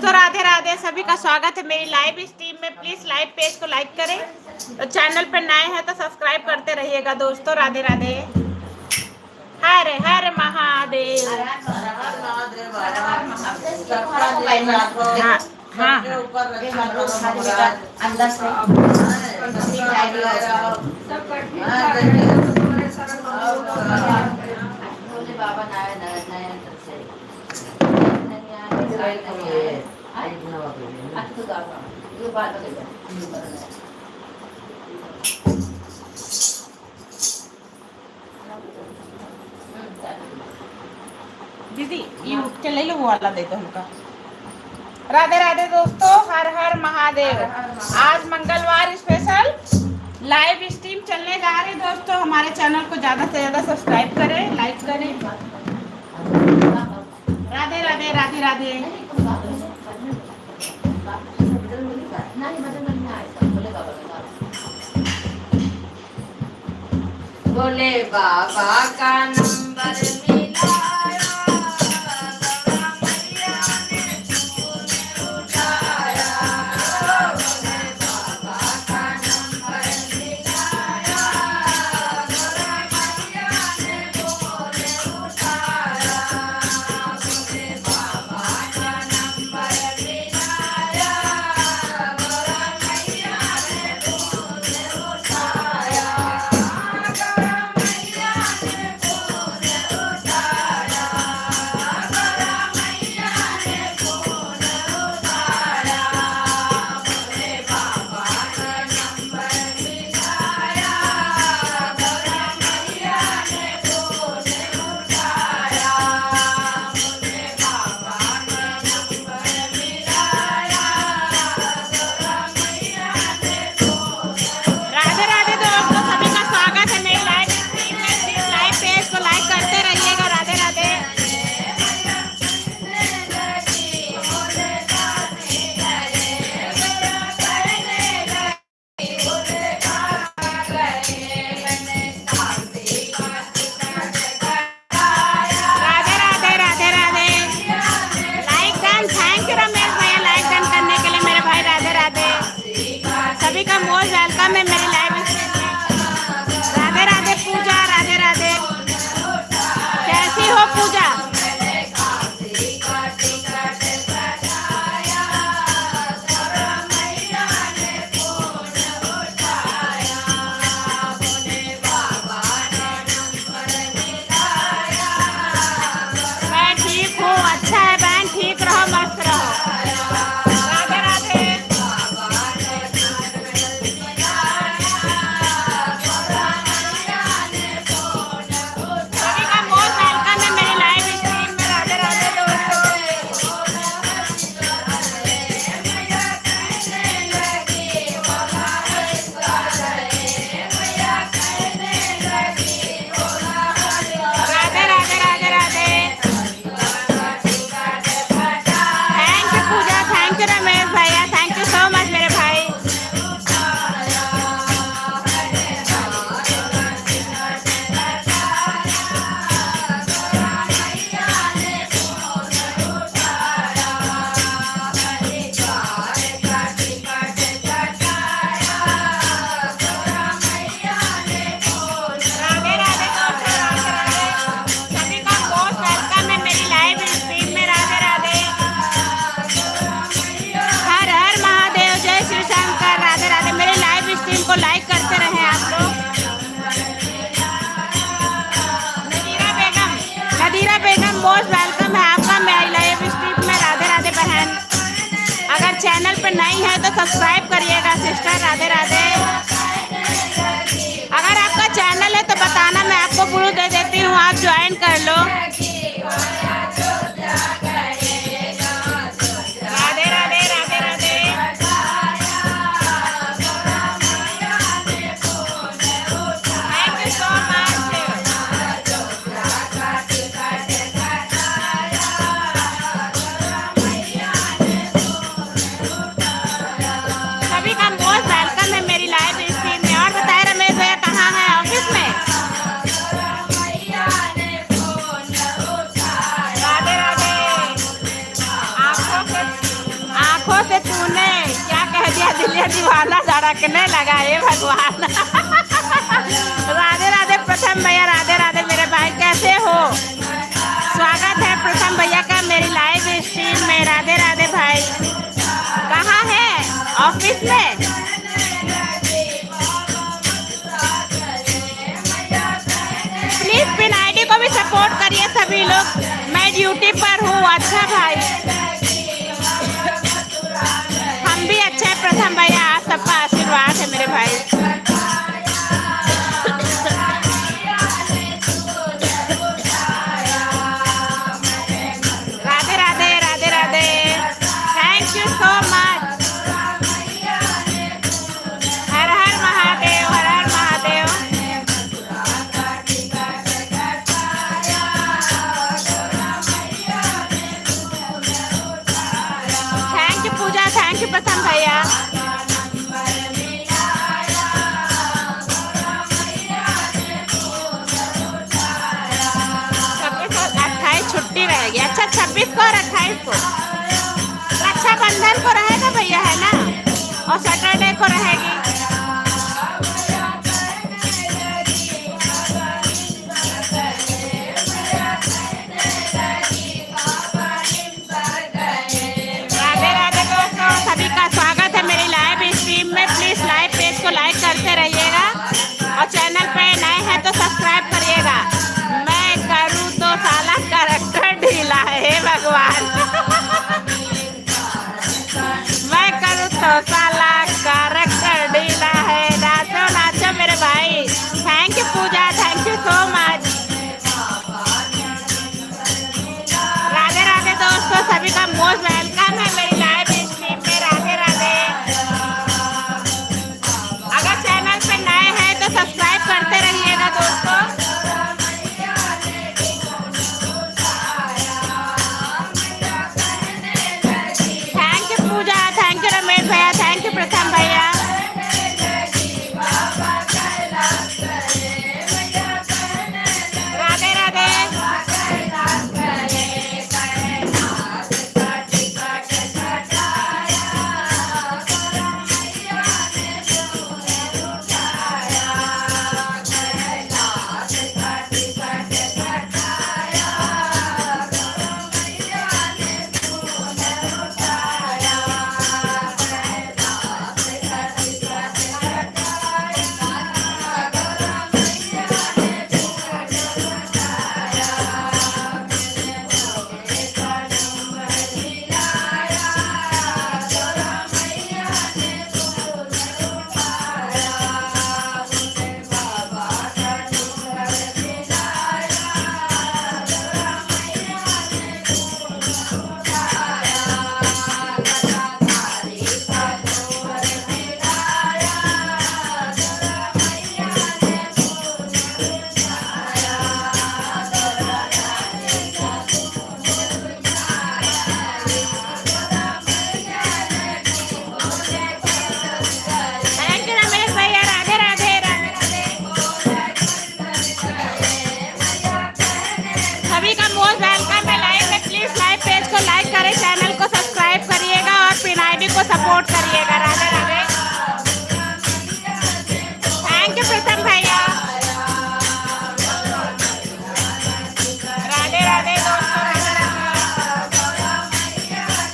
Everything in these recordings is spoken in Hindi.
दोस्तों राधे राधे, सभी का स्वागत है मेरी लाइव स्ट्रीम में। प्लीज लाइव पेज को लाइक करें, तो चैनल पर नए हैं तो सब्सक्राइब करते रहिएगा दोस्तों। राधे राधे, हर हर महादेव। हाँ हाँ बाबा दीदी ये उठ के ले लो, वो वाला दे दो हमका। राधे राधे दोस्तों, हर हर महादेव। आज मंगलवार स्पेशल लाइव स्ट्रीम चलने जा रही दोस्तों। हमारे चैनल को ज़्यादा से ज़्यादा सब्सक्राइब करें, लाइक करें। राधे राधे राधे राधे। बोले बाबा का नंबर मिलाया, सभी का मोस्ट वेलकम है मेरे लाइव स्ट्रीम में। राधे राधे पूजा, राधे राधे। कैसी हो पूजा? मैं ठीक हूँ, अच्छा है बहन, ठीक रहो, मस्त रहो। को लाइक करते रहे आप लोग। नदीरा बेगम मोस्ट वेलकम है आपका मेरी लाइव स्ट्रीम में। राधे राधे बहन, अगर चैनल पर नई है तो सब्सक्राइब करिएगा सिस्टर। राधे राधे। अगर आपका चैनल है तो बताना, मैं आपको गुरु दे देती हूँ, आप ज्वाइन कर लो। सभी का मोस्ट वेलकम है मेरी लाइव धड़कने लगा हे भगवान। राधे राधे प्रथम भैया, राधे राधे मेरे भाई, कैसे हो? स्वागत है प्रथम भैया का मेरी लाइव स्ट्रीम में। राधे राधे भाई, कहाँ है? ऑफिस में? प्लीज पिन आईडी को भी सपोर्ट करिए सभी लोग, मैं ड्यूटी पर हूँ। अच्छा भाई, हम भी अच्छे हैं प्रथम भैया, आप सबका आशीर्वाद है मेरे भाई। Radhe Radhe, Radhe Radhe, thank you so much. हर हर महादेव, हर हर Mahadev. Thank you Pooja, thank you Pratham भैया। 28 छुट्टी रहेगी। अच्छा 26 को और 28 को रक्षाबंधन को रहेगा भैया, है ना? और सैटरडे को रहेगी। राधे राधे दोस्तों, सभी का स्वागत है मेरी लाइव स्ट्रीम में। प्लीज लाइव पेज को लाइक करते रहिएगा और चैनल पे नए हैं तो सब्सक्राइब करिएगा। मैं करूँ तो साला कैरेक्टर ढीला है हे भगवान। मैं करूँ तो साला कैरेक्टर ढीला है। नाचो नाचो मेरे भाई। Thank you Pooja, thank you so much. Radhe Radhe दोस्तों, सभी का मोस्ट वेलकम है मेरी लाइव स्ट्रीम में। राधे राधे। अगर चैनल पे नए हैं तो सब्सक्राइब करते रहिएगा दोस्तों। Thank you Pooja, thank you Ramesh भैया, थैंक यू प्रथम भैया। राधे राधे। थैंक यू रमेश भैया। राधे राधे, राधे राधे। सभी का मोस्ट वेलकम है लाइव में। प्लीज लाइव पेज को लाइक करें, चैनल को सब्सक्राइब करिएगा और पिन आईडी को सपोर्ट करिएगा। राधे राधे। थैंक यू प्रथम भैया। राधे राधे दोस्तों, Radhe Radhe.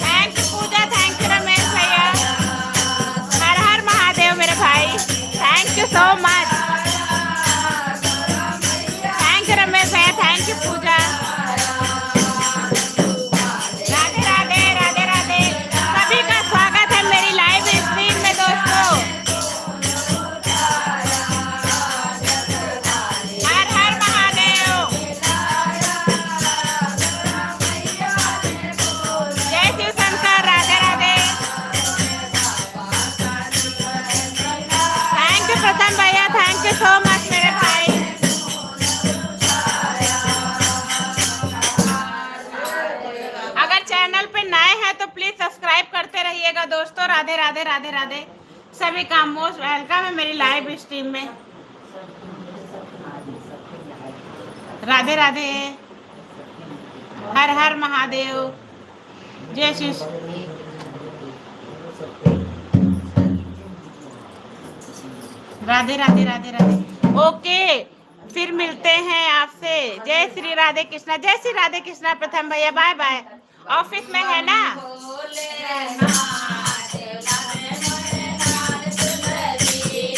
Thank you Pooja, thank you Ramesh भैया। हर हर महादेव मेरे भाई, thank you so much. Thank you Ramesh भैया, थैंक यू पूजा। राधे राधे, राधे राधे, सभी का स्वागत है मेरी लाइव स्ट्रीम में दोस्तों। हर हर महादेव। जय शिव शंकर। राधे राधे। थैंक यू प्रथम भैया, थैंक यू सो मच मेरे भाई। अगर चैनल पे नए हैं तो प्लीज सब्सक्राइब करते रहिएगा दोस्तों। राधे राधे, राधे राधे, सभी का मोस्ट वेलकम है मेरी लाइव स्ट्रीम में। राधे राधे, हर हर महादेव, जय श्री। राधे राधे राधे राधे। ओके, फिर मिलते हैं आपसे। जय श्री राधे कृष्णा, जय श्री राधे कृष्णा। प्रथम भैया बाय बाय, ऑफिस में है ना।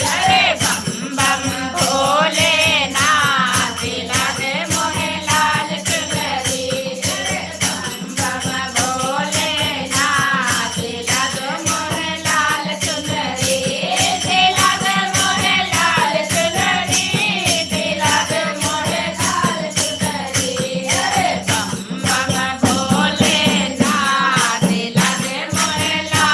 अरे बम बम भोलेनाथ, दिला दे मोहे लाल चुनरी। अरे बम बम भोलेनाथ, दिला दे मोहे लाल चुनरी। दिला दे मोहे लाल चुनरी, दिला दे मोहे लाल चुनरी। अरे बम बम भोलेनाथ, दिला दे मोहे लाल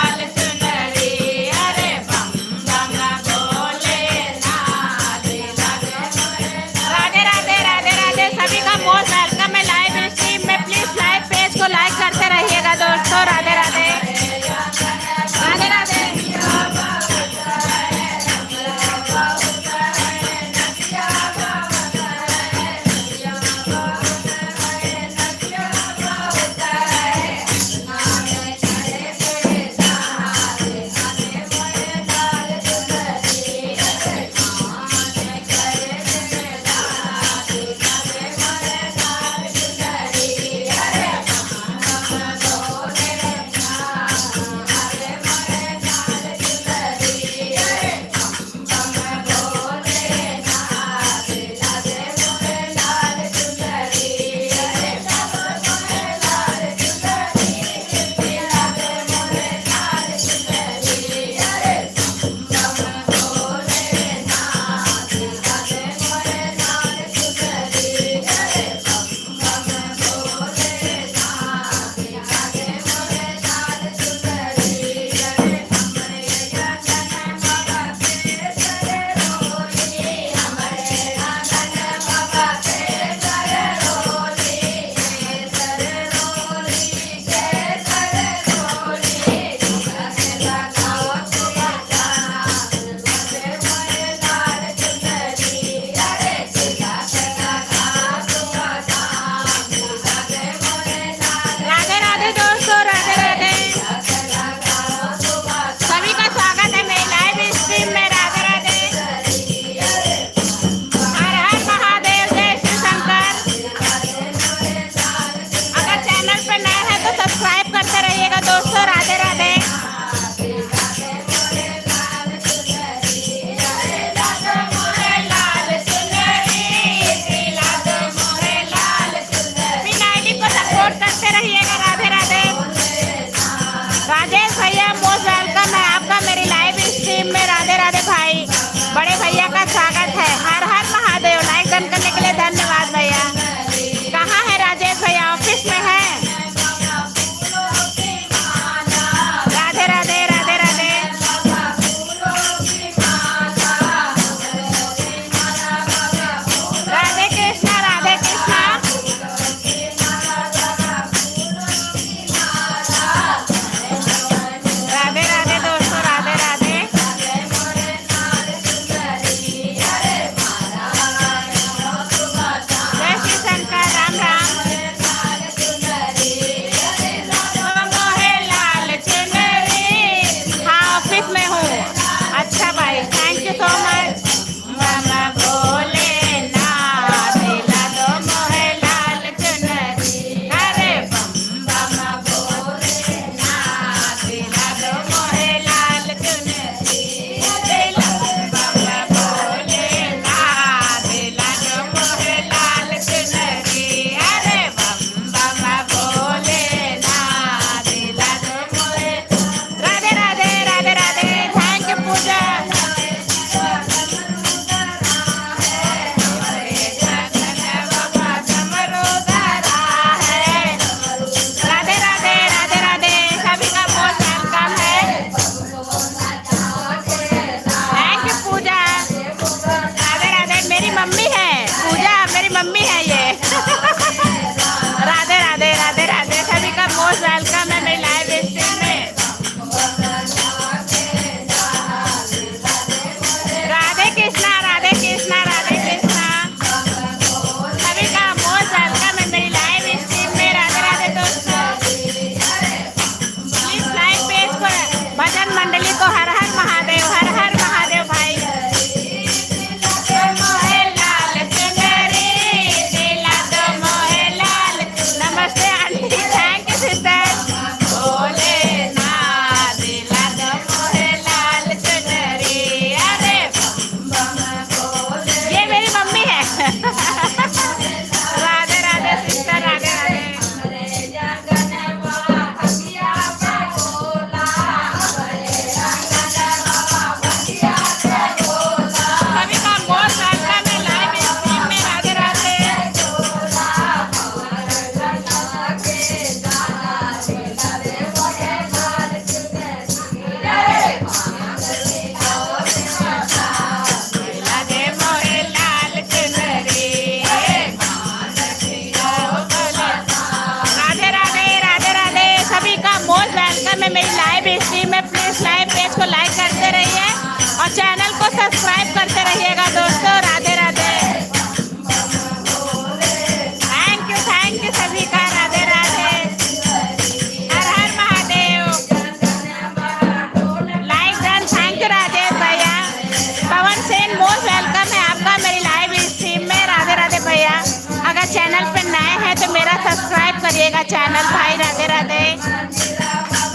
अगर चैनल पे नए हैं तो मेरा सब्सक्राइब करिएगा चैनल भाई। राधे राधे,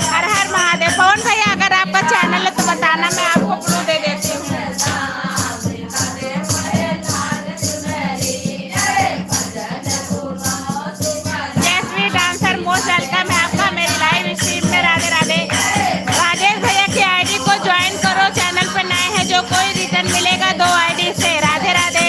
हर हर महादेव। पवन भैया अगर आपका चैनल है तो बताना, मैं आपको ब्लू दे देती हूँ। जयश्री डांसर मोस्ट वेलकम है आपका मेरी लाइव स्ट्रीम में। राधे राधे। राजेश भैया की आईडी को ज्वाइन करो, चैनल पे नए हैं जो कोई रिटर्न मिलेगा 2 आईडी से। राधे राधे।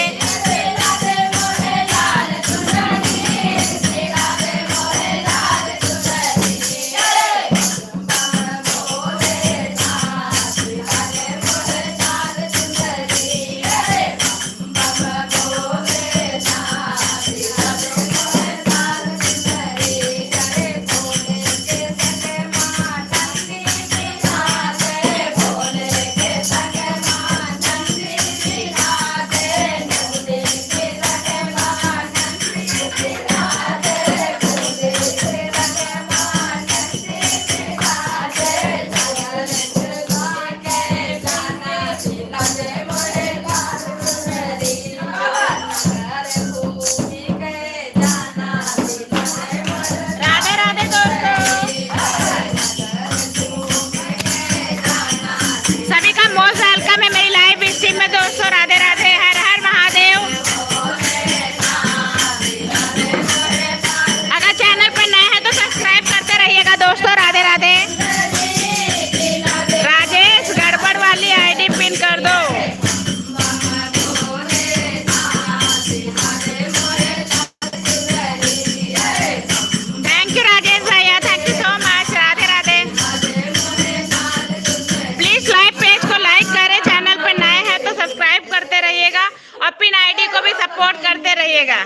और पिन आईडी को भी सपोर्ट करते रहिएगा।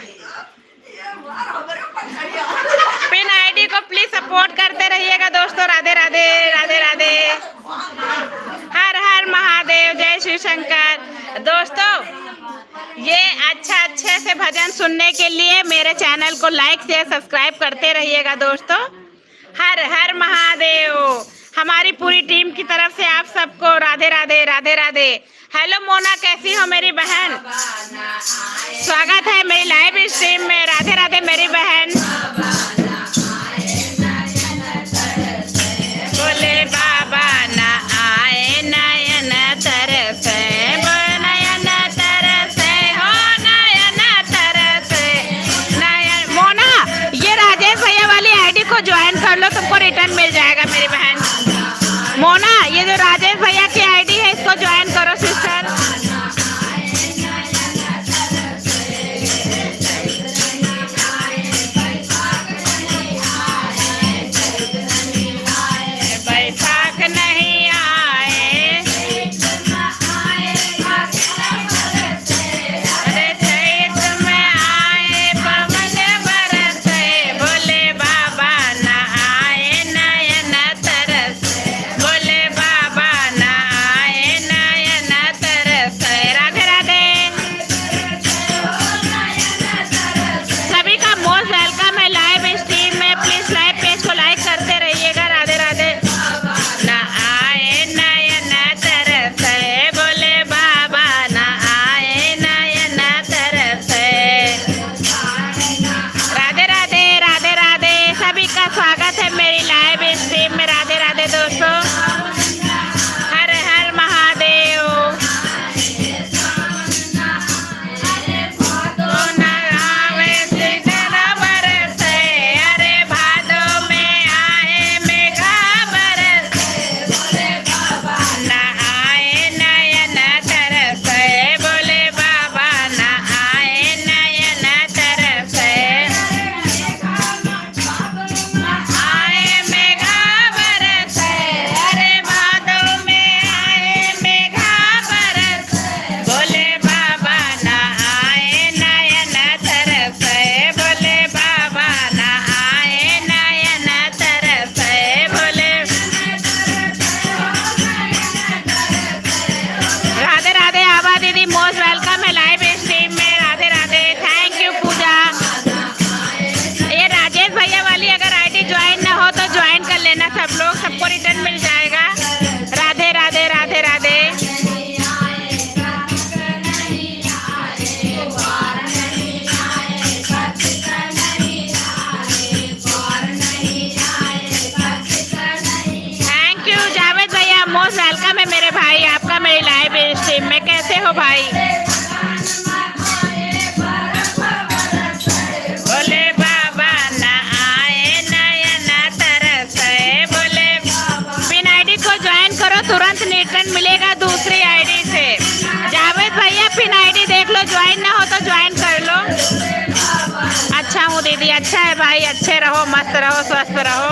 पिन आईडी को प्लीज सपोर्ट करते रहिएगा दोस्तों। राधे राधे, राधे राधे, हर हर महादेव, जय शिव शंकर। दोस्तों ये अच्छे से भजन सुनने के लिए मेरे चैनल को लाइक शेयर सब्सक्राइब करते रहिएगा दोस्तों। हर हर महादेव। हमारी पूरी टीम की तरफ से आप सबको राधे राधे, राधे राधे। हेलो मोना, कैसी हो मेरी बहन? स्वागत है मेरी लाइव स्ट्रीम में। राधे राधे मेरी बहन। बोले बाबा ना आए नयन तरसे, नयन तरसे हो, नयन तरसे नयन। मोना ये राजेश भैया वाली आईडी को ज्वाइन कर लो, तुमको रिटर्न मिल जाएगा मेरी बहन। मोना ये जो राजेश भैया की आईडी है इसको ज्वाइन करो सिस्टर। बैसाख नहीं आए, अरे चैत में आए, पवन बरसे। बोले बाबा ना आए नयन भाई। बोले बाबा ना आए नयन तरसे, बोले पिन आईडी को ज्वाइन करो, तुरंत रिटर्न मिलेगा दूसरी आईडी से। जावेद भैया पिन आईडी देख लो, ज्वाइन ना हो तो ज्वाइन कर लो। अच्छा हूँ दीदी, अच्छा है भाई, अच्छे रहो, मस्त रहो, स्वस्थ रहो।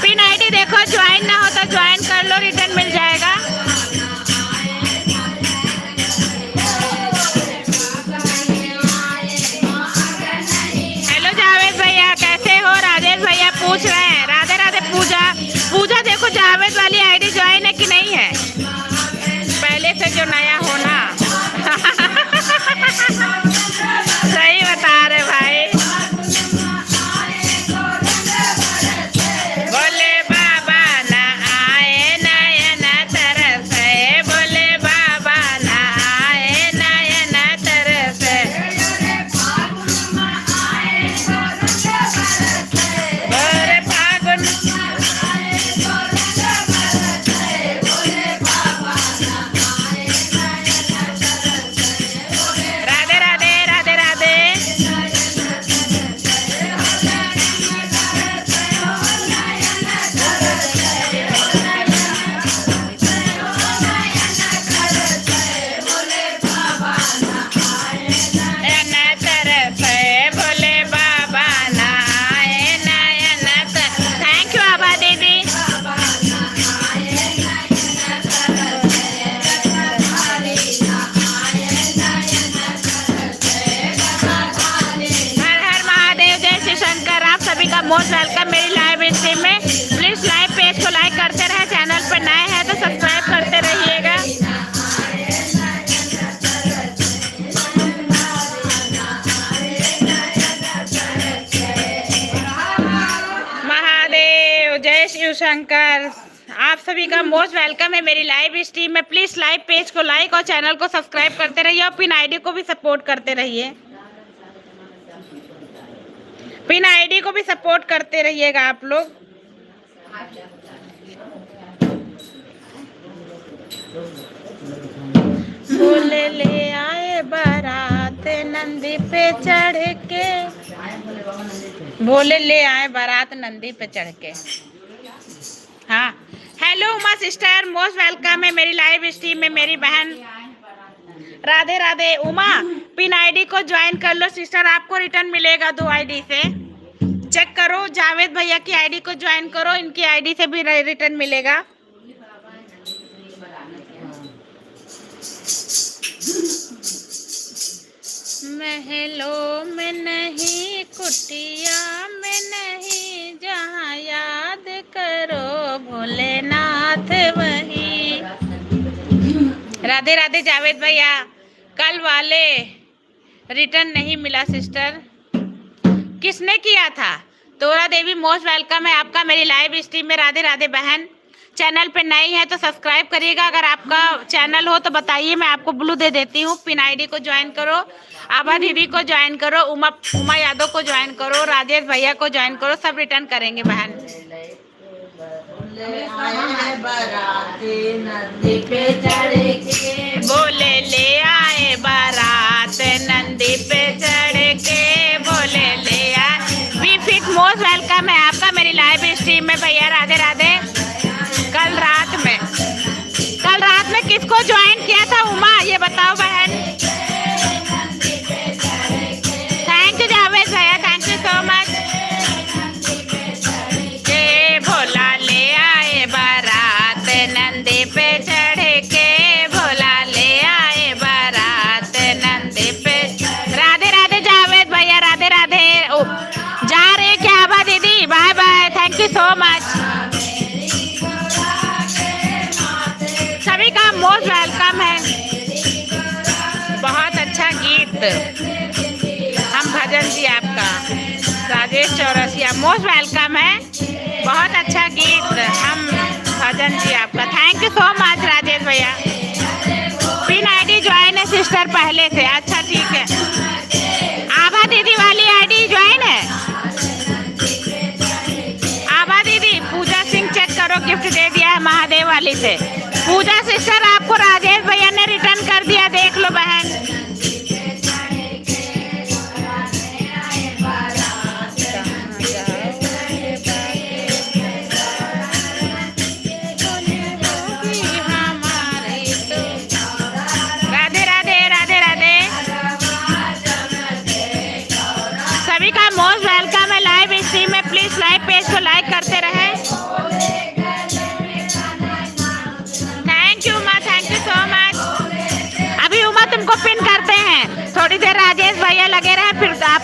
पिन आईडी देखो, ज्वाइन ना हो तो ज्वाइन कर लो, रिटर्न मिल जाएगा। हेलो जावेद भैया, कैसे हो? राजेश भैया पूछ रहे हैं। राधे राधे पूजा। पूजा देखो जावेद वाली आईडी ज्वाइन है कि नहीं है, पहले से जो नया हो ना। सही बता रहे भाई। बोले बाबा ना आए नयन तरसे, बोले बाबा ना आए नयन तरसे। बोले फागुन। राधे राधे, राधे राधे। नयन तरसे, बोले बाबा ना आए नयन तरसे। थैंक यू आबा दीदी। हर हर महादेव, जय श्री शंकर। आप सभी का मोस्ट वेलकम मेरी लाइव स्ट्रीम में। प्लीज लाइव पेज को लाइक करते रहे, चैनल पर नए हैं तो सब्सक्राइब करते रहिएगा। महादेव, जय शिव शंकर। आप सभी का मोस्ट वेलकम है मेरी लाइव स्ट्रीम में। प्लीज लाइव पेज को लाइक और चैनल को सब्सक्राइब करते रहिए और पिन आईडी को भी सपोर्ट करते रहिए। पिन आईडी को भी सपोर्ट करते रहिएगा आप लोग। बोले ले आए बारात नंदी पे चढ़ के, बोले ले आए बारात नंदी पे चढ़ के। हाँ, hello Uma sister, most welcome है मेरी लाइव स्ट्रीम में मेरी बहन। राधे राधे। उमा पिन आईडी को ज्वाइन कर लो सिस्टर, आपको रिटर्न मिलेगा 2 आईडी से। चेक करो, जावेद भैया की आईडी को ज्वाइन करो, इनकी आईडी से भी रिटर्न मिलेगा। महलों में नहीं, कुटिया में नहीं, जहाँ याद करो भोलेनाथ वही। राधे राधे जावेद भैया। कल वाले रिटर्न नहीं मिला सिस्टर, किसने किया था? तोरा देवी, मोस्ट वेलकम है आपका मेरी लाइव स्ट्रीम में। राधे राधे बहन। चैनल पे नई है तो सब्सक्राइब करिएगा, अगर आपका चैनल हो तो बताइए, मैं आपको ब्लू दे देती हूँ। पिन आईडी को ज्वाइन करो, आभा दीदी को ज्वाइन करो, उमा यादव को ज्वाइन करो, राजेश भैया को ज्वाइन करो, सब रिटर्न करेंगे बहन। बोले ले आए बारात नंदी पे चढ़ के, बोले ले आए। वी फिट मोस्ट वेलकम है आपका मेरी लाइव स्ट्रीम में भैया। राधे राधे। कल रात में किसको ज्वाइन किया था उमा, ये बताओ बहन। थैंक यू जावेद भैया, थैंक यू सो मच। के भोला ले आए बारात नंदी पे चढ़ के, भोला ले आए बारात नंदी पे। राधे राधे जावेद भैया, राधे राधे। जा रहे क्या आभा दीदी? Bye bye, thank you so much. सभी का मोस्ट वेलकम है। बहुत अच्छा गीत, हम भजन जी आपका। राजेश चौरसिया मोस्ट वेलकम है, बहुत अच्छा गीत, हम भजन जी आपका। Thank you so much Rajesh भैया। पिन आईडी ज्वाइन है सिस्टर पहले से, अच्छा ठीक है। आभा दीदी वाली आईडी ज्वाइन है। आभा दीदी, पूजा सिंह चेक करो, गिफ्ट दे दिया है महादेव वाली से। पूजा सिस्टर आपको राजेश भैया ने रिटर्न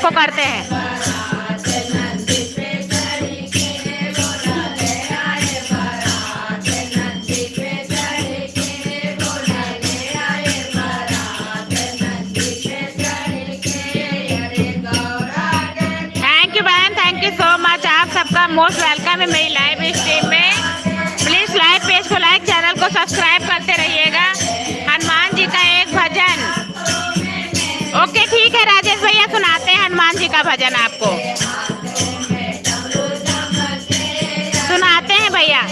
आपको करते हैं। थैंक यू बहन, थैंक यू सो मच। आप सबका मोस्ट वेलकम है मेरी लाइव स्ट्रीम में। प्लीज लाइव पेज को लाइक, चैनल को सब्सक्राइब करते रहिएगा। हनुमान जी का एक भजन। ओके ठीक है राजेश भैया, सुनाते हैं हनुमान जी का भजन आपको, सुनाते हैं भैया।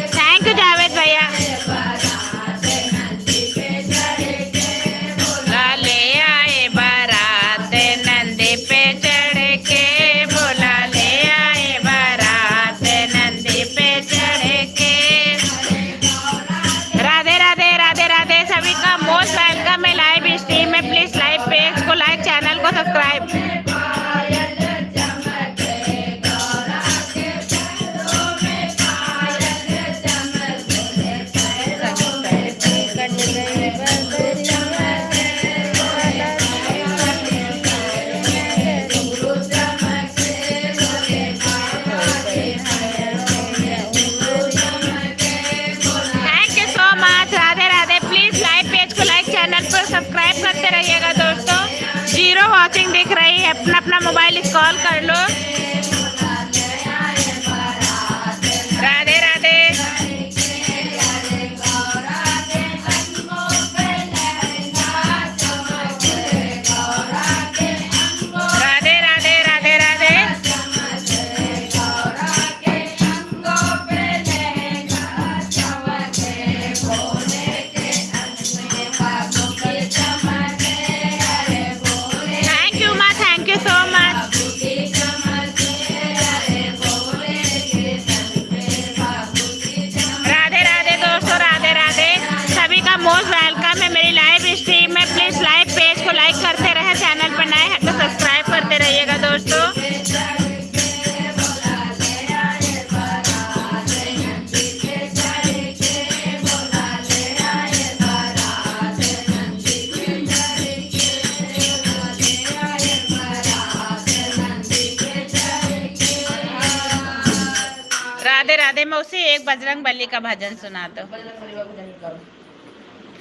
थैंक यू जावेद भैया। ले आए बारात नंदी पे चढ़ के, बोला ले आए बारात नंदी पे चढ़ के। राधे राधे राधे राधे। सभी का मोस्ट वेलकम है लाइव स्ट्रीम में। प्लीज लाइव पेज को लाइक, चैनल को सब्सक्राइब। सब्सक्राइब करते रहिएगा दोस्तों। 0 वॉचिंग दिख रही है, अपना अपना मोबाइल कॉल कर लो। राधे राधे। राधे राधे राधे राधे। मोस्ट वेलकम है मेरी लाइव स्ट्रीम में। प्लीज लाइव पेज को लाइक करते रहे, चैनल पर नए हैं तो सब्सक्राइब करते रहिएगा दोस्तों। राधे राधे। मैं उसे एक बजरंग बली का भजन सुना दो।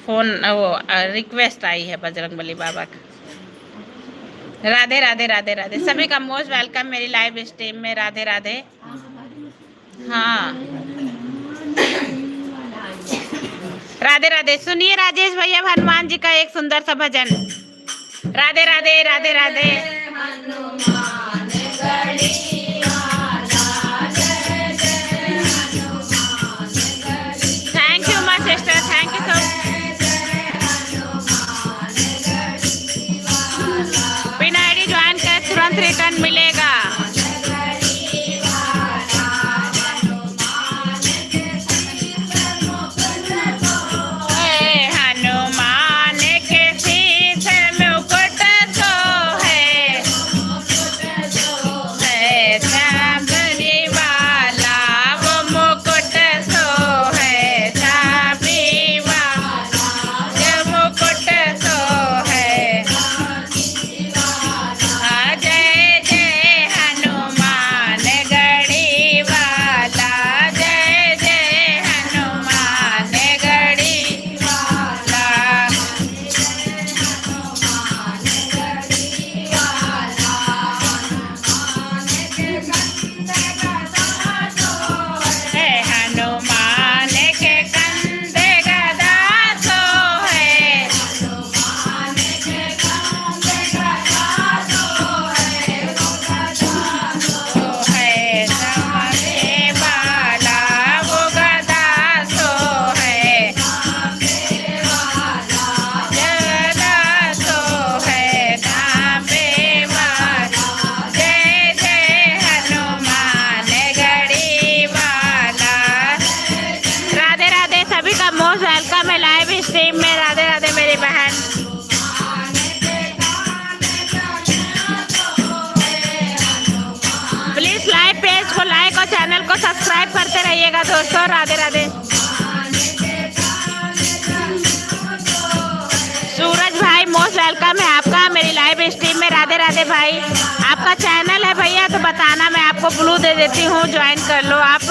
फोन वो रिक्वेस्ट आई है बजरंग बली बाबा का। राधे राधे राधे राधे। सभी का मोस्ट वेलकम मेरी लाइव स्ट्रीम में। राधे राधे। हाँ राधे राधे। सुनिए राजेश भैया हनुमान जी का एक सुंदर सा भजन। Radhe Radhe Radhe Radhe. Thank you my sister, thank you so. बिना आईडी ज्वाइन कर तुरंत रिटर्न मिलेगा। हनुमान के शीश में मुकुट तो है, चांदनी वाला वो मुकुट तो है, चांदी वाला मुकुट तो है। जय जय हनुमान गढ़ी वाला, जय जय हनुमान गढ़ी वाला। है हनुमान के कंधे गदा तो है, है सामने वाला वो गदा तो है, गदा तो है तांबे वाला। जय जय हनुमान गढ़ी वाला। राधे राधे। सभी का मोस्ट वेलकम है लाइव स्ट्रीम में। राधे राधे मेरी बहन। प्लीज लाइव पेज को लाइक और चैनल को सब्सक्राइब करते रहिएगा दोस्तों। राधे राधे। सूरज भाई मोस्ट आपको ब्लू दे देती हूँ, ज्वाइन कर लो आप।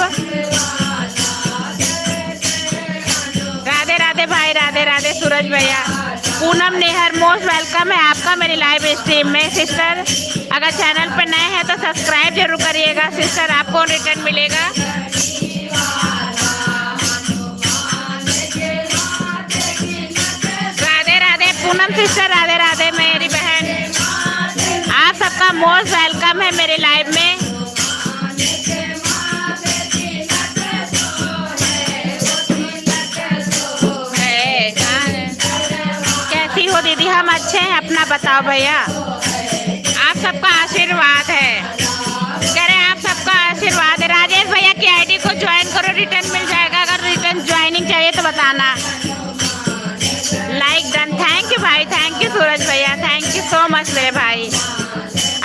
राधे राधे भाई, राधे राधे सूरज भैया। पूनम नेहर, मोस्ट वेलकम है आपका मेरी लाइव स्ट्रीम में सिस्टर। अगर चैनल पर नए हैं तो सब्सक्राइब जरूर करिएगा सिस्टर, आपको रिटर्न मिलेगा। राधे राधे पूनम सिस्टर, राधे राधे मेरी बहन। आप सबका मोस्ट वेलकम है मेरे लाइव में। कैसी हो दीदी? हम अच्छे हैं, अपना बताओ भैया। आप सबका आशीर्वाद है, कह रहे हैं आप सबका आशीर्वाद है। राजेश भैया की आईडी को ज्वाइन करो, रिटर्न मिल जाएगा। अगर रिटर्न ज्वाइनिंग चाहिए तो बताना। लाइक डन, थैंक यू भाई, थैंक यू सूरज भैया, थैंक यू सो मच मेरे भाई।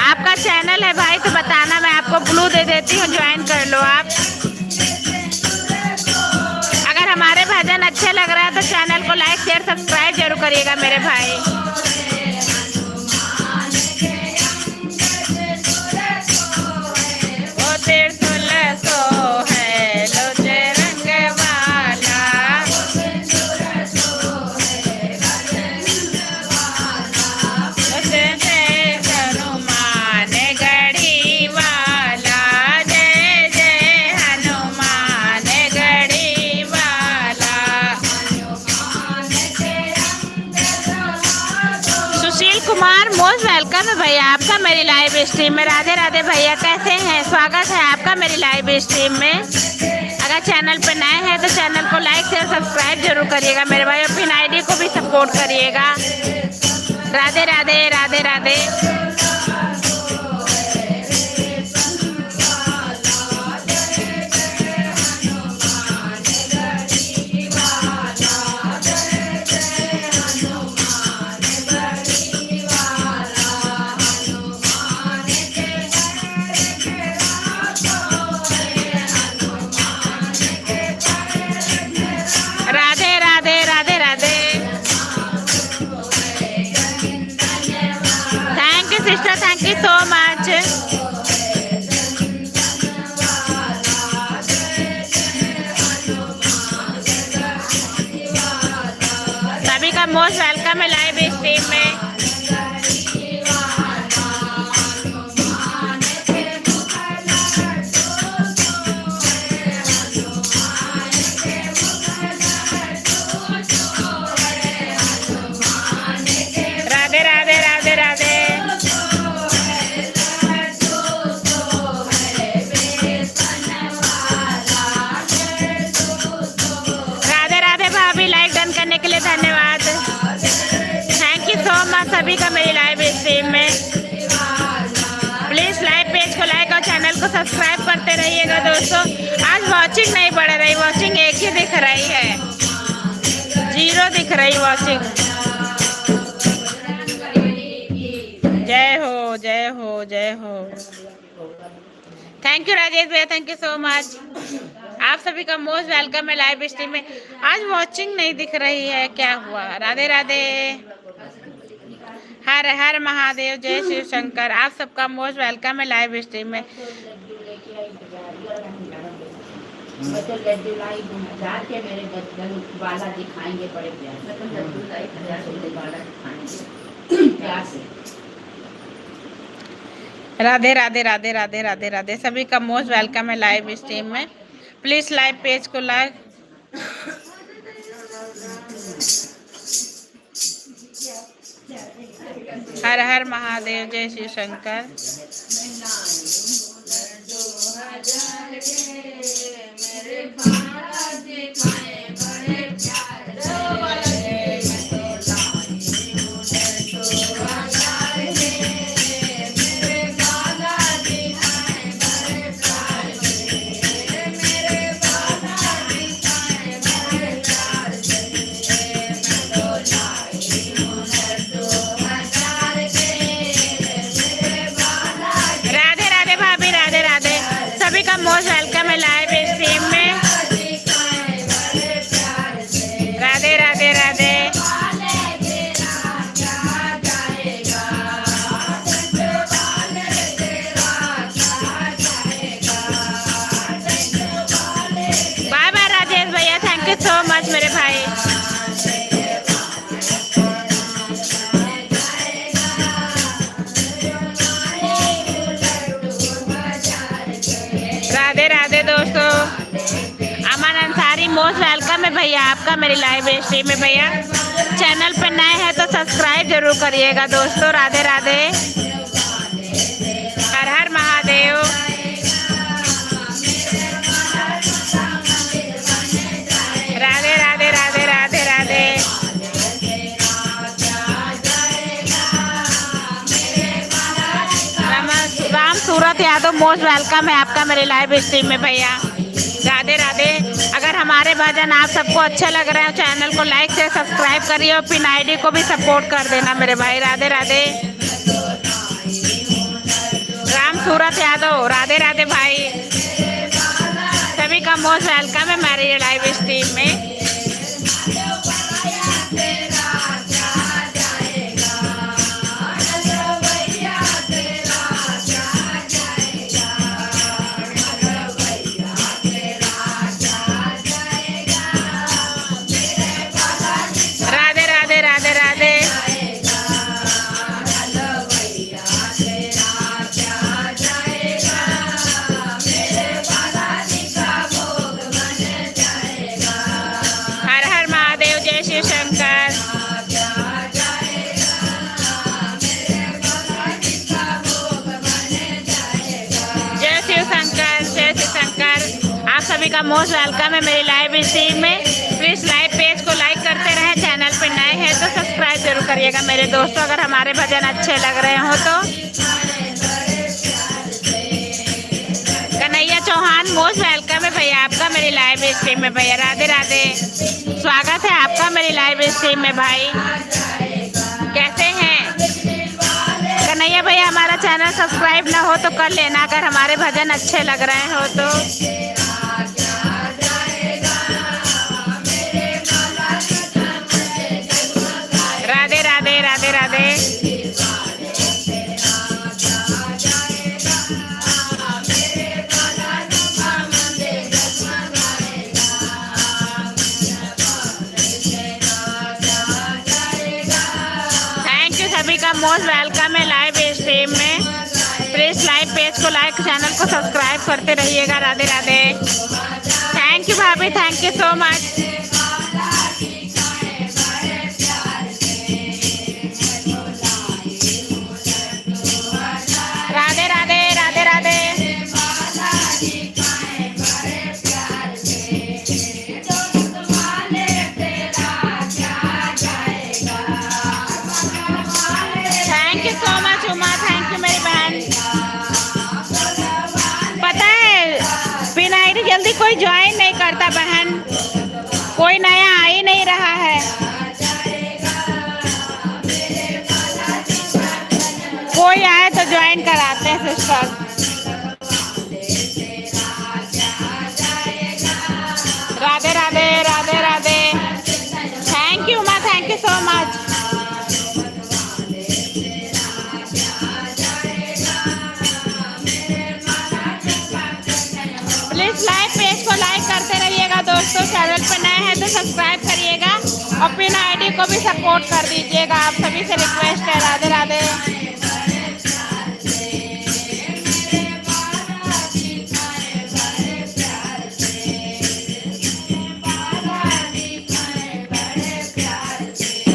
आपका चैनल है भाई तो बताना, मैं आपको ब्लू दे देती हूँ, ज्वाइन कर लो आप। अगर हमारे भजन अच्छे लग रहा है तो चैनल को लाइक शेयर सब्सक्राइब जरूर करिएगा मेरे भाई। वो 1300 है लोचे रंग वाला, हनुमान गढ़ी वाला, जय जय हनुमान गढ़ी वाला। सुशील कुमार, मोस्ट वेलकम है भैया आपका मेरी लाइव स्ट्रीम में। राधे राधे भैया, कैसे हैं? स्वागत है आपका मेरी लाइव स्ट्रीम में। अगर चैनल पर नए हैं तो चैनल को लाइक शेयर सब्सक्राइब जरूर करिएगा मेरे भाई, अपनी आईडी को भी सपोर्ट करिएगा। Radhe Radhe, Radhe Radhe. Radhe Radhe, Radhe Radhe. Thank you sister, thank you so much. सभी का मोस्ट वेलकम है लाइव स्ट्रीम में। राधे राधे, राधे राधे। राधे राधे भाभी, लाइक डन करने के लिए धन्यवाद। थैंक यू सो मच सभी का मेरी लाइव स्ट्रीम में। प्लीज लाइव पेज को लाइक और चैनल को सब्सक्राइब करते रहिएगा दोस्तों। आज वॉचिंग नहीं बढ़ रही, वॉचिंग एक ही दिख रही है, 0 दिख रही वॉचिंग। जय हो, जय हो, जय हो। थैंक यू राजेश भैया, थैंक यू सो मच। आप सभी का मोस्ट वेलकम है लाइव स्ट्रीम में। आज वॉचिंग नहीं दिख रही है, क्या हुआ? राधे राधे, हर हर महादेव, जय शिव शंकर। आप सबका मोस्ट वेलकम है लाइव स्ट्रीम में। राधे राधे, राधे राधे, राधे राधे। सभी का मोस्ट वेलकम है लाइव स्ट्रीम में। प्लीज लाइव पेज को लाइक। हर हर महादेव, जय शिव शंकर। भाई। राधे राधे दोस्तों। अमन अंसारी मोस्ट वेलकम है भैया आपका मेरी लाइव स्ट्रीम में। भैया चैनल पे नए हैं तो सब्सक्राइब जरूर करिएगा दोस्तों। राधे राधे, हर हर महादेव। राधे राधे राधे राधे राधे। राम सूरत यादव मोस्ट वेलकम है आपका मेरे लाइव स्ट्रीम में भैया। राधे राधे। अगर हमारे भजन आप सबको अच्छे लग रहे हैं चैनल को लाइक से सब्सक्राइब करिए और पिन आईडी को भी सपोर्ट कर देना मेरे भाई। राधे राधे। राम सूरत यादव राधे राधे भाई। सभी का मोस्ट वेलकम है मेरे लाइव स्ट्रीम में। सभी का मोस्ट वेलकम है मेरी लाइव स्ट्रीम में। प्लीज लाइव पेज को लाइक करते रहें। चैनल पे नए हैं तो सब्सक्राइब जरूर करिएगा मेरे दोस्तों। अगर हमारे भजन अच्छे लग रहे हो तो। कन्हैया चौहान मोस्ट वेलकम है भैया आपका मेरी लाइव स्ट्रीम में भैया। राधे राधे। स्वागत है आपका मेरी लाइव स्ट्रीम में भाई। कैसे हैं कन्हैया भैया? हमारा चैनल सब्सक्राइब ना हो तो कर लेना अगर हमारे भजन अच्छे लग रहे हो तो। राधे राधे राधे राधे। थैंक यू सभी का मोस्ट वेलकम है लाइव स्ट्रीम में। प्लीज लाइव पेज को लाइक चैनल को सब्सक्राइब करते रहिएगा। राधे राधे। थैंक यू भाभी, thank you so much. Radhe Radhe Radhe Radhe. Thank you so much Uma, thank you मेरी बहन। पता है पिन आईडी जल्दी कोई ज्वाइन नहीं करता बहन, कोई नया आ ही नहीं रहा है। कोई आए तो ज्वाइन कराते हैं sister. Radhe Radhe Radhe Radhe. Thank you Uma, thank you so much. Please live page को लाइक करते रहिएगा दोस्तों। चैनल पर नए हैं तो सब्सक्राइब करिएगा और पिन आईडी को भी सपोर्ट कर दीजिएगा। आप सभी से रिक्वेस्ट है। राधे राधे।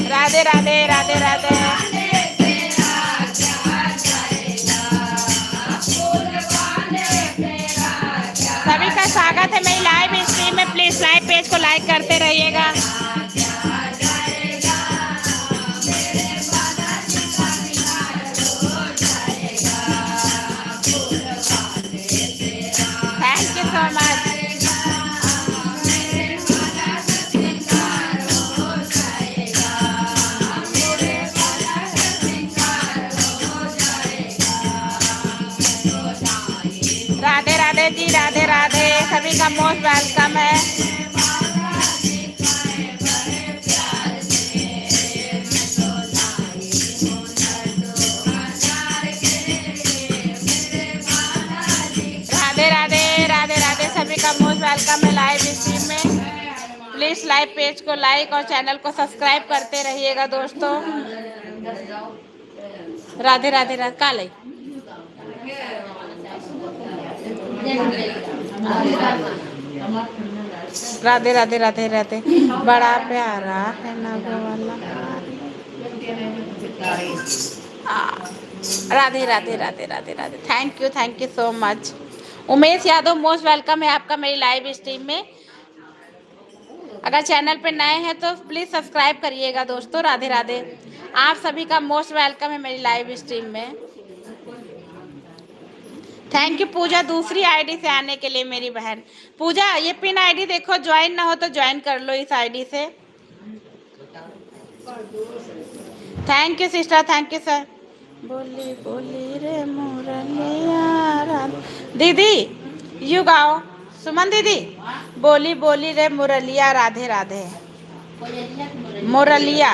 राधे राधे राधे राधे। सभी का स्वागत है मेरी लाइव स्ट्रीम में। प्लीज लाइव पेज को लाइक करते रहिएगा। Thank you so much. Radhe Radhe ji, Radhe Radhe. सभी का मोस्ट वेलकम है। राधे राधे राधे राधे। सभी का मोस्ट वेलकम है लाइव स्ट्रीम में। प्लीज इस लाइव पेज को लाइक और चैनल को सब्सक्राइब करते रहिएगा दोस्तों। राधे राधे राधे काले राधे राधे राधे राधे। बड़ा प्यारा है ना वो वाला। Radhe Radhe Radhe Radhe Radhe. Thank you so much. Umesh Yadav most welcome है आपका मेरी लाइव स्ट्रीम में। अगर चैनल पे नए हैं तो प्लीज़ सब्सक्राइब करिएगा दोस्तों। राधे राधे। आप सभी का मोस्ट वेलकम है मेरी लाइव स्ट्रीम में। थैंक यू पूजा दूसरी आईडी से आने के लिए मेरी बहन। पूजा ये पिन आईडी देखो, ज्वाइन ना हो तो ज्वाइन कर लो इस आईडी से। Thank you sister, thank you sir. बोली बोली रे मुरलिया। दीदी यू गाओ, सुमन दीदी। बोली बोली रे मुरलिया राधे राधे। मुरलिया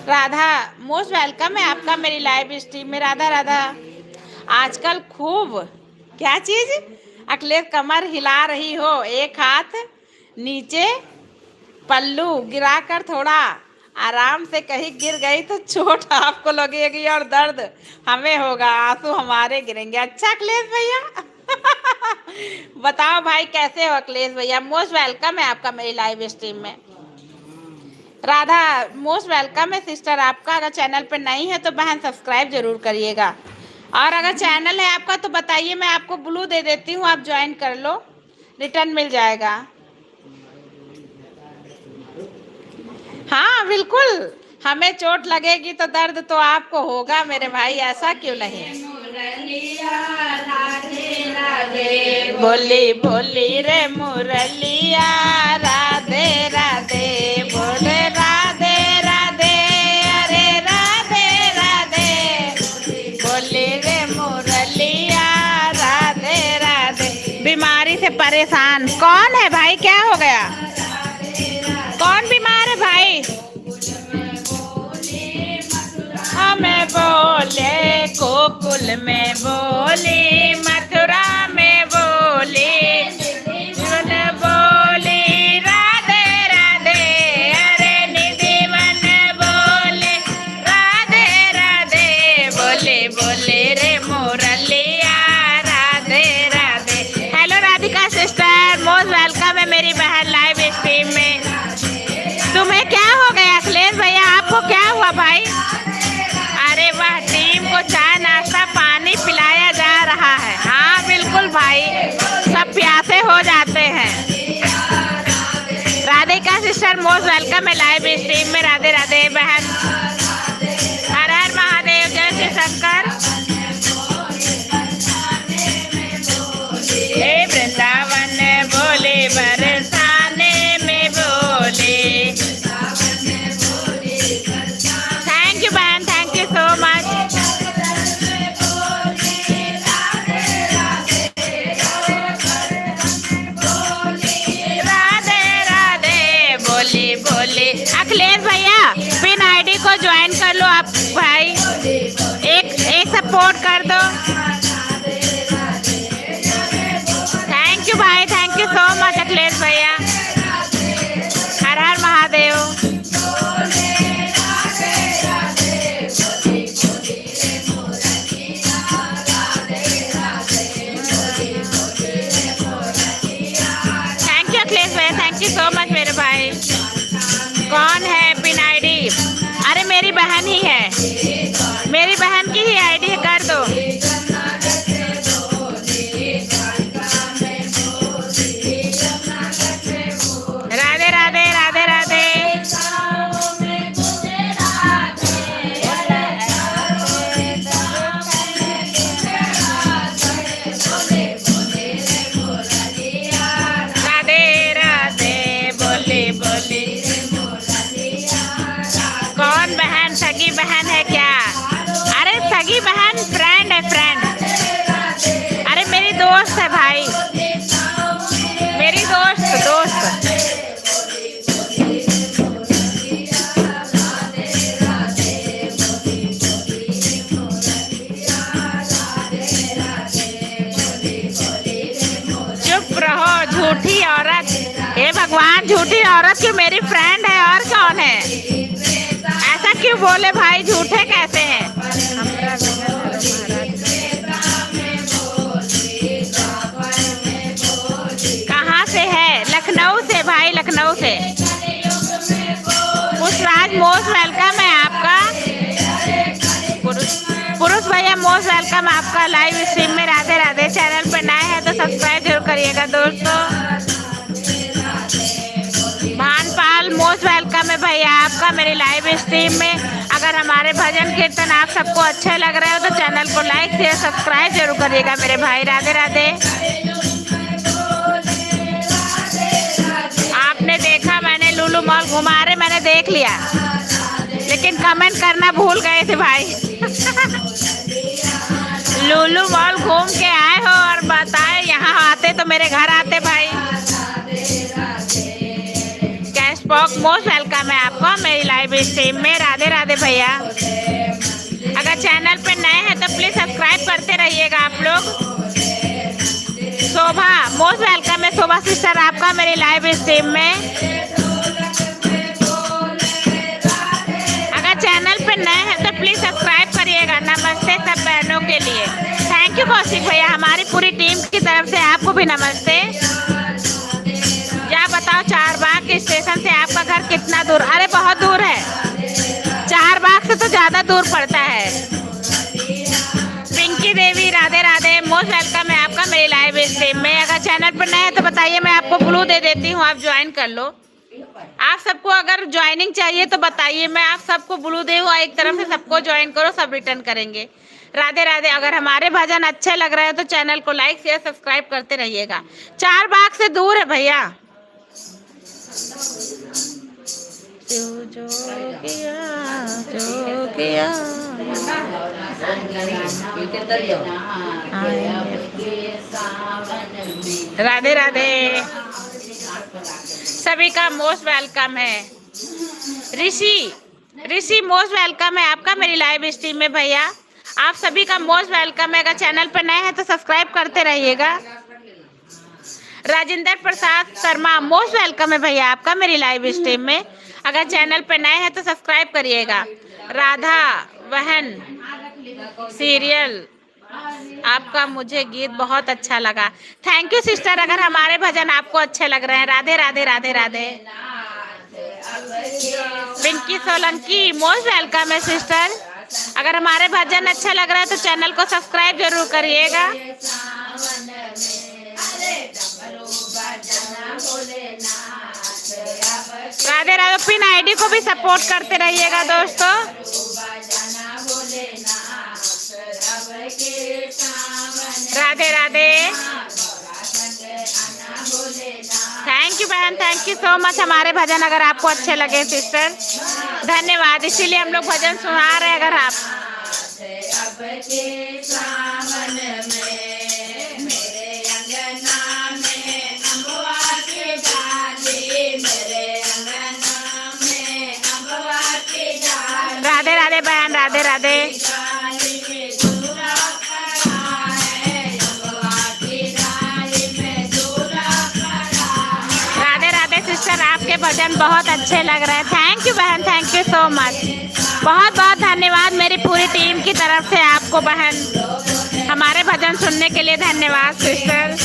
राधा मोस्ट वेलकम है आपका मेरी लाइव स्ट्रीम में। राधा राधा। आजकल खूब क्या चीज अखिलेश कमर हिला रही हो, एक हाथ नीचे, पल्लू गिराकर थोड़ा आराम से कहीं गिर गई तो चोट आपको लगेगी और दर्द हमें होगा, आंसू हमारे गिरेंगे। अच्छा अखिलेश भैया बताओ भाई कैसे हो अखिलेश भैया। मोस्ट वेलकम है आपका मेरी लाइव स्ट्रीम में। राधा मोस्ट वेलकम है सिस्टर आपका। अगर चैनल पे नहीं है तो बहन सब्सक्राइब जरूर करिएगा, और अगर चैनल है आपका तो बताइए, मैं आपको ब्लू दे देती हूँ, आप ज्वाइन कर लो, रिटर्न मिल जाएगा। हाँ बिल्कुल, हमें चोट लगेगी तो दर्द तो आपको होगा मेरे भाई, ऐसा क्यों नहीं। बोली बोली रे मुरलिया राधे राधे। बोले राधे राधे अरे राधे राधे। बोली रे मुरलिया राधे राधे। बीमारी से परेशान कौन है भाई, क्या हो गया, कौन बीमार है भाई। हमें बोले गोकुल में बोली, मथुरा में बोली, जीवन बोली राधे राधे अरे निधि मन बोले राधे राधे। बोले बोले रे मुरलिया Radhe Radhe. Hello Radhika sister, most welcome है मेरी बहन लाइव स्ट्रीम में। तुम्हें क्या हो गया अखिलेश भैया, आपको क्या हुआ भाई। अरे वाह, टीम को चाय नाश्ता पानी पिलाया जा रहा है। हाँ बिल्कुल भाई, सब प्यासे हो जाते हैं। राधिका सिस्टर मोस्ट वेलकम है लाइव स्ट्रीम में। राधे राधे बहन। हर हर महादेव, जय श्री शंकर। हे वृंदावन बोले बरसाने में बोले। थैंक यू बहन, thank you so much. Radhe Radhe. बोली बोली अखिलेश भैया पिन आईडी को ज्वाइन कर लो आप भाई, एक सपोर्ट कर दो। थैंक यू भाई, thank you so much Akhilesh भैया। हर हर महादेव। थैंक यू अखिलेश भैया, थैंक यू सो मच मेरे भाई। कौन है पिन आईडी, अरे मेरी बहन ही है, मेरी बहन की ही आईडी कर दो। कौन है? ऐसा क्यों बोले भाई, झूठे कैसे हैं? हमरा कहाँ से है? लखनऊ से भाई, लखनऊ से। पुष्पराज मोस्ट वेलकम है आपका। पुरुष भैया मोस्ट वेलकम आपका लाइव स्ट्रीम में। राधे राधे। चैनल पर नए हैं तो सब्सक्राइब जरूर करिएगा दोस्तों। भानपाल मोस्ट वेलकम है भैया आपका मेरी लाइव स्ट्रीम में। अगर हमारे भजन कीर्तन आप सबको अच्छे लग रहे हो तो चैनल को लाइक शेयर सब्सक्राइब जरूर करिएगा मेरे भाई। राधे राधे। आपने देखा मैंने लुलु मॉल घुमा रहे, मैंने देख लिया, लेकिन कमेंट करना भूल गए थे भाई। लुलु मॉल घूम के आए हो और बताए यहाँ आते तो मेरे घर आते भाई। कैश पॉक मोस्ट वेलकम है आपको मेरी लाइव स्ट्रीम में। राधे राधे भैया। अगर चैनल पे नए हैं तो प्लीज सब्सक्राइब करते रहिएगा आप लोग। शोभा मोस्ट वेलकम है शोभा सिस्टर आपका मेरी लाइव स्ट्रीम में। अगर चैनल पे नए हैं तो प्लीज सब्सक्राइब करिएगा। नमस्ते सब बहनों के लिए। थैंक यू कौशिक भैया, हमारी पूरी टीम की तरफ से आपको भी नमस्ते। क्या बताओ चारबाग स्टेशन से आपका घर कितना दूर? अरे बहुत दूर है, चारबाग से तो ज्यादा दूर पड़ता है। पिंकी देवी राधे राधे। मोस्ट वेलकम है आपका मेरी लाइव स्ट्रीम में। अगर चैनल पर नए हैं तो बताइए, मैं आपको ब्लू दे देती हूँ, आप ज्वाइन कर लो। आप सबको अगर ज्वाइनिंग चाहिए तो बताइए, मैं आप सबको ब्लू दे हुआ एक तरफ से सबको ज्वाइन करो, सब रिटर्न करेंगे। राधे राधे। अगर हमारे भजन अच्छे लग रहे हैं तो चैनल को लाइक शेयर सब्सक्राइब करते रहिएगा। चारबाग से दूर है भैया। राधे राधे। सभी का मोस्ट वेलकम है। ऋषि मोस्ट वेलकम है आपका मेरी लाइव स्ट्रीम में भैया। आप सभी का मोस्ट वेलकम है। अगर चैनल पर नए हैं तो सब्सक्राइब करते रहिएगा। राजेंद्र प्रसाद शर्मा मोस्ट वेलकम है भैया आपका मेरी लाइव स्ट्रीम में। अगर चैनल पर नए हैं तो सब्सक्राइब करिएगा। राधा बहन सीरियल आपका मुझे गीत बहुत अच्छा लगा। Thank you sister. अगर हमारे भजन आपको अच्छे लग रहे हैं। राधे राधे राधे राधे। पिंकी सोलंकी मोस्ट वेलकम है सिस्टर। अगर हमारे भजन अच्छा लग रहा है तो चैनल को सब्सक्राइब जरूर करिएगा। राधे राधे। पिन आईडी को भी सपोर्ट करते रहिएगा दोस्तों। राधे राधे। थैंक यू बहन, थैंक यू सो मच। हमारे भजन अगर आपको अच्छे लगे सिस्टर, धन्यवाद। इसीलिए हम लोग भजन सुना रहे हैं। अगर आप राधे राधे बहन। राधे राधे। सिस्टर आपके भजन बहुत अच्छे लग रहे हैं। थैंक यू बहन, थैंक यू सो मच। बहुत बहुत धन्यवाद मेरी पूरी टीम की तरफ से आपको बहन। हमारे भजन सुनने के लिए धन्यवाद सिस्टर।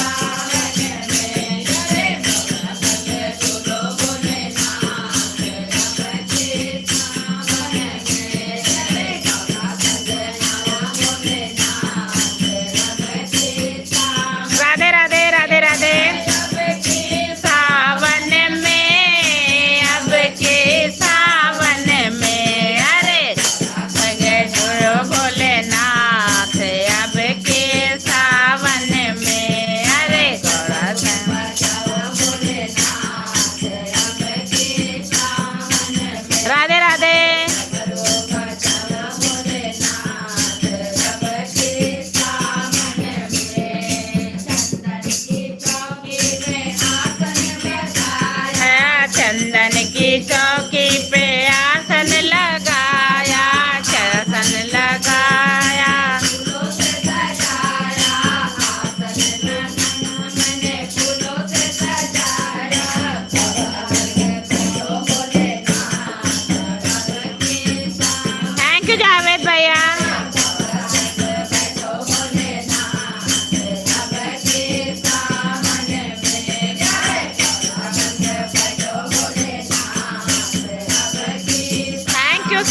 राधे राधे राधे राधे। चौकी पे आसन लगाया, आसन लगाया।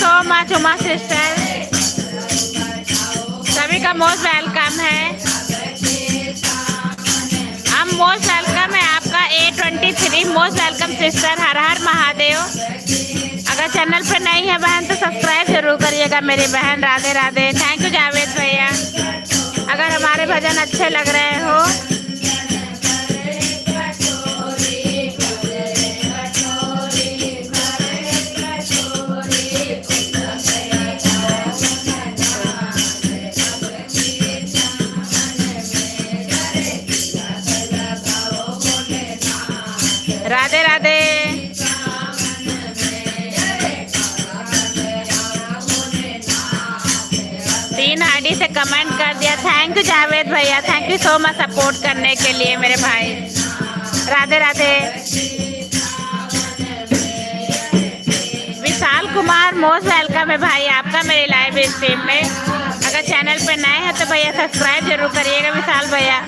सो मच उमा सिस्टर, सभी का मोस्ट वेलकम है। हम मोस्ट वेलकम है आपका A23, मोस्ट वेलकम सिस्टर। हर हर महादेव। अगर चैनल पे नहीं है बहन तो सब्सक्राइब जरूर करिएगा मेरी बहन। राधे राधे। थैंक यू जावेद भैया। अगर हमारे भजन अच्छे लग रहे हो राधे राधे। 3 आईडी से कमेंट कर दिया। थैंक यू जावेद भैया, thank you so much support करने के लिए मेरे भाई। राधे राधे। विशाल कुमार मोस्ट वेलकम है भाई आपका मेरे लाइव स्ट्रीम में। अगर चैनल पे नए हैं तो भैया सब्सक्राइब जरूर करिएगा विशाल भैया।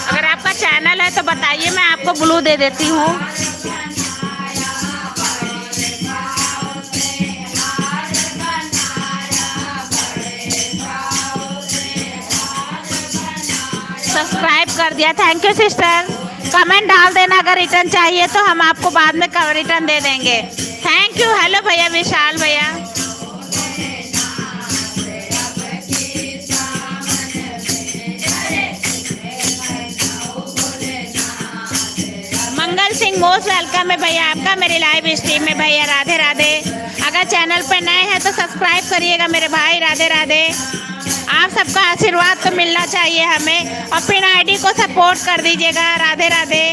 अगर आपका चैनल है तो बताइए, मैं आपको ब्लू दे देती हूँ। सब्सक्राइब कर दिया, थैंक यू सिस्टर। कमेंट डाल देना, अगर रिटर्न चाहिए तो हम आपको बाद में रिटर्न दे देंगे। Thank you. हेलो भैया विशाल भैया। मंगल सिंह मोस्ट वेलकम है भैया आपका मेरे लाइव स्ट्रीम में भैया। राधे राधे। अगर चैनल पर नए हैं तो सब्सक्राइब करिएगा मेरे भाई। राधे राधे। आप सबका आशीर्वाद तो मिलना चाहिए हमें, और पिन आईडी को सपोर्ट कर दीजिएगा। राधे राधे।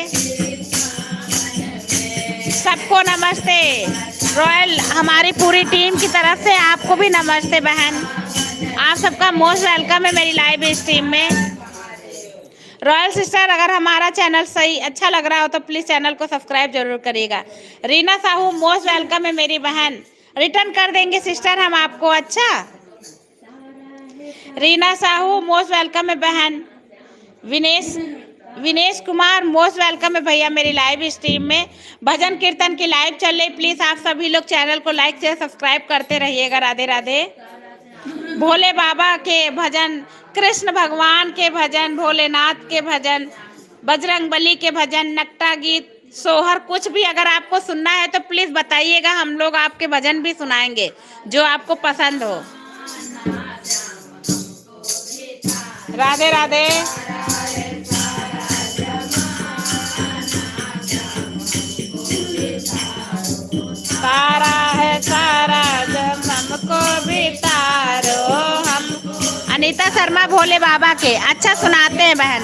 सबको नमस्ते। रॉयल हमारी पूरी टीम की तरफ से आपको भी नमस्ते बहन। आप सबका मोस्ट वेलकम है मेरी लाइव स्ट्रीम में। रॉयल सिस्टर, अगर हमारा चैनल सही अच्छा लग रहा हो तो प्लीज़ चैनल को सब्सक्राइब जरूर करिएगा। रीना साहू मोस्ट वेलकम है मेरी बहन। रिटर्न कर देंगे सिस्टर हम आपको। अच्छा रीना साहू मोस्ट वेलकम है बहन। विनेश कुमार मोस्ट वेलकम है भैया मेरी लाइव स्ट्रीम में। भजन कीर्तन की लाइव चल रही, प्लीज़ आप सभी लोग चैनल को लाइक शेयर सब्सक्राइब करते रहिएगा। राधे राधे। भोले बाबा के भजन, कृष्ण भगवान के भजन, भोलेनाथ के भजन, बजरंग बली के भजन, नकटा गीत, सोहर, कुछ भी अगर आपको सुनना है तो प्लीज़ बताइएगा, हम लोग आपके भजन भी सुनाएंगे जो आपको पसंद हो। राधे राधे। सारा है सारा जब हमको भी तारो हम। अनीता शर्मा भोले बाबा के अच्छा सुनाते हैं बहन।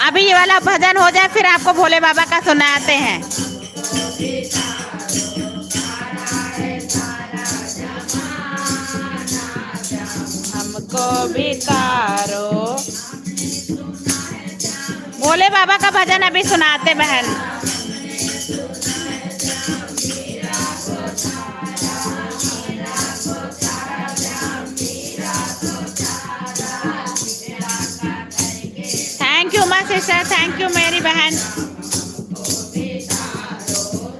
अभी ये वाला भजन हो जाए फिर आपको भोले बाबा का सुनाते हैं। हमको भी तारो, भोले बाबा का भजन अभी सुनाते बहन। थैंक यू माँ सिस्टर, थैंक यू मेरी बहन।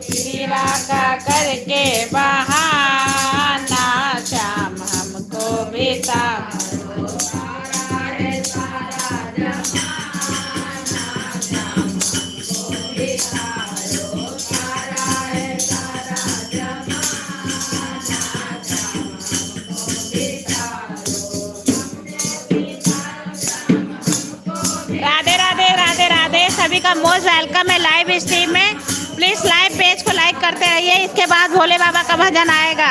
हीरा का करके बहाना श्याम हमको बेटा। राधे राधे। राधे राधे। सभी का मोस्ट वेलकम है लाइव स्ट्रीम में। प्लीज लाइव पेज को लाइक करते रहिए। इसके बाद भोले बाबा का भजन आएगा।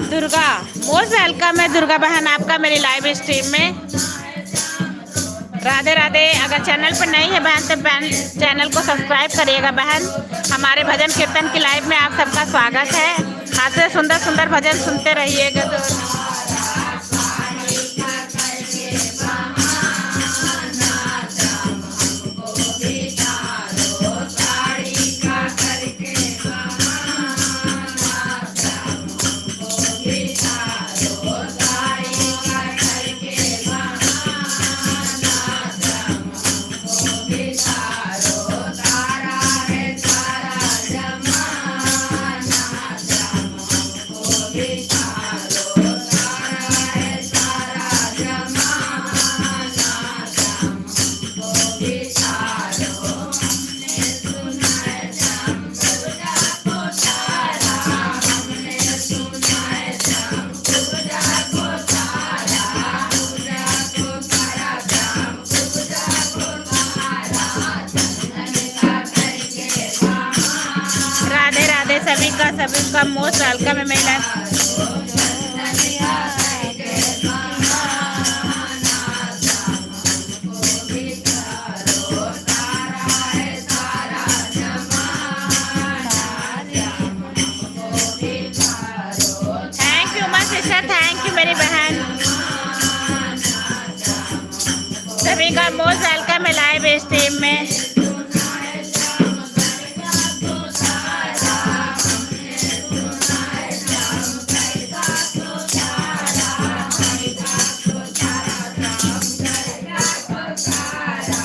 दुर्गा मोस्ट वेलकम है दुर्गा बहन आपका मेरी लाइव स्ट्रीम में। राधे राधे। अगर चैनल पर नहीं है बहन तो चैनल को सब्सक्राइब करिएगा बहन। हमारे भजन कीर्तन की लाइव में आप सबका स्वागत है। हाथ से सुंदर सुंदर भजन सुनते रहिएगा। तो का सभी का मोस्ट वेलकम है मेरी लाइफ। थैंक यू माँ सिस्टर, थैंक यू मेरी बहन। सभी का मोस्ट वेलकम है लाइव स्ट्रीम में।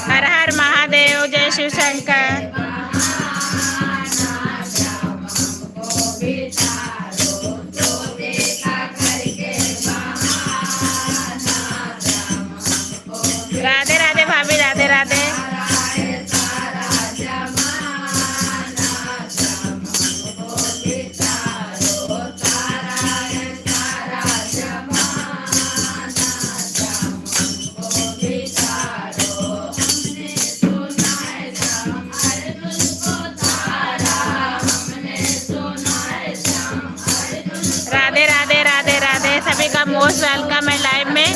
हर हर महादेव, जय शिव शंकर। राधे राधे भाभी, राधे राधे। राधे राधे राधे राधे, सभी का मोस्ट वेलकम है लाइव में।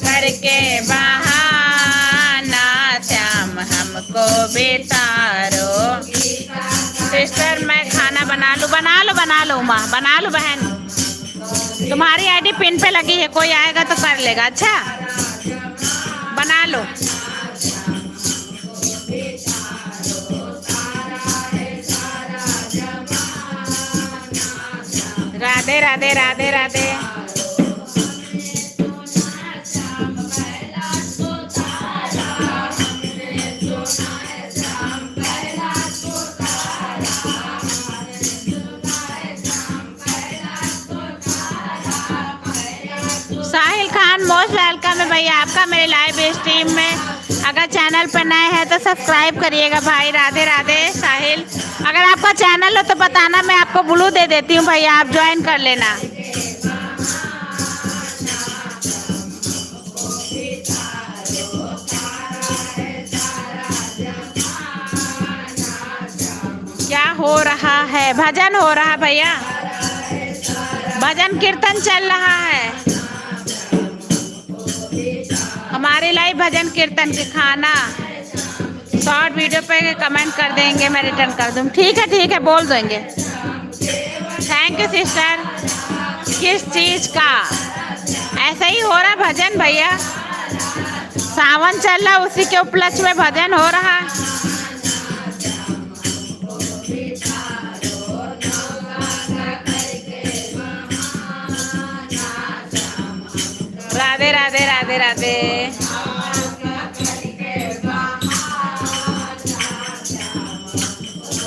करके बहाना श्याम हमको बितारो। सिस्टर मैं खाना बना लूँ, बना लो बना लो माँ, बना लो बहन। तुम्हारी आईडी पिन पे लगी है, कोई आएगा तो कर लेगा। अच्छा बना लो। राधे राधे राधे राधे। साहिल खान मोस्ट वेलकम है भैया आपका मेरे लाइव स्ट्रीम में। अगर चैनल पर नए हैं तो सब्सक्राइब करिएगा भाई। राधे राधे साहिल, अगर आपका चैनल हो तो बताना, मैं आपको ब्लू दे देती हूँ भैया, आप ज्वाइन कर लेना। क्या हो रहा है? भजन हो रहा भैया, भजन कीर्तन चल रहा है हमारे लाइव। भजन कीर्तन के खाना शॉर्ट वीडियो पे कमेंट कर देंगे, मैं रिटर्न कर दूँ। ठीक है बोल देंगे। Thank you sister. किस चीज़ का? ऐसा ही हो रहा भजन भैया, सावन चल रहा, उसी के उपलक्ष्य में भजन हो रहा। राधे राधे राधे राधे।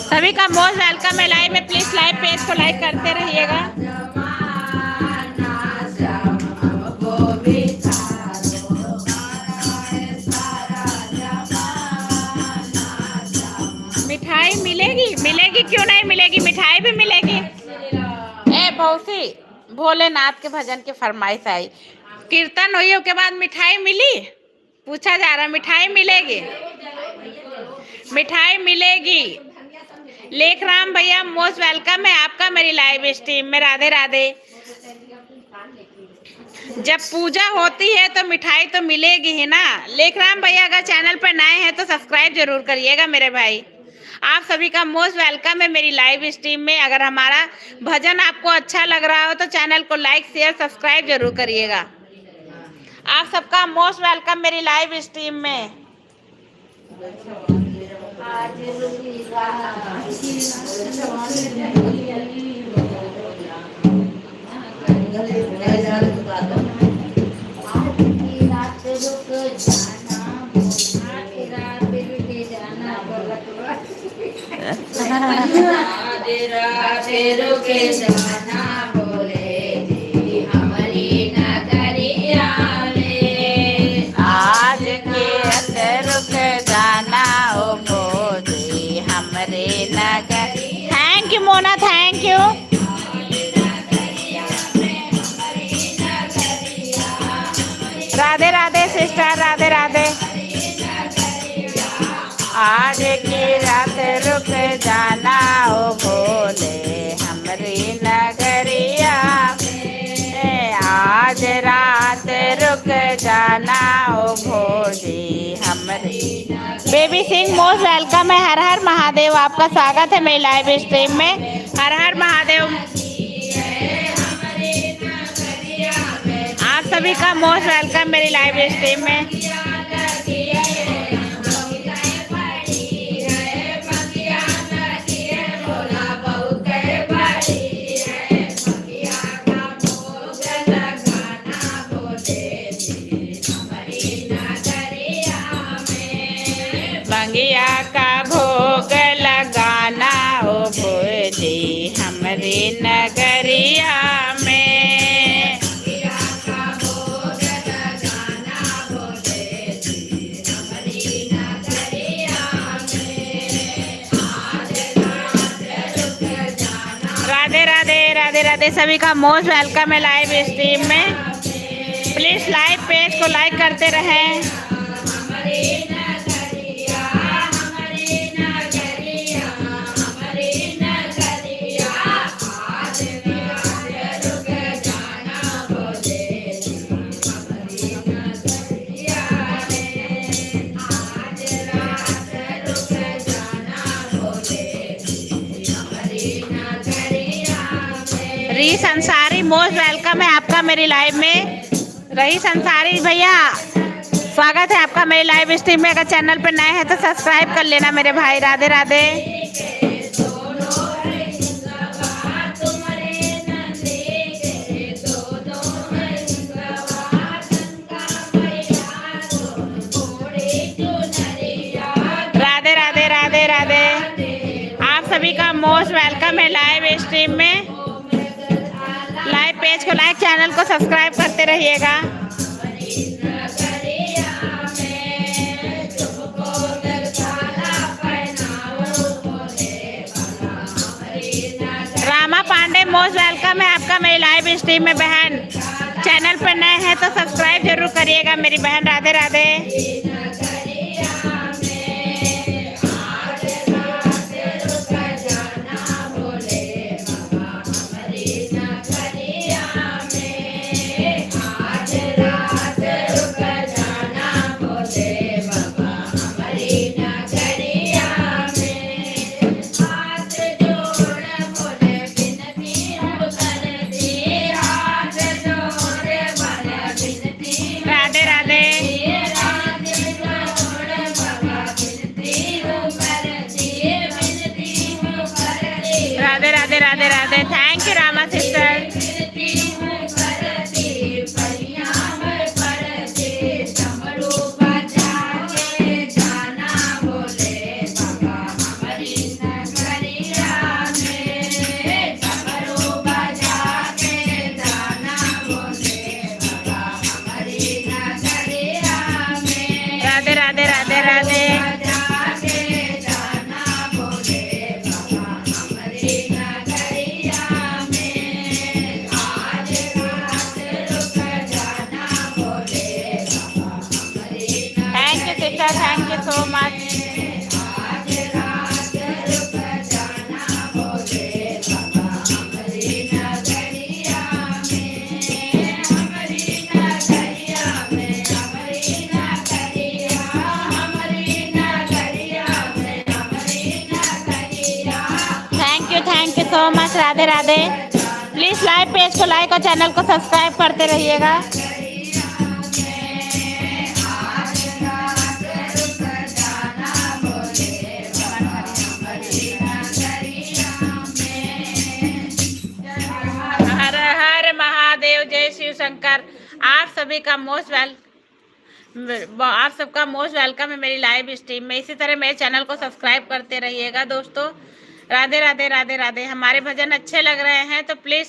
सभी का मोस्ट वेलकम है लाइव में। प्लीज लाइव पेज को लाइक करते रहिएगा। मिठाई मिलेगी? मिलेगी क्यों नहीं मिलेगी, मिठाई भी मिलेगी। ए भौसी, भोलेनाथ के भजन की फरमाइश आई, कीर्तन हुई के बाद मिठाई मिली? पूछा जा रहा, मिठाई मिलेगी? मिठाई मिलेगी। लेखराम भैया मोस्ट वेलकम है आपका मेरी लाइव स्ट्रीम में। राधे राधे। जब पूजा होती है तो मिठाई तो मिलेगी ही ना। लेखराम भैया अगर चैनल पर नए हैं तो सब्सक्राइब जरूर करिएगा मेरे भाई। आप सभी का मोस्ट वेलकम है मेरी लाइव स्ट्रीम में। अगर हमारा भजन आपको अच्छा लग रहा हो तो चैनल को लाइक शेयर सब्सक्राइब जरूर करिएगा। आप सबका मोस्ट वेलकम मेरी लाइव स्ट्रीम में। रुके जाना बोले जी हमारी नगरिया में। आज के अंदर रुक जाना ओ बोले हमरे नगर। Thank you Mona, thank you. Radhe Radhe sister, Radhe Radhe. आज की रात लगाना ओ भोले हमरे। बेबी सिंह मोस्ट वेलकम है। हर हर महादेव, आपका स्वागत है मेरी लाइव स्ट्रीम में। हर हर महादेव, आप सभी का मोस्ट वेलकम मेरी लाइव स्ट्रीम में। भंगिया का भोग लगाना ओ भोले हमरे नगरिया में। राधे राधे राधे राधे, सभी का मोस्ट वेलकम है लाइव स्ट्रीम में। प्लीज लाइव पेज को लाइक करते रहें। रईस अंसारी मोस्ट वेलकम है आपका मेरी लाइव में। रईस अंसारी भैया स्वागत है आपका मेरी लाइव स्ट्रीम में। अगर चैनल पर नए हैं तो सब्सक्राइब कर लेना मेरे भाई। राधे राधे। राधे राधे राधे राधे, आप सभी का मोस्ट वेलकम है लाइव स्ट्रीम में। लाइव पेज को लाइक, चैनल को सब्सक्राइब करते रहिएगा। रामा पांडे मोस्ट वेलकम है आपका मेरी लाइव स्ट्रीम में बहन। चैनल पर नए हैं तो सब्सक्राइब जरूर करिएगा मेरी बहन। Radhe Radhe. Radhe Radhe Radhe Radhe, thank you Rama sister. Radhe Radhe Radhe Radhe. Thank you so much. Thank you so much. Radhe Radhe. Please live page को लाइक और चैनल को सब्सक्राइब करते रहिएगा। हर हर महादेव, जय शिव शंकर। आप सभी का आप सबका मोस्ट वेलकम है मेरी लाइव स्ट्रीम में। इसी तरह मेरे चैनल को सब्सक्राइब करते रहिएगा दोस्तों। राधे राधे राधे राधे। हमारे भजन अच्छे लग रहे हैं तो प्लीज़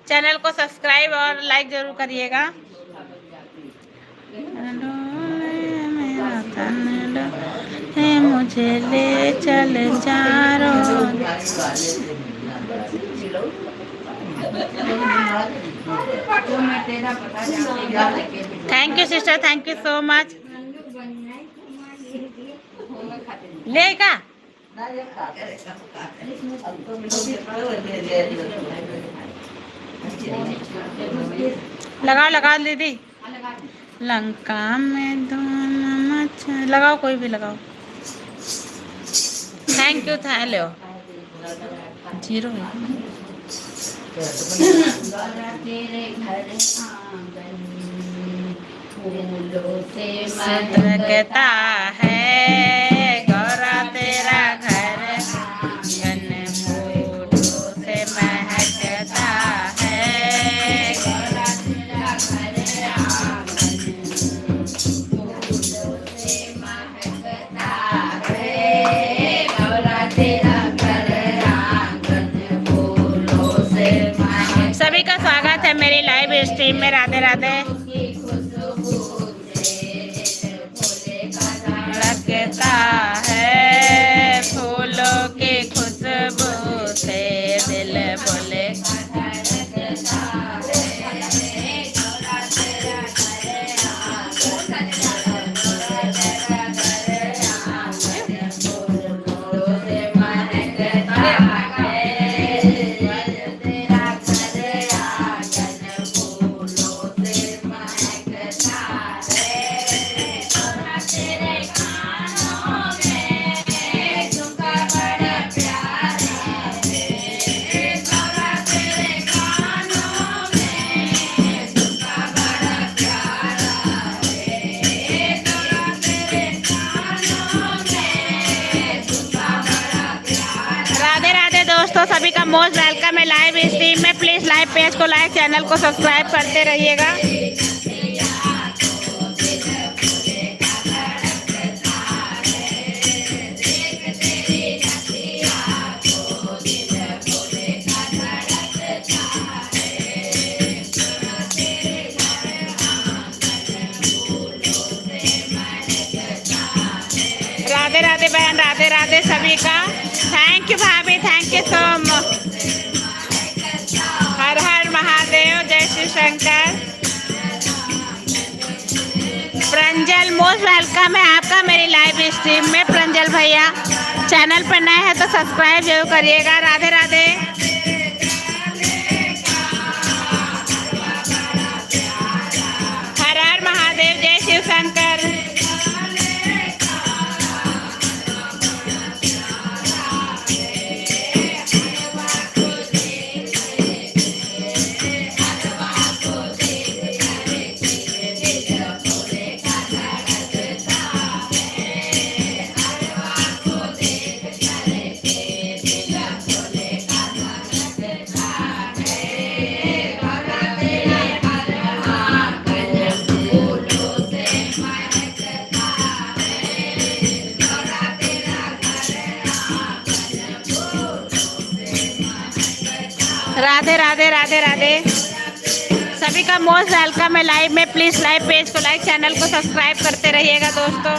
चैनल को सब्सक्राइब और लाइक जरूर करिएगा। मुझे ले चल चारों। Thank you sister, thank you so much. लेगा लगाओ लगाओ दीदी, लंका में दोनों लगाओ, कोई भी लगाओ। थैंक यू था लो 0 है। तेरे घर आंगन फूलों से महकता है गौरा तेरा घर आंगन फूलों से महकता है गौरा तेरा घर आंगन फूलों से महकता है। गौरा तेरा घर आंगन फूलों से महकता सभी का स्वागत है मेरी लाइव स्ट्रीम में। राधे राधे। की खुशबू से भोले का लगता है फूलों की खुशबू से दिल बोले। राधे राधे दोस्तों, सभी का मोस्ट वेलकम है लाइव स्ट्रीम में। प्लीज लाइव पेज को लाइक, चैनल को सब्सक्राइब करते रहिएगा। राधे राधे बहन, राधे राधे सभी का। थैंक यू भाभी, थैंक यू सो मच। हर हर महादेव, जय श्री शंकर। प्रंजल मोस्ट वेलकम है आपका मेरी लाइव स्ट्रीम में। प्रंजल भैया चैनल पर नए हैं तो सब्सक्राइब जरूर करिएगा। राधे राधे। हर हर महादेव, जय शिव शंकर। राधे राधे, राधे राधे सभी का मोस्ट वेलकम है लाइव में। प्लीज लाइव पेज को लाइक, चैनल को सब्सक्राइब करते रहिएगा दोस्तों।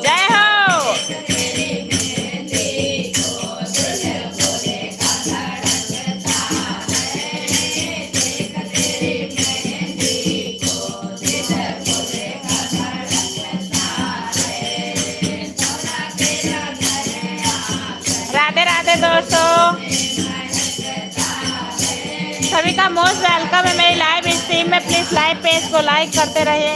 जय हो। राधे राधे दोस्तों, सभी का मोस्ट वेलकम है मेरी लाइव स्ट्रीम में। प्लीज लाइव पेज को लाइक करते रहिए।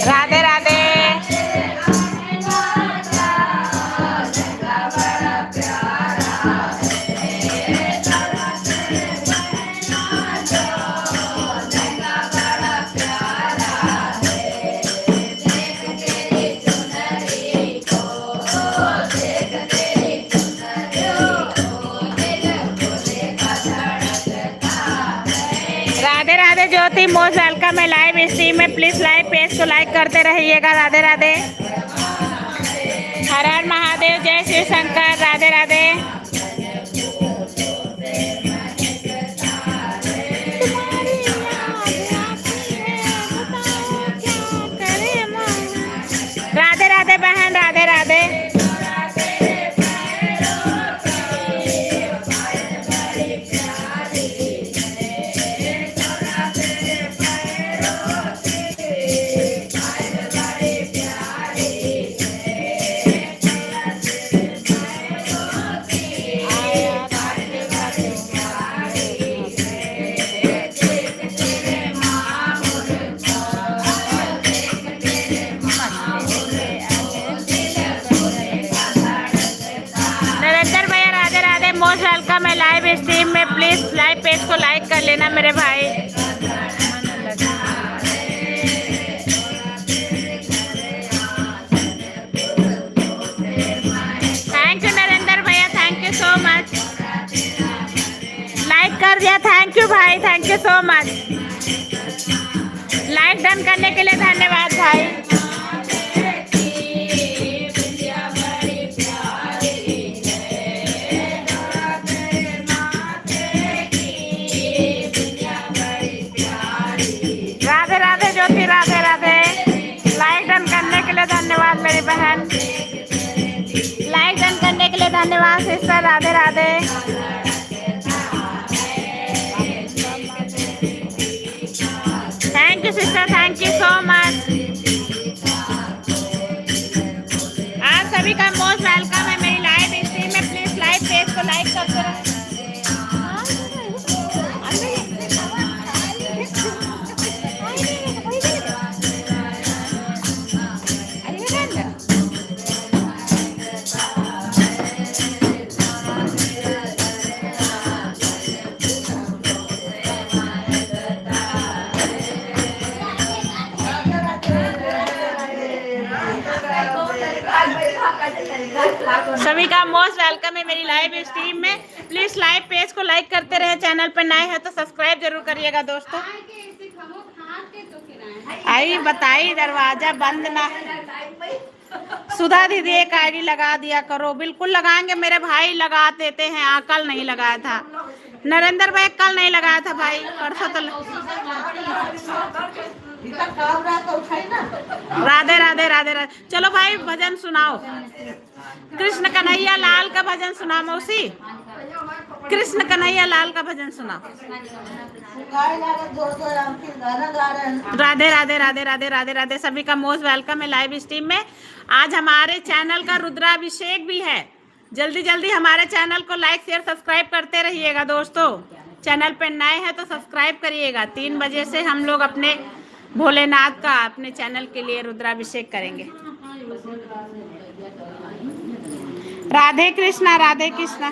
राधे राधे। राधे राधे ज्योति, मोस्ट वेलकम है लाइव स्ट्रीम में। प्लीज लाइव पेज को लाइक करते रहिएगा। राधे राधे। हर हर महादेव, जय शिव शंकर। राधे राधे। मोस्ट वेलकम है लाइव स्ट्रीम में। प्लीज लाइव पेज को लाइक कर लेना मेरे भाई। थैंक यू नरेंद्र भैया, thank you so much. Like कर दिया, थैंक यू भाई, thank you so much. Like done करने के लिए धन्यवाद भाई। राधे राधे ज्योति, राधे राधे। लाइक डन करने के लिए धन्यवाद मेरी बहन। लाइक डन करने के लिए धन्यवाद sister, Radhe Radhe. Thank you sister, thank you so much. आप सभी का मोस्ट वेलकम है मेरी लाइव स्ट्रीम में। प्लीज लाइव पेज को लाइक करते रहे। सभी का मोस्ट वेलकम है मेरी लाइव स्ट्रीम में। प्लीज लाइव पेज को लाइक करते रहे। चैनल पर नए हैं तो सब्सक्राइब जरूर करिएगा दोस्तों। आई बताई दरवाजा बंद ना। सुधा दीदी एक आईडी लगा दिया करो। बिल्कुल लगाएंगे मेरे भाई, लगा देते हैं। कल नहीं लगाया था नरेंद्र भाई, कल नहीं लगाया था भाई, परसों तो। राधे राधे राधे राधे। चलो भाई भजन सुनाओ। कृष्ण कन्हैया लाल का भजन सुना मौसी। कृष्ण कन्हैया लाल का भजन सुना। राधे राधे राधे राधे राधे राधे। सभी का मोस्ट वेलकम है लाइव स्ट्रीम में। आज हमारे चैनल का रुद्राभिषेक भी है। जल्दी जल्दी हमारे चैनल को लाइक शेयर सब्सक्राइब करते रहिएगा दोस्तों। चैनल पे नए हैं तो सब्सक्राइब करिएगा। 3 बजे से हम लोग अपने भोलेनाथ का अपने चैनल के लिए रुद्राभिषेक करेंगे। राधे कृष्णा, राधे कृष्णा।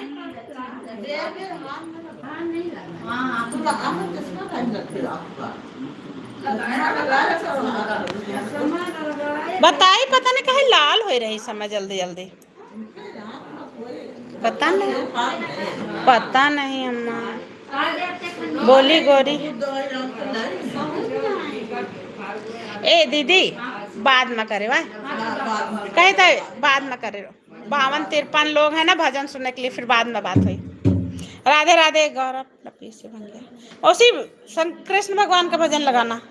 बताई पता नहीं कहीं लाल हो रही समय जल्दी जल्दी। पता नहीं अम्मा बोली गोरी। ए दीदी बाद में करे वाह कहे तो बाद में करे। 52-53 लोग हैं ना भजन सुनने के लिए, फिर बाद में बात हुई। राधे राधे। गौरव लपी से बन गया। उसी कृष्ण भगवान का भजन लगाना।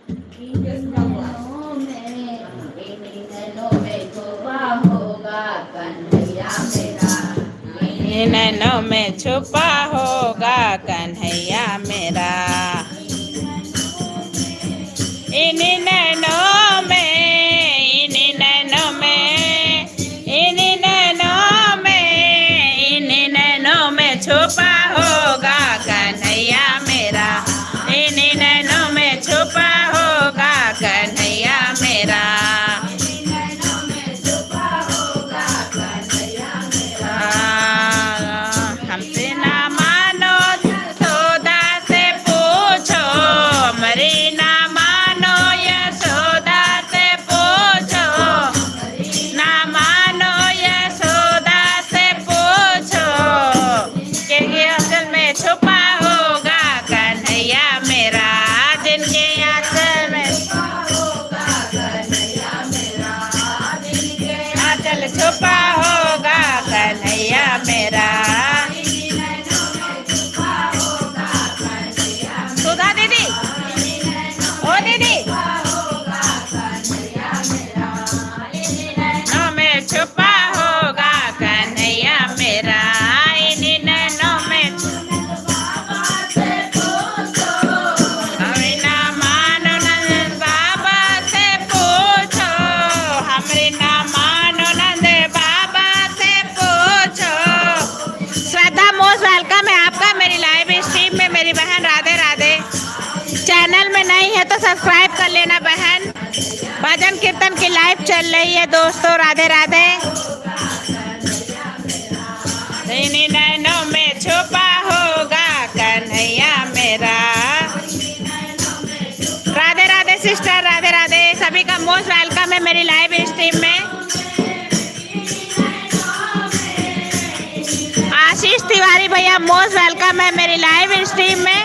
नैनों में छुपा होगा कन्हैया मेरा। इन नैनों में, इन नैनों में, इन नैनों में, इन नैनों में छुपा होगा कन्हैया मेरा। इन नैनों में छुपा होगा कन्हैया मेरा। हमसे ना मानो यशोदा से पूछो, मरे ना मानो यशोदा से पूछो, ना मानो यशोदा से पूछो, कि असल में छुपा होगा कन्हैया मेरा। जिनके आंचल में आंचल छुपा होगा कन्हैया मेरा। सुधा दीदी, ओ दीदी, नैनों में छुपा होगा कन्हैया मेरा। इन नैनों में हमें ना मानो नंद बाबा से पूछो, हमें ना मानो नंद बाबा से पूछो। श्रद्धा मोस्ट वेलकम है आपका मेरी लाइव स्ट्रीम में मेरी बहन। राधे राधे। चैनल में नहीं है तो सब्सक्राइब कर लेना बहन। भजन कीर्तन की लाइव चल रही है दोस्तों। राधे राधे। नैनों में सभी भैया मोस्ट वेलकम है मेरी लाइव स्ट्रीम में।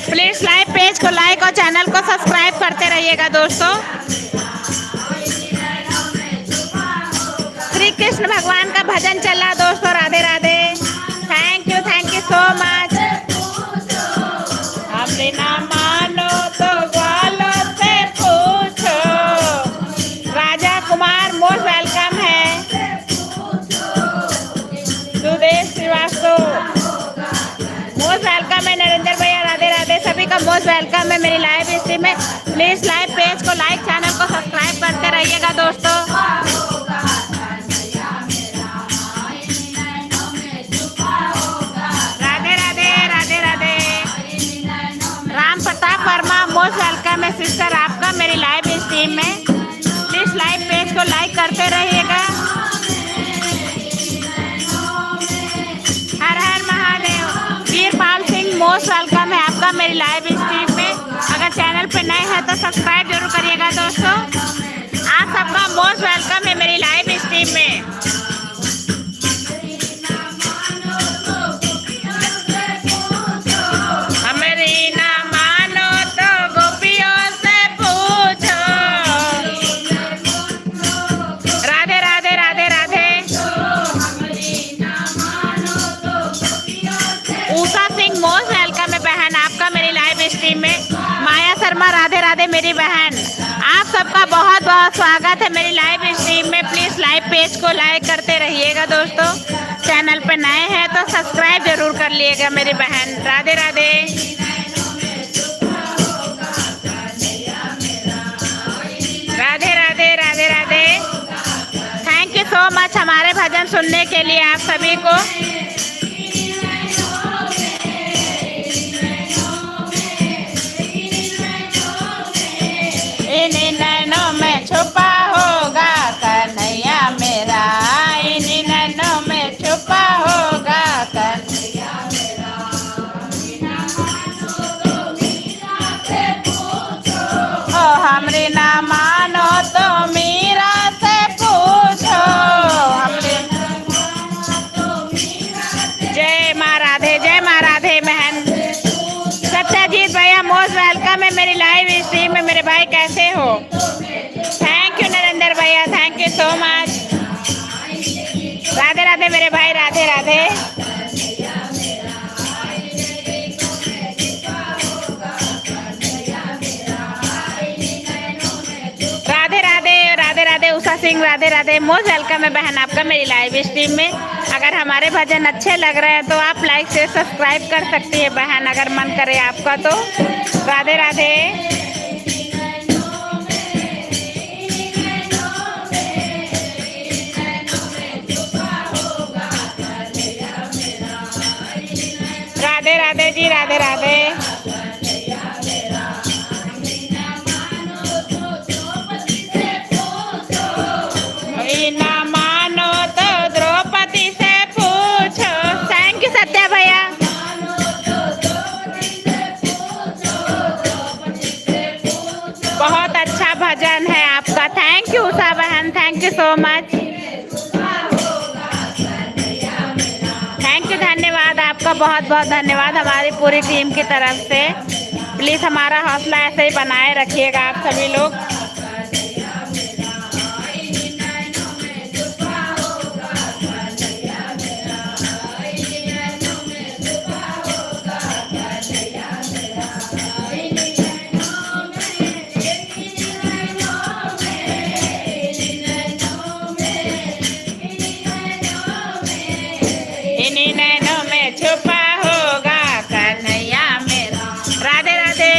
प्लीज लाइव पेज को लाइक और चैनल को सब्सक्राइब करते रहिएगा दोस्तों। श्री कृष्ण भगवान का भजन चल रहा दोस्तों। Radhe Radhe. Thank you so much. हमने ना मानो तो ग्वालों से पूछो। राजा कुमार मोस्ट वेलकम है। सुदेश श्रीवास्तव मोस्ट वेलकम है। नरेंद्र भैया राधे राधे। सभी का मोस्ट वेलकम है मेरी लाइव स्ट्रीम में। प्लीज लाइव पेज को लाइक चैनल को सब्सक्राइब करते रहिएगा दोस्तों। राधे राधे राधे राधे। राम प्रताप वर्मा मोस्ट वेलकम है सिस्टर आपका मेरी लाइव स्ट्रीम में। प्लीज लाइव पेज को लाइक करते रहिएगा। हर हर महादेव। वीरपाल सिंह मोस्ट वेलकम है आपका मेरी लाइव स्ट्रीम में। अगर चैनल पे नए हैं तो सब्सक्राइब जरूर करिएगा दोस्तों। आप सबका मोस्ट वेलकम है मेरी लाइव स्ट्रीम में। हमारी ना मानो तो गोपियों से पूछो। राधे राधे राधे राधे। ऊषा सिंह मोस्ट वेलकम है बहन आपका मेरी लाइव स्ट्रीम में। माया शर्मा राधे राधे मेरी बहन। आप सबका बहुत बहुत स्वागत है मेरी लाइव स्ट्रीम में। प्लीज लाइव पेज को लाइक करते रहिएगा दोस्तों। चैनल पे नए हैं तो सब्सक्राइब जरूर कर लिएगा मेरी बहन। Radhe Radhe. Radhe Radhe Radhe Radhe. Thank you so much हमारे भजन सुनने के लिए आप सभी को। इन नैनों में छुपा होगा कन्हैया मेरा। इन नैनों में छुपा होगा कन्हैया मेरा। ओ हमरे ना मानो तो मीरा से पूछो। हमरे जय माँ राधे बहन। सत्यजीत भैया मोस्ट वेलकम है मेरी लाइव स्ट्रीम में। मेरे भाई कैसे हो? थैंक यू नरेंद्र भैया। Thank you so much. Radhe Radhe मेरे भाई। राधे राधे। राधे राधे राधे राधे। उषा सिंह राधे राधे। मोस्ट वेलकम है बहन आपका मेरी लाइव स्ट्रीम में। अगर हमारे भजन अच्छे लग रहे हैं तो आप लाइक से सब्सक्राइब कर सकती है बहन अगर मन करे आपका तो। राधे राधे। राधे राधे जी। राधे राधे। ना मानो तो द्रौपदी से पूछो। थैंक यू सत्या भैया। बहुत अच्छा भजन है आपका। थैंक यू उषा बहन। Thank you so much. Thank you. धन्यवाद आपका बहुत बहुत धन्यवाद हमारी पूरी टीम की तरफ से। प्लीज़ हमारा हौसला ऐसे ही बनाए रखिएगा आप सभी लोग। इन्हीं नैनों में छुपा होगा कन्हैया मेरा। राधे राधे।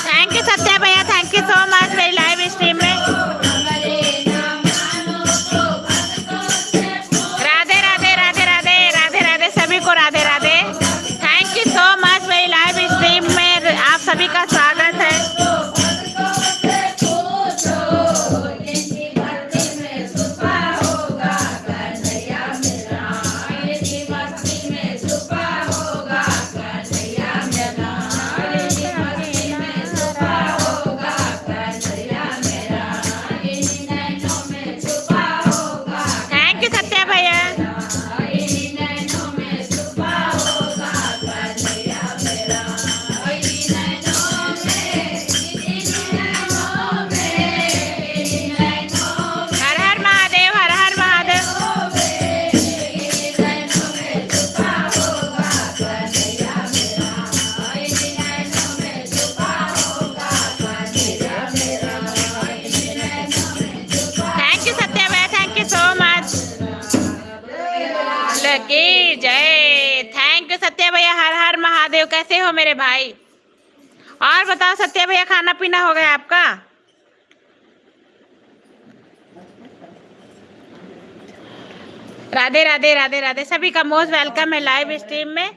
थैंक यू सत्या भैया। थैंक यू सो मच मेरी लाइव स्ट्रीम में। राधे राधे राधे राधे राधे राधे। सभी को Radhe Radhe. Thank you so much मेरी लाइव स्ट्रीम में आप सभी का स्वागत है। हो मेरे भाई? और बताओ सत्या भैया, खाना पीना हो गया आपका? राधे राधे राधे राधे, सभी का मोस्ट वेलकम है लाइव स्ट्रीम में।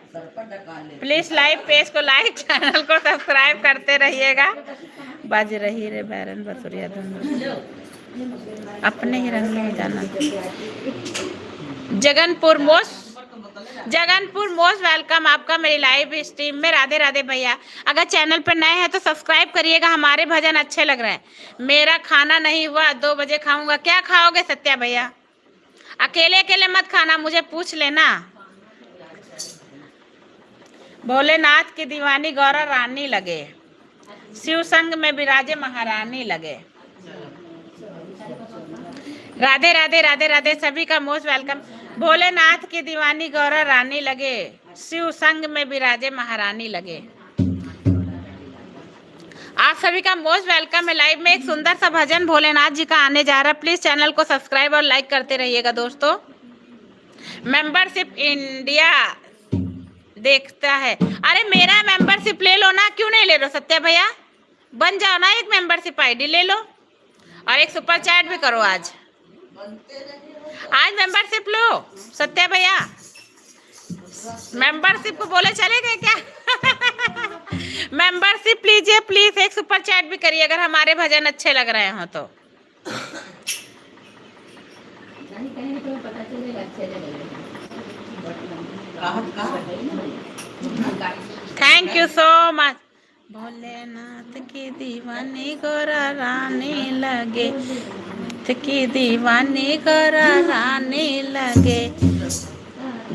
प्लीज लाइव पेज को लाइक, चैनल को सब्सक्राइब करते रहिएगा। बाज रही रे बैरन बसुरिया धुन, अपने ही रंग में जाना। जगनपुर मोस्ट वेलकम आपका मेरी लाइव स्ट्रीम में। राधे राधे भैया, अगर चैनल पर नए हैं तो सब्सक्राइब करिएगा। हमारे भजन अच्छे लग रहे हैं। मेरा खाना नहीं हुआ, 2 बजे खाऊंगा। क्या खाओगे सत्या भैया? अकेले अकेले मत खाना, मुझे पूछ लेना। भोलेनाथ की दीवानी गौरा रानी लगे, शिव संग में विराजे महारानी लगे। राधे राधे राधे राधे, सभी का मोस्ट वेलकम। भोलेनाथ की दीवानी गौरा रानी लगे, शिव संग में विराजे महारानी लगे। आप सभी का मोस्ट वेलकम है लाइव में। एक सुंदर सा भजन भोलेनाथ जी का आने जा रहा है। प्लीज चैनल को सब्सक्राइब और लाइक करते रहिएगा दोस्तों। मेंबरशिप इंडिया देखता है। अरे मेरा मेंबरशिप ले लो ना, क्यों नहीं ले लो सत्या भैया? बन जाओ ना, एक मेंबरशिप आईडी ले लो और एक सुपर चैट भी करो। आज मेंबरशिप लो सत्या भैया। मेंबरशिप को बोले चले गए क्या? मेंबरशिप लीजिए प्लीज, एक सुपर चैट भी करिए अगर हमारे भजन अच्छे लग रहे हो तो। Thank you so much. Bholenath की दीवानी गौरा रानी लगे, की दीवानी गौरा रानी लगे।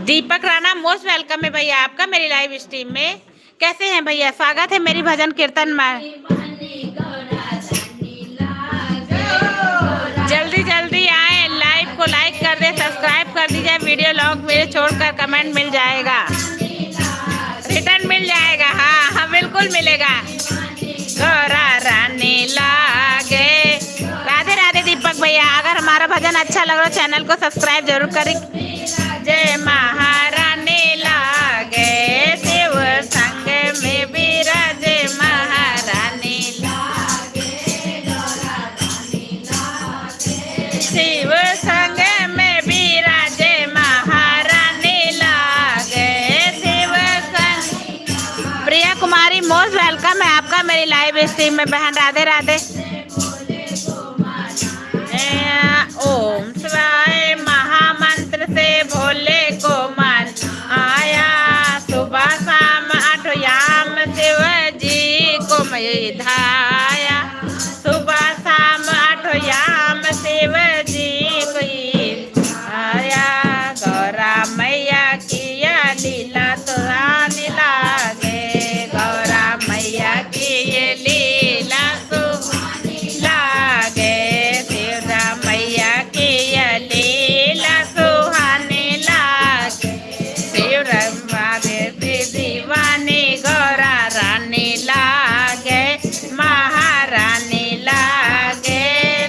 दीपक राणा मोस्ट वेलकम है भैया आपका मेरी लाइव स्ट्रीम में। कैसे हैं भैया? स्वागत है मेरी भजन कीर्तन में। जल्दी जल्दी आए, लाइव को लाइक कर दे, सब्सक्राइब कर दीजिए। वीडियो लॉग मेरे छोड़कर कमेंट मिल जाएगा, रिटर्न मिल जाएगा। हाँ हाँ बिल्कुल मिलेगा। गौरा रानी लागे। राधे राधे दीपक भैया, अगर हमारा भजन अच्छा लग रहा है चैनल को सब्सक्राइब जरूर करें। जय महारानी लागे, शिव संग में विराजे महारानी लागे, शिव संग में विराजे महारानी लागे, शिव संग। प्रिया कुमारी मोस्ट वेलकम है आपका मेरी लाइव स्ट्रीम में बहन। राधे राधे। ओम शिवाय महामंत्र से भोले को मान आया, सुबह शाम 8 याम शिव जी को मैं धाया, सुबह शाम 8 याम शिव जी को आया। गौरा मैया की ये लीला तो रानी लागे, गौरा मैया की ये लीला तो लागे, शिवरा मैया की ये लीला सुहानी लागे, शिवरा की दीवानी गौरा रानी लागे, महारानी लागे,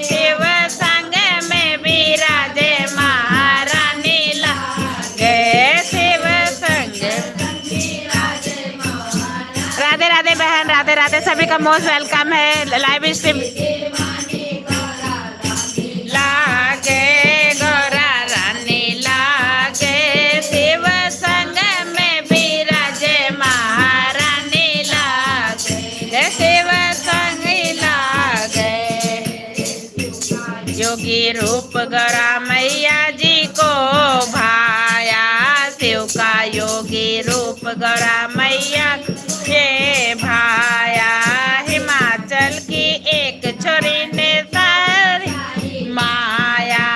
शिव संग में विराजे महारानी लागे, शिव संग। राधे राधे बहन, राधे राधे, सभी का मोस्ट वेलकम है लाइव स्ट्रीम। लागे गौरा रानी लागे, शिव संग में विराजे महारानी लागे, शिव संग लागे। योगी रूप गौरा मैया जी को भाया, शिव का योगी रूप गौरा मैया के भाया। हिमाचल की एक छोरी ने सारी माया,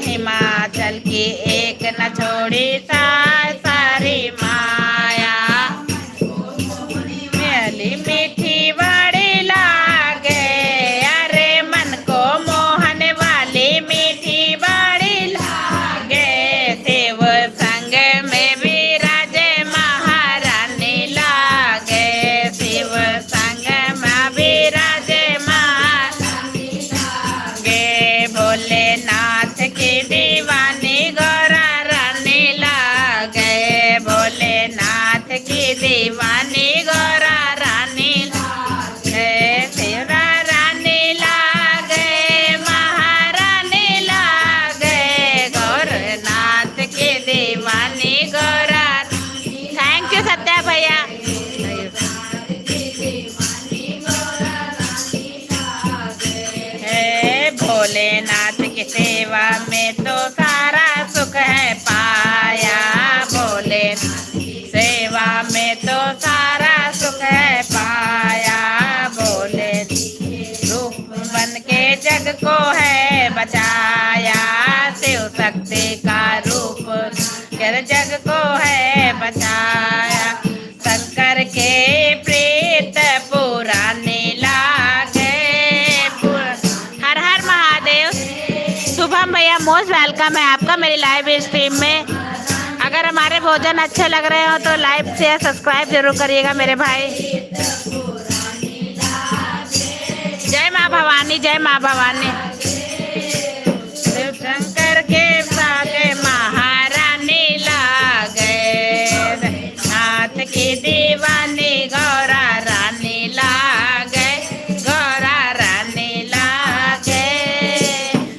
हिमाचल की एक न छोड़ी सारी माया। मेली मीठी बड़ी लागे, अरे मन को मोहन वाली मीठी बड़ी लागे, शिव संग में विराजे महारानी लागे, शिव सेवा में तो सारा सुख है पाया, बोले सेवा में तो सारा सुख है पाया, बोले रूप बन के जग को है बचाया, शिव शक्ति का रूप कर जग को है बचाया, शंकर के प्रेत पुराने लागे। हर हर महादेव। शुभम भैया मोस्ट वेलकम है आपका मेरी लाइव स्ट्रीम में। अगर हमारे भोजन अच्छे लग रहे हो तो लाइक शेयर सब्सक्राइब जरूर करिएगा मेरे भाई। जय माँ भवानी, जय माँ भवानी। शिव शंकर के सागे महारानी लागे, नाथ की दीवानी गौरा रानी लागे, गौरा रानी लागे।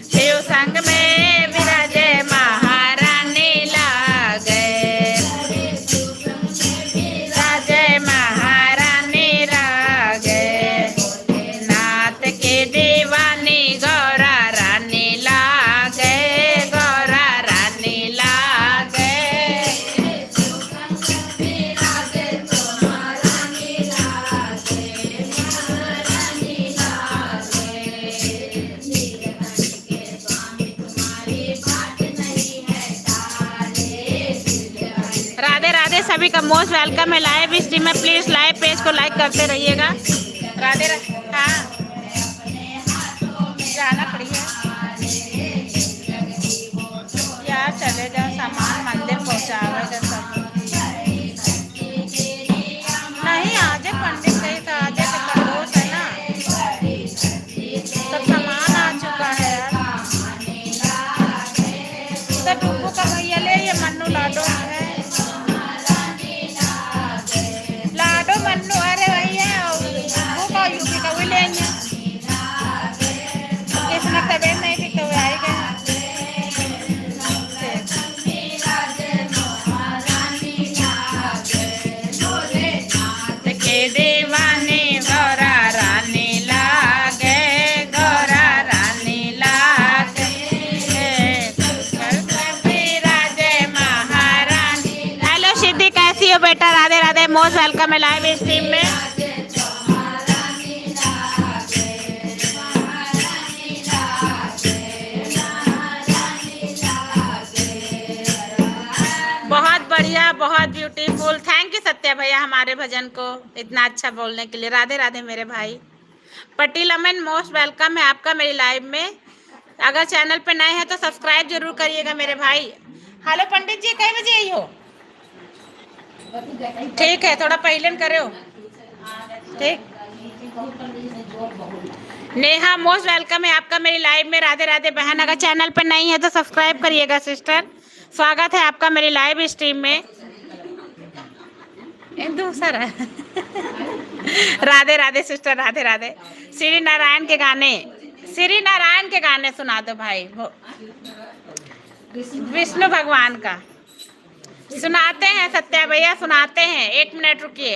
शिव संग में विराजे महारानी लागे, विराजे महारानी लागे, नाथ की दीवानी गौरा रानी लागे, गौरा रानी लागे। राधे राधे सभी का मोस्ट वेलकम है लाइव स्ट्रीम में। प्लीज लाइव पेज को लाइक करते रहिएगा। राधे राधे। हाँ जाना पड़ी है यार, चले जाओ सामान मंदिर पहुँचावेगा सब। नहीं आज पंडित गई तो आज खरगोश है ना, सब सामान आ चुका है यार। तो डुब्बू का भैया ले, ये मन्नू लाडो है, लाडो मन्नू अरे भैया डुब्बू का यूपी का भी लेंगे। किसने तबीयत नहीं थी तो आई गए। के दीवानी गौरा रानी लागे, गौरा रानी लागे, विराजे महारानी। हेलो सिद्धि, कैसी हो बेटा? राधे राधे, मोस्ट वेलकम है लाइव स्ट्रीम में। बहुत बढ़िया, बहुत ब्यूटीफुल। थैंक यू सत्या भैया हमारे भजन को इतना अच्छा बोलने के लिए। राधे राधे मेरे भाई। पटेल अमन मोस्ट वेलकम है आपका मेरी लाइव में। अगर चैनल पे नए हैं तो सब्सक्राइब जरूर करिएगा मेरे भाई। हेलो पंडित जी, कई बजे आई हो? ठीक है, थोड़ा पहले करे हो। ठीक। नेहा मोस्ट वेलकम है आपका मेरी लाइव में। राधे राधे बहन, अगर चैनल पे नहीं है तो सब्सक्राइब करिएगा सिस्टर। स्वागत है आपका मेरी लाइव स्ट्रीम में। दूसरा राधे राधे सिस्टर, राधे राधे। श्री नारायण के गाने, श्री नारायण के गाने सुना दो भाई। विष्णु भगवान का सुनाते हैं सत्या भैया, सुनाते हैं। 1 मिनट रुकिए।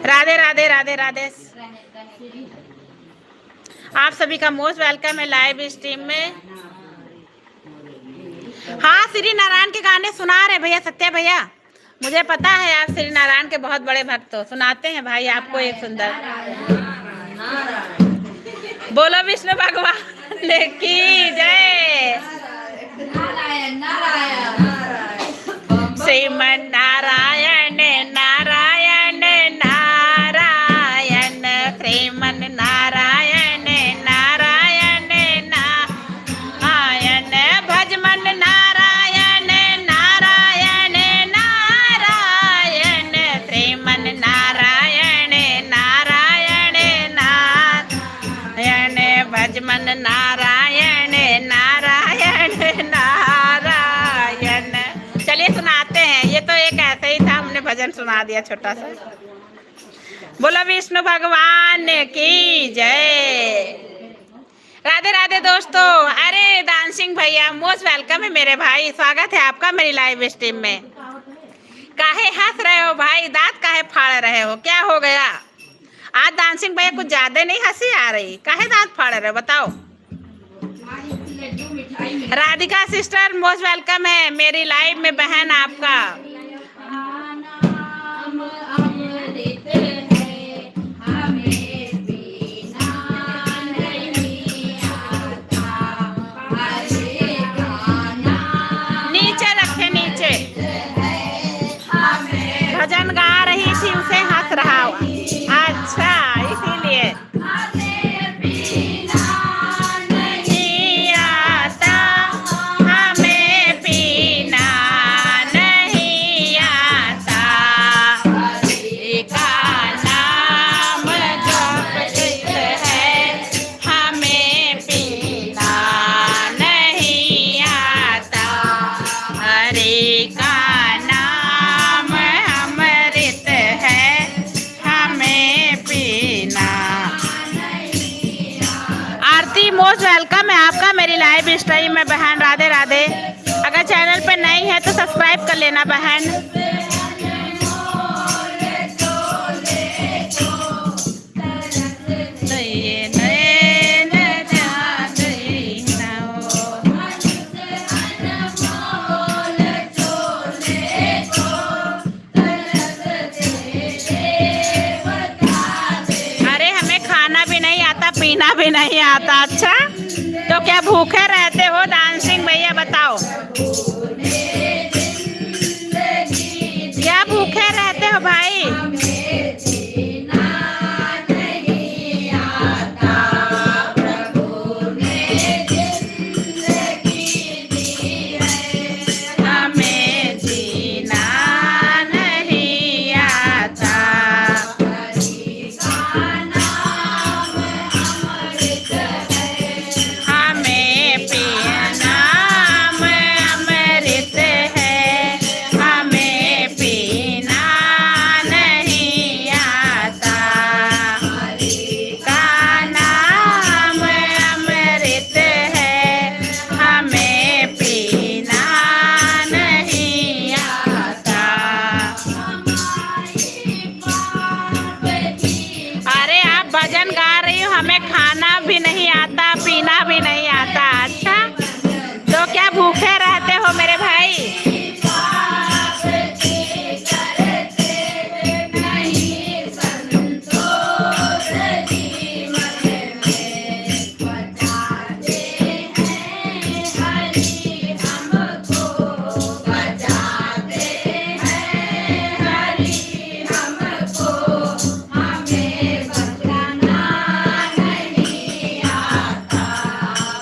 राधे राधे, राधे राधे। आप सभी का मोस्ट वेलकम है लाइव स्ट्रीम में। हाँ, श्री नारायण के गाने सुना रहे भैया सत्या भैया। मुझे पता है आप श्री नारायण के बहुत बड़े भक्त हो। सुनाते हैं भाई आपको एक सुंदर। बोलो विष्णु भगवान की जय। श्रीमन नारायण नारायण नारायण, श्रीमन नारायण नारायण नारायण, भजमन नारायण नारायण नारायण, श्रीमन नारायण नारायण नारायण, भजमन नारायण नारायण नारायण। चलिए सुनाते हैं। ये तो एक ऐसे ही था, हमने भजन सुना दिया छोटा सा। बोलो विष्णु भगवान की जय। राधे राधे दोस्तों। अरे दान सिंह भैया मोस्ट वेलकम है मेरे भाई। स्वागत है आपका मेरी लाइव स्ट्रीम में। काहे हंस रहे हो भाई? दांत काहे फाड़ रहे हो? क्या हो गया? आज डांसिंग भैया कुछ ज्यादा नहीं हंसी आ रही, काहे दांत फाड़ रहे हो बताओ। राधिका सिस्टर मोस्ट वेलकम है मेरी लाइव में बहन आपका। नाम अमृत है, हमें पीना नहीं आता। हरे का नाम नीचे रखे नीचे, हमें भजन गा रही थी उसे हंस रहा हुआ। अच्छा इसीलिए हमें पीना नहीं आता, हमें पीना नहीं आता। हरि का नाम जपते हैं, हमें पीना नहीं आता। हरि का नाम अमृत है, हमें पीना। आरती मोस्ट वेलकम है आपका मेरी लाइव स्ट्रीम में बहन। राधे राधे। अगर चैनल पे नई है तो सब्सक्राइब कर लेना बहन। अरे हमें खाना भी नहीं आता, पीना भी नहीं आता। अच्छा तो क्या भूखे रहते हो डांसिंग भैया बताओ, क्या भूखे रहते हो भाई। हमें जीना नहीं आता। हमें पीना अमृत है, हमें पीना नहीं आता। का नाम अमृत है, हमें पीना नहीं आता। अरे आप भजन गा रही हो, हमें खाना भी नहीं आता, पीना भी नहीं आता। अच्छा तो क्या भूखे रहते हो मेरे भाई।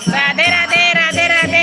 राधे राधे राधे राधे।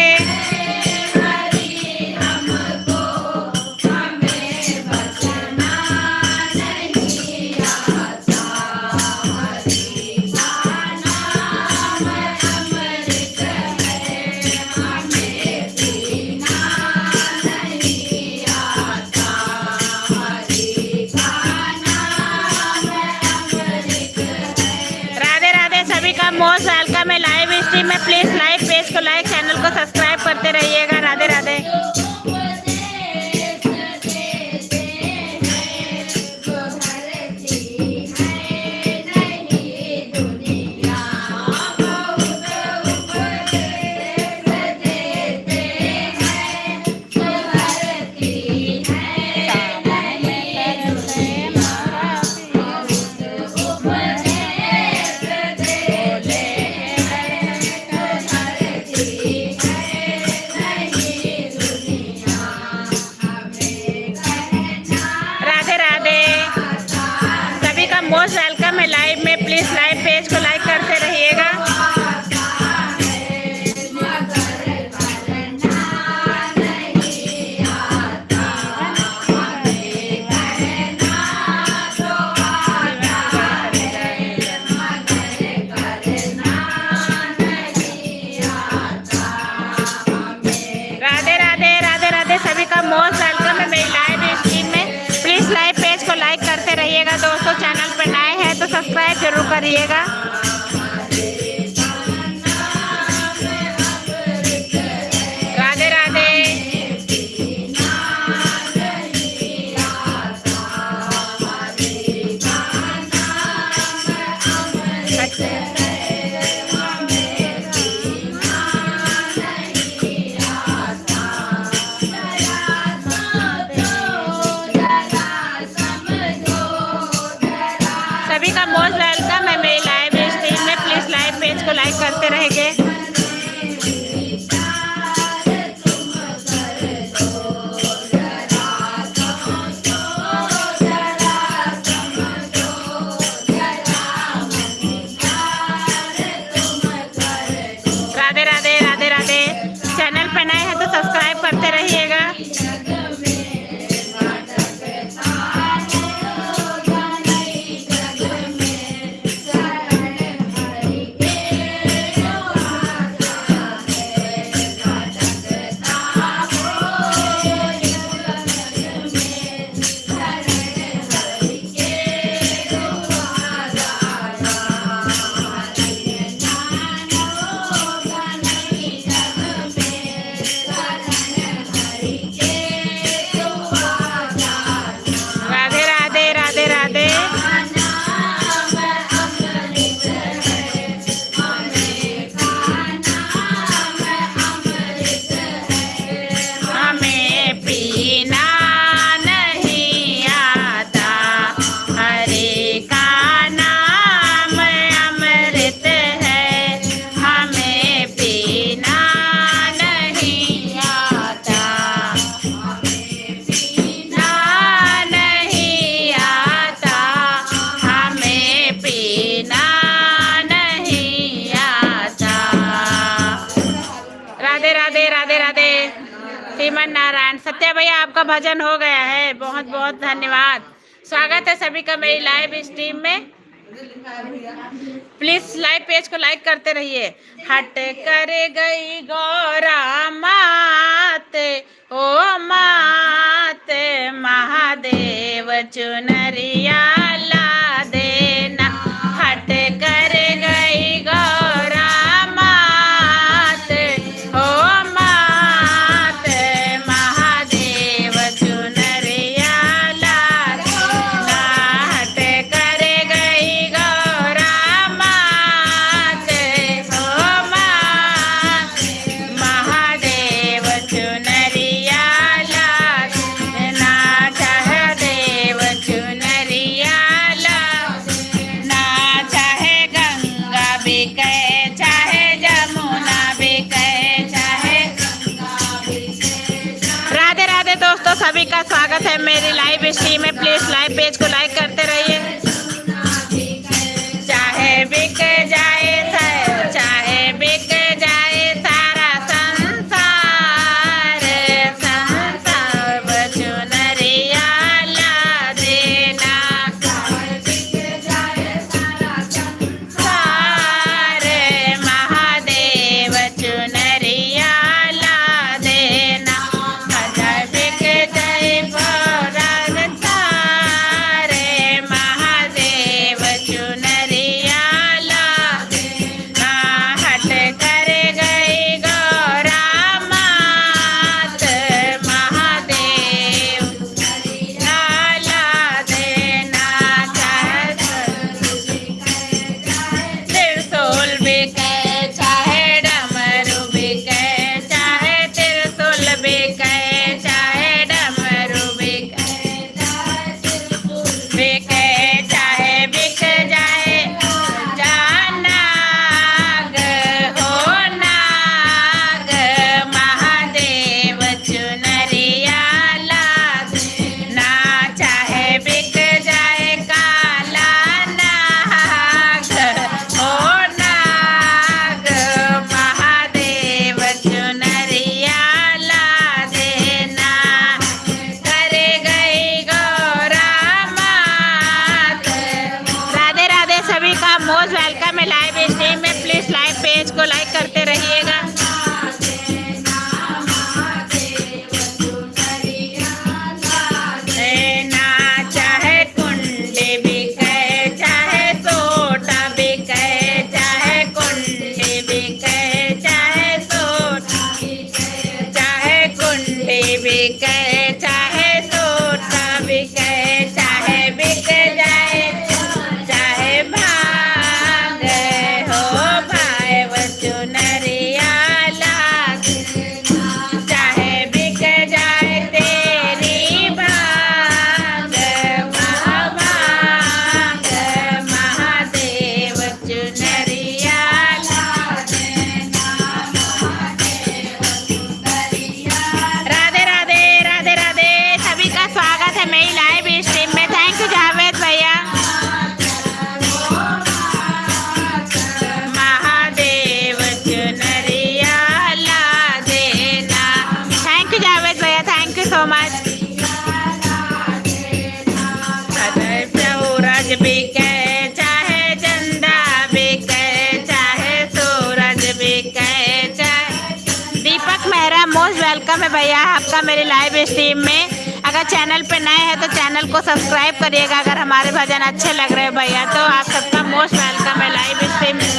राधे राधे सभी का मोस्ट वेलकम है लाइव स्ट्रीम में। प्लीज लाइव पेज को लाइक, चैनल को सब्सक्राइब करते रहिएगा। राधे राधे। राधे राधे सभी का मोस्ट वेलकम है लाइव में। प्लीज लाइव पेज को लाइक करते रहिएगा। राधे राधे राधे राधे सभी का मोस्ट वेलकम है मेरी लाइव स्ट्रीम में। प्लीज लाइव पेज को लाइक करते रहिएगा दोस्तों। चैनल पर नए हैं तो सब्सक्राइब जरूर करिएगा। राधे राधे। करते रहेंगे। राधे राधे राधे राधे। चैनल पे नए हैं तो सब्सक्राइब करते रहिएगा। राधे राधे राधे राधे। हमें पीना नहीं आता, हरे का नाम अमृत है। हमें पीना नहीं आता, पीना नहीं आता, हमें पीना नहीं आता। राधे राधे राधे राधे। श्रीमन नारायण। सत्या भैया आपका भजन हो गया है, बहुत बहुत धन्यवाद। स्वागत है सभी का मेरी लाइव स्ट्रीम में। प्लीज लाइव पेज को लाइक करते रहिए। हट कर गई गौरा मात, ओ मात, महादेव चुनरिया ला देना। हट कर गई गौरा मात, ओ मात, महादेव चुनरिया ला देना। हट कर गई गौरा मात, ओ मात, महादेव चुनरिया ला देना। चाहे देव चुनरिया ला देना, चाहे गंगा बिके, चाहे जमुना बिके, चाहे राधे राधे दोस्तों, सभी का स्वागत है मेरी लाइव स्ट्रीम में। प्लीज लाइव पेज को लाइक करते रहिए। चाहे बिक जाए, चाहे बिक जाए सारा संसार, संसार चुनरिया ला देना। सारे महादेव चुनरिया ला देना। बिक जाए सारे भैया आपका मेरे लाइव स्ट्रीम में। अगर चैनल पे नए हैं तो चैनल को सब्सक्राइब करिएगा। अगर हमारे भजन अच्छे लग रहे हैं भैया तो आप सबका मोस्ट वेलकम है लाइव स्ट्रीम में।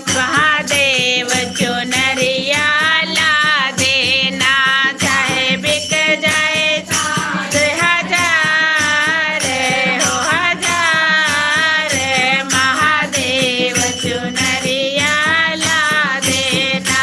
महादेव चुनरिया ला देना, चाहे बिक जाए हजार हो हजार, महादेव चुनरिया ला देना।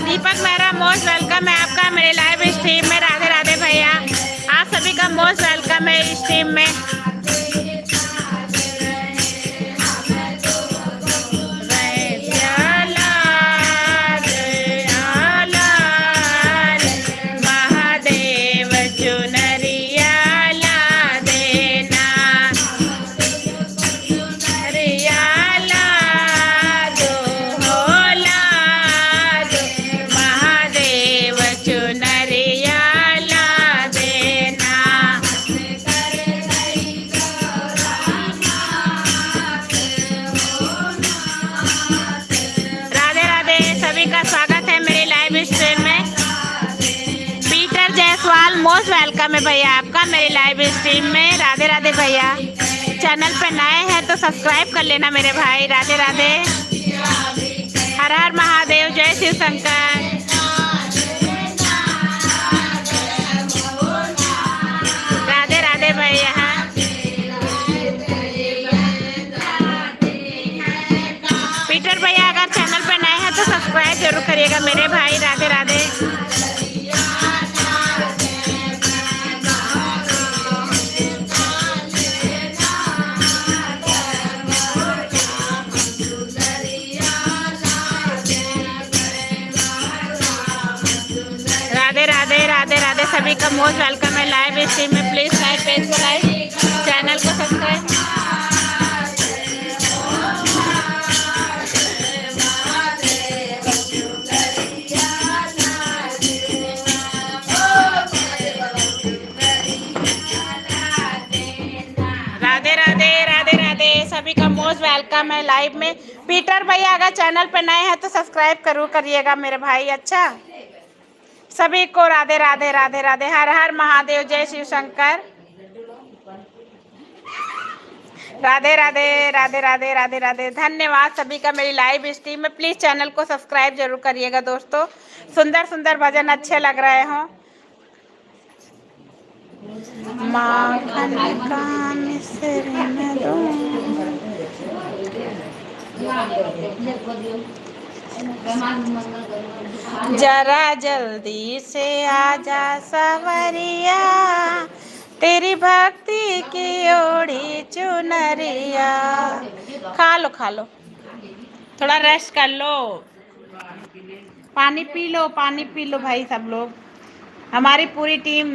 दीपक मेहरा मोस्ट वेलकम है आपका मेरे लाइव स्ट्रीम में। राधे राधे भैया, आप सभी का मोस्ट वेलकम है इस स्ट्रीम में। महादेव चुनरिया ला देना, चुनरिया ला दो हो ला दो, महादेव चुनरिया ला देना। राधे राधे, सभी का स्वागत है मेरे लाइव स्ट्रीम में। पीटर जायसवाल मोस्ट वेलकम है भैया आपका मेरे लाइव स्ट्रीम में। राधे राधे भैया, चैनल पे नए हैं तो सब्सक्राइब कर लेना मेरे भाई। राधे राधे, हर हर महादेव, जय शिव शंकर। राधे राधे भैया, पीटर भैया अगर चैनल पे नए हैं तो सब्सक्राइब जरूर करिएगा मेरे भाई। राधे राधे, राधे राधे, राधे राधे, सभी का मोस्ट वेलकम है लाइव स्ट्रीम में। प्लीज लाइक, पेज को लाइक, चैनल को सब्सक्राइब। राधे राधे, राधे राधे, सभी का मोस्ट वेलकम है लाइव में। पीटर भैया अगर चैनल पे नए हैं तो सब्सक्राइब जरूर करिएगा मेरे भाई। अच्छा, सभी को राधे राधे, राधे राधे, हर हर महादेव, जय शिव शंकर। राधे राधे, राधे राधे, राधे राधे, धन्यवाद सभी का मेरी लाइव स्ट्रीम में। प्लीज चैनल को सब्सक्राइब जरूर करिएगा दोस्तों। सुंदर सुंदर भजन अच्छे लग रहे हों। माखन का मिश्री में जरा जल्दी से आजा सवरिया, तेरी भक्ति की ओढ़ी चुनरिया। खा लो, थोड़ा रेस्ट कर लो, पानी पी लो भाई सब लोग। हमारी पूरी टीम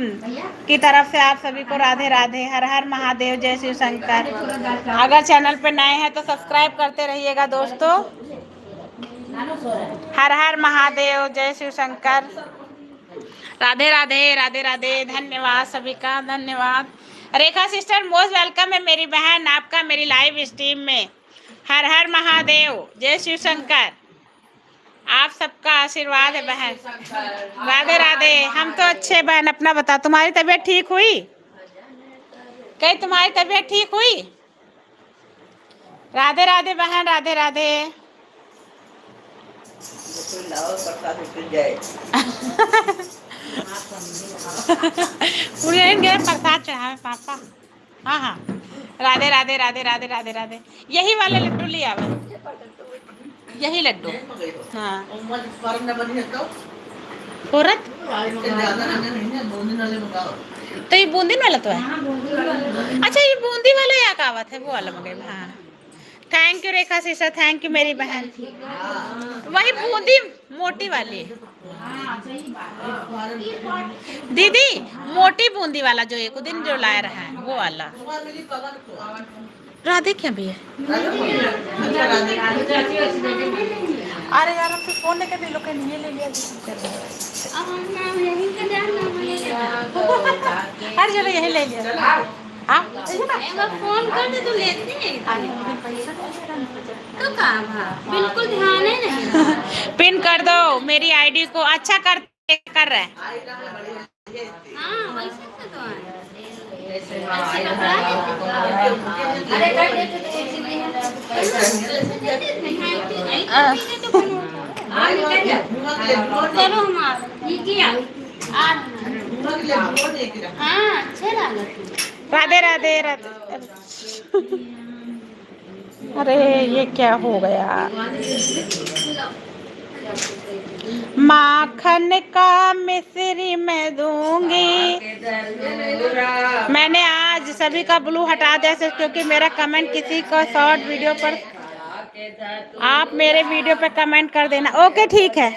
की तरफ से आप सभी को राधे राधे, हर हर महादेव, जय शिव शंकर। अगर चैनल पे नए हैं तो सब्सक्राइब करते रहिएगा दोस्तों। हर हर महादेव, जय शिव शंकर। राधे राधे, राधे राधे, धन्यवाद सभी का, धन्यवाद। रेखा सिस्टर मोस्ट वेलकम है मेरी बहन आपका मेरी लाइव स्ट्रीम में। हर हर महादेव, जय शिव शंकर, आप सबका आशीर्वाद है बहन। राधे राधे, हम तो अच्छे बहन। अपना बता, तुम्हारी तबीयत ठीक हुई? कहीं तुम्हारी तबीयत ठीक हुई? राधे राधे बहन, राधे राधे। प्रसाद चढ़ावे पापा। हाँ हाँ, राधे राधे, राधे राधे, राधे राधे। यही वाले लड्डू ले आवे, यही लड्डू। हाँ औरत तो ये बूंदी वाला तो है। अच्छा, ये बूंदी वाला या कावत है वो वाला मंगे। हाँ thank you Rekha sister, thank you मेरी बहन। वही बूंदी मोटी वाली दीदी, मोटी बूंदी वाला जो एक दिन जो लाया रहा है वो वाला। राधे क्या भी है? अरे यार हम तो फोन लेकर भी लोग ये ले लिया। अरे चलो यही ले लिया। हाँ फोन कर दे तो लेते हैं तो कहाँ बिल्कुल ध्यान है नहीं। पिन कर दो मेरी आईडी को। अच्छा कर रहा है। हाँ वैसे तो ऐसे लगा अरे कर देते तो करो हम ये किया हाँ अच्छे लगा। राधे राधे राधे। अरे ये क्या हो गया? माखन का मिश्री मैं दूंगी। मैंने आज सभी का ब्लू हटा दिया क्योंकि मेरा कमेंट किसी का शॉर्ट वीडियो पर, आप मेरे वीडियो पे कमेंट कर देना। ओके ठीक है,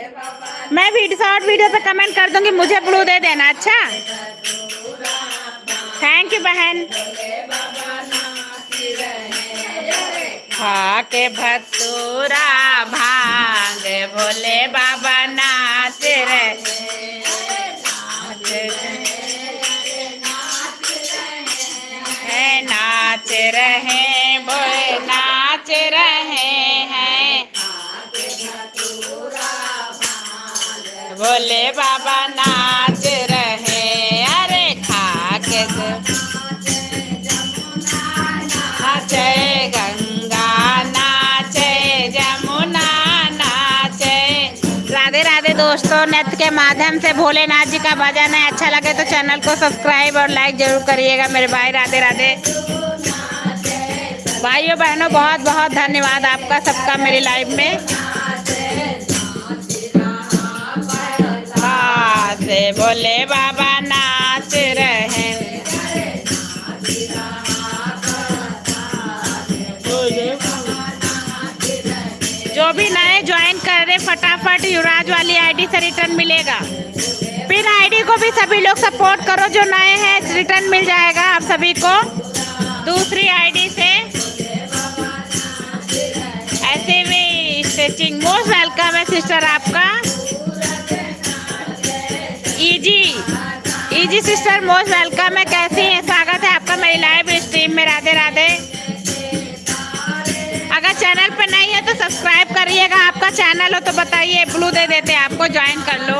मैं शॉर्ट वीडियो पे कमेंट कर दूंगी, मुझे ब्लू दे देना। अच्छा थैंक यू बहन। खाके भतूरा भांग भोले बाबा नाच रहे, नाच रहे बोले नाच रहे हैं, भोले बाबा नाच रहे। अरे खाके नाचे गंगा नाचे जमुना नाचे। राधे राधे दोस्तों, नृत्य के माध्यम से भोलेनाथ जी का भजन है। अच्छा लगे तो चैनल को सब्सक्राइब और लाइक जरूर करिएगा मेरे भाई। राधे राधे भाइयों बहनों, बहुत बहुत धन्यवाद आपका सबका मेरी लाइव में। से भोले बाबा नाच रहे, जो भी नए ज्वाइन कर रहे फटाफट युवराज वाली आईडी से रिटर्न मिलेगा। पिन आईडी को भी सभी लोग सपोर्ट करो, जो नए हैं रिटर्न मिल जाएगा आप सभी को दूसरी आईडी से। ऐसे भी स्टिचिंग मोस्ट वेलकम है सिस्टर आपका। इजी सिस्टर मोस्ट वेलकम है। कैसी हैं? स्वागत है आपका मेरी लाइव स्ट्रीम में। राधे राधे। अगर चैनल पर नहीं है तो सब्सक्राइब करिएगा। आपका चैनल हो तो बताइए, ब्लू दे देते हैं आपको, ज्वाइन कर लो।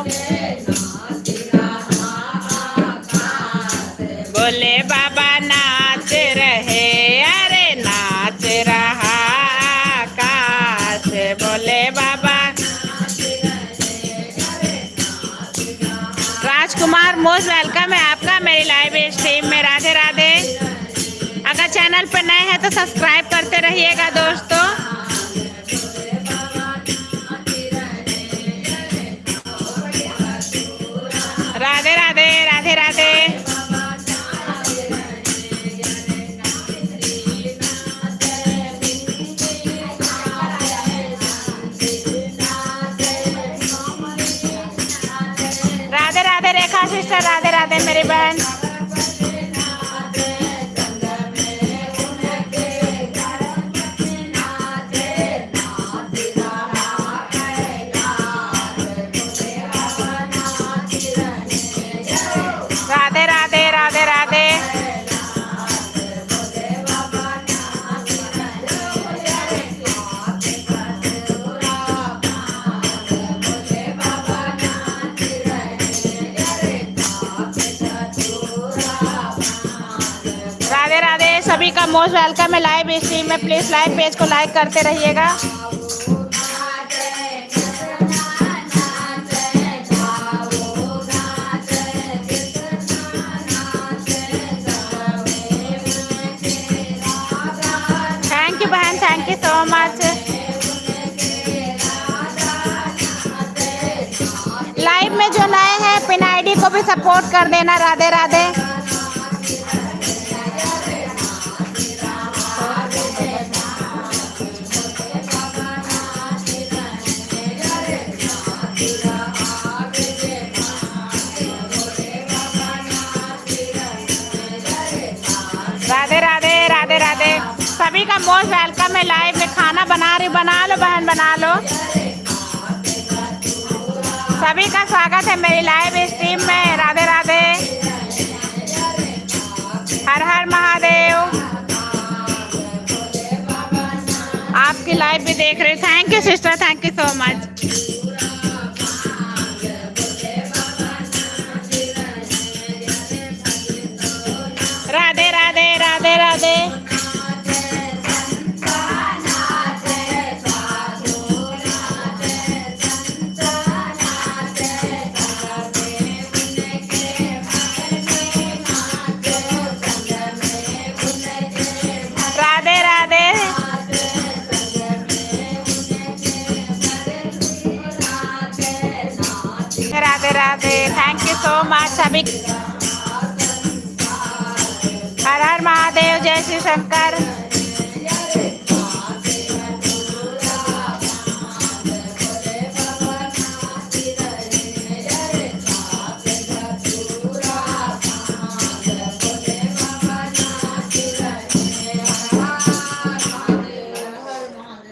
बोले बाबा नाच रहे, अरे नाच रहा आकाश, बोले बाबा। राजकुमार मोस्ट वेलकम है आपका मेरी लाइव स्ट्रीम में। राधे राधे। अगर चैनल पर नए हैं तो सब्सक्राइब करते रहिएगा दोस्तों। राधे राधे राधे राधे। राधे राधे रेखा सिस्टर, राधे राधे मेरी बहन। राधे राधे राधे राधे। राधे राधे सभी का मोस्ट वेलकम है लाइव स्ट्रीम में। प्लीज लाइव पेज को लाइक करते रहिएगा। थैंक यू बहन, thank you so much. Live में जो नए हैं पिन आईडी को भी सपोर्ट कर देना। राधे राधे। राधे राधे राधे राधे। सभी का मोस्ट वेलकम है। लाइव में खाना बना रही, बना लो बहन, बना लो। सभी का स्वागत है मेरी लाइव स्ट्रीम में। राधे राधे, हर हर महादेव। आपकी लाइव भी देख रहे। Thank you sister, thank you so much. Radhe Radhe Radhe Radhe. Radhe Radhe Radhe Radhe. Thank you so much सभी। हर हर महादेव, जय श्री शंकर।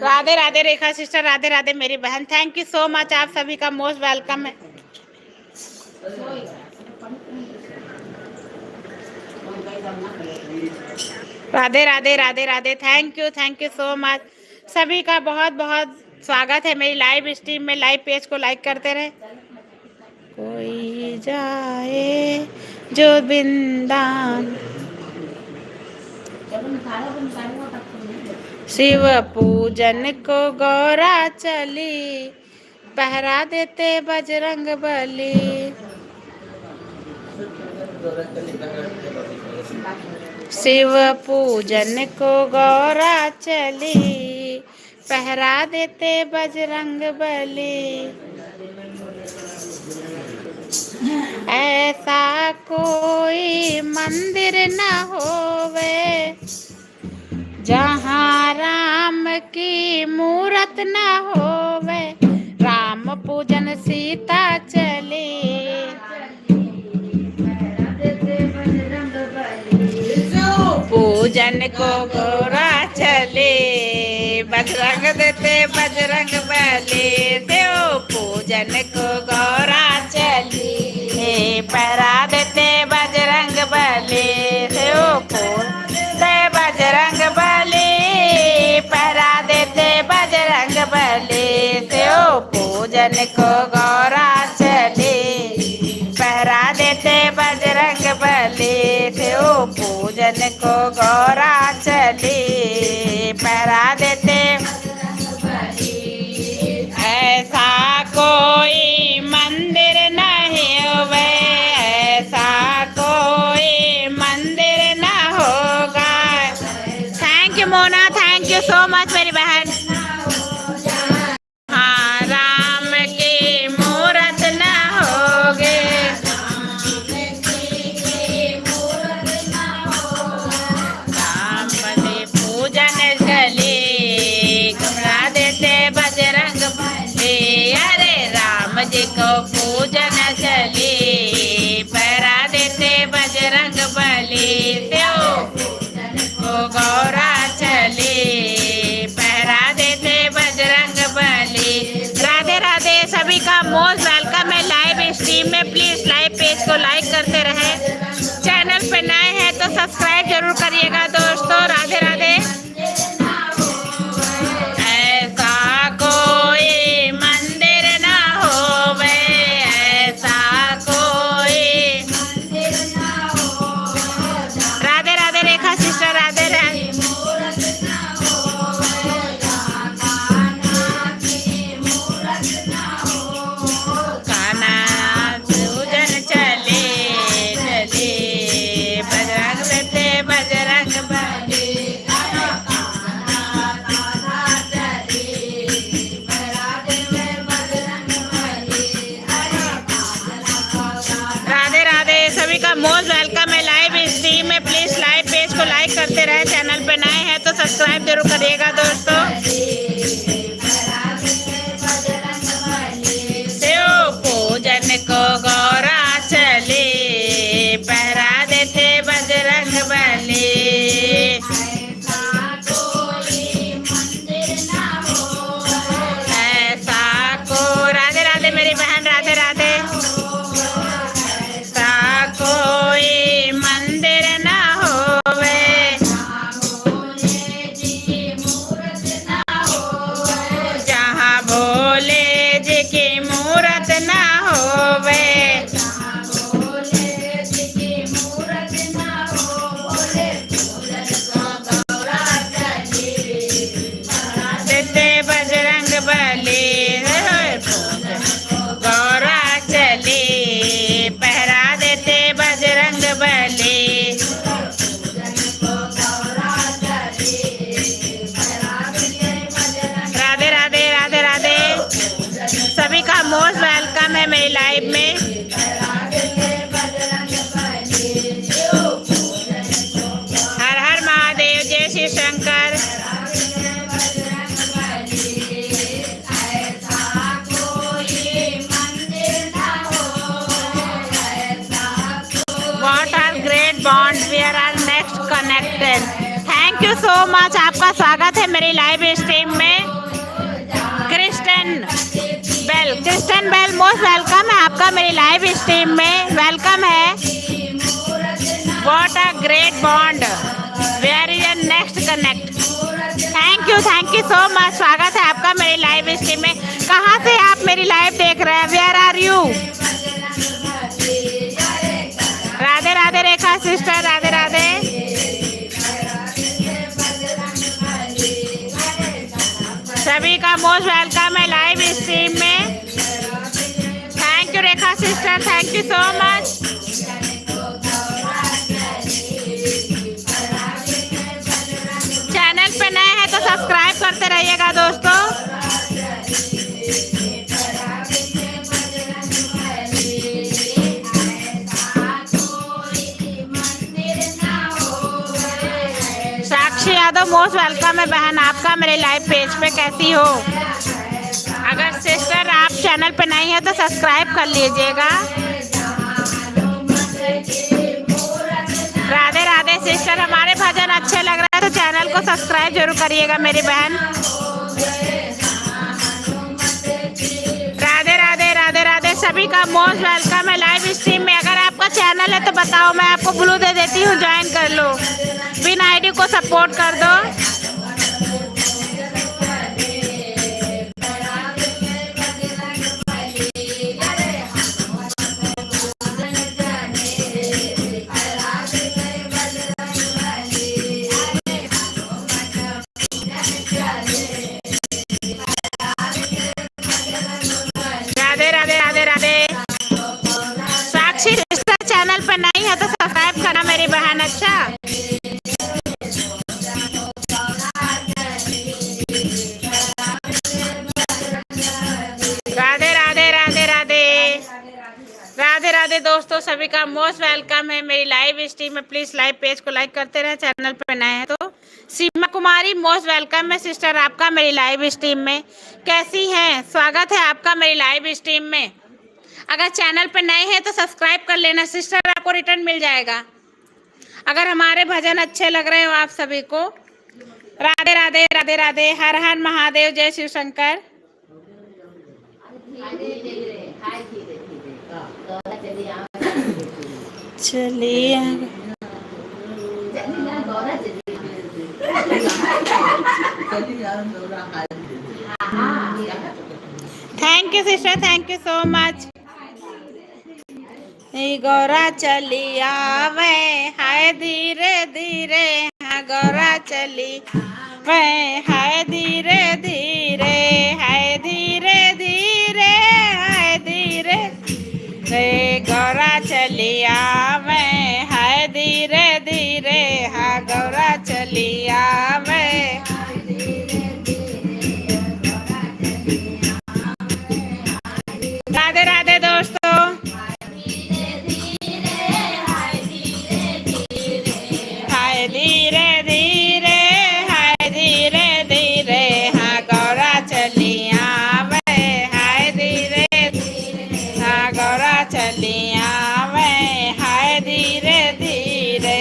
राधे राधे रेखा सिस्टर, राधे राधे मेरी बहन। थैंक यू सो मच, आप सभी का मोस्ट वेलकम है। Radhe Radhe Radhe Radhe. Thank you so much. सभी का बहुत बहुत स्वागत है मेरी लाइव स्ट्रीम में। लाइव पेज को लाइक करते रहे। कोई जाए जो बिंदान, शिव पूजन को गौरा चली, पहरा देते बजरंग बली। शिव पूजन को गौरा चली, पहरा देते बजरंग बली। ऐसा कोई मंदिर न होवे जहाँ राम की मूरत न होवे। राम पूजन सीता चली, पूजन को गौरा चले, बजरंग देते बजरंग बली। देव पूजन को गौरा चली, पहरा देते बजरंग बली। देव पूजते बजरंग बली, पहरा देते बजरंग बली। देव पूजन को गौरा चली, पहरा देते बजरंग बली। देव पूजन को गौरा चली, पहरा देते। ऐसा कोई मंदिर नहीं होवे, ऐसा कोई मंदिर न होगा। Thank you Mona, thank you so much मेरी बहन। हाँ, राम की मूरत न होगे, पूजन चली, घुमरा देते बजरंग बली। अरे राम जी को पूजन चली, पहरा देते बजरंग बली। देव को गौरा चली, पहरा देते बजरंग बली। राधे राधे। सभी का मोस्ट वेलकम है लाइव स्ट्रीम में। प्लीज लाइव पेज को लाइक करते रहे। चैनल पे नए हैं तो सब्सक्राइब जरूर करिएगा दोस्तों। राधे राधे। ऐसा कोई मंदिर ना होवे, ऐसा कोई। राधे राधे रेखा सिस्टर, राधे राधे। काना पूजन चले चले, बजरंग देते बजरंग बली। राधे राधे। सभी का मोस्ट वेलकम है लाइव स्ट्रीम में। प्लीज लाइव पेज को लाइक करते रहे। चैनल पे नए हैं तो सब्सक्राइब जरूर करिएगा दोस्तों। शिव पूजन को गौरा चली, पहरा देते Bajrang Bali. Shankar. What are great bonds? We are next connected. Thank you so much. आपका स्वागत है मेरी लाइव स्ट्रीम में। क्रिस्टन बेल मोस्ट वेलकम है आपका मेरी लाइव स्ट्रीम में। वेलकम है। What a great bond. Where is your next connect? Thank you so much. स्वागत है आपका मेरी लाइव स्ट्रीम में। कहाँ से आप मेरी लाइव देख रहे हैं? Where are you? Radhe Radhe Rekha sister, Radhe Radhe. सभी का मोस्ट वेलकम है लाइव स्ट्रीम में। Thank you Rekha sister, thank you so much. Channel पे नए हैं तो सब्सक्राइब करते रहिएगा दोस्तों। साक्षी यादव मोस्ट वेलकम है बहन आपका मेरे लाइव पेज पे। कैसी हो? अगर सिस्टर आप चैनल पे नहीं है तो सब्सक्राइब कर लीजिएगा। राधे राधे सिस्टर, हमारे भजन अच्छे लग रहे हैं तो चैनल को सब्सक्राइब जरूर करिएगा मेरी बहन। राधे राधे राधे राधे। सभी का मोस्ट वेलकम है लाइव स्ट्रीम में। अगर आपका चैनल है तो बताओ, मैं आपको ब्लू दे देती हूँ, ज्वाइन कर लो। बिन आईडी को सपोर्ट कर दो। राधे राधे राधे राधे। साक्षी सिस्टर चैनल पर नहीं है तो सब्सक्राइब करना मेरी बहन। अच्छा, राधे राधे राधे राधे राधे राधे दोस्तों, सभी का मोस्ट वेलकम है मेरी लाइव स्ट्रीम में। प्लीज लाइव पेज को लाइक करते रहे, चैनल पे नए हैं तो। सीमा कुमारी मोस्ट वेलकम है सिस्टर आपका मेरी लाइव स्ट्रीम में। कैसी हैं? स्वागत है आपका मेरी लाइव स्ट्रीम में। अगर चैनल पे नए हैं तो सब्सक्राइब कर लेना सिस्टर, आपको रिटर्न मिल जाएगा अगर हमारे भजन अच्छे लग रहे हो आप सभी को। राधे राधे राधे राधे। हर हर महादेव, जय शिव शंकर। चलिए thank you sister, thank you so much. Gaura चली आवे हाय धीरे धीरे, हाँ गौरा चली वे हाय धीरे धीरे, हाय धीरे धीरे, हाय धीरे रे। गौरा चली आवे हाय धीरे धीरे, हाँ गौरा चली आवे। राधे राधे दोस्तों। हाय धीरे धीरे, हाय धीरे धीरे, हाँ गौरा चली आवे हाय धीरे, हाँ गौरा चली आवे हाय धीरे धीरे।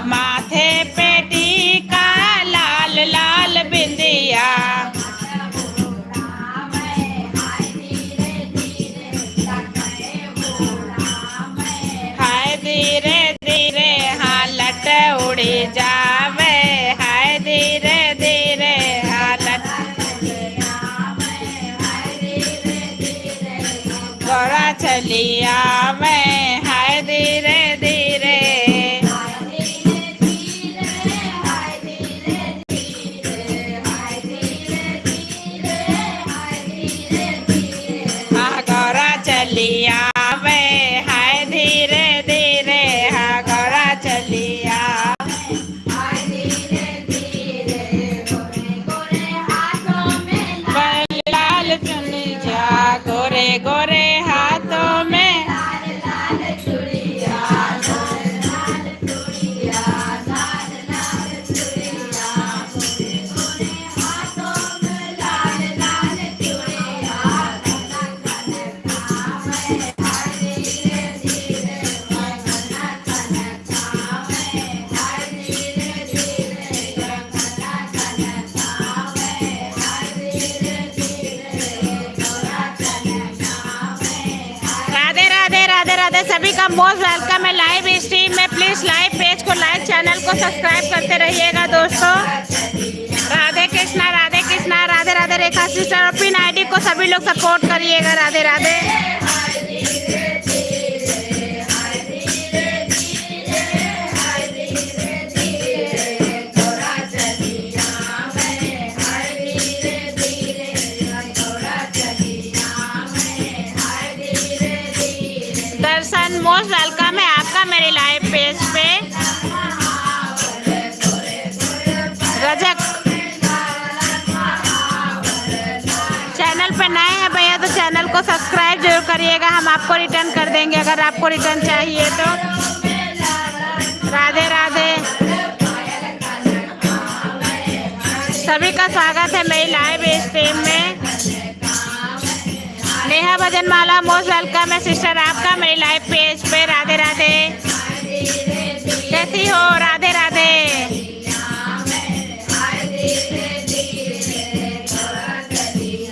माथे पे टीका लाल लाल बिंदिया, मोस्ट वेलकम है लाइव स्ट्रीम में। प्लीज लाइव पेज को लाइक, चैनल को सब्सक्राइब करते रहिएगा दोस्तों। राधे कृष्णा, राधे कृष्णा, राधे राधे रेखा सिस्टर। और पिन आईडी को सभी लोग सपोर्ट करिएगा। राधे राधे। दर्शन, मोस्ट वेलकम है आपका मेरी लाइव पेज पे। रजक, चैनल पे नए हैं भैया तो चैनल को सब्सक्राइब जरूर करिएगा। हम आपको रिटर्न कर देंगे अगर आपको रिटर्न चाहिए तो। राधे राधे, सभी का स्वागत है मेरी लाइव स्ट्रीम में। नेहा भजनमाला, मोस्ट वेलकम है सिस्टर आपका मेरी लाइव पेज पे। राधे राधे, कैसी हो? राधे राधे।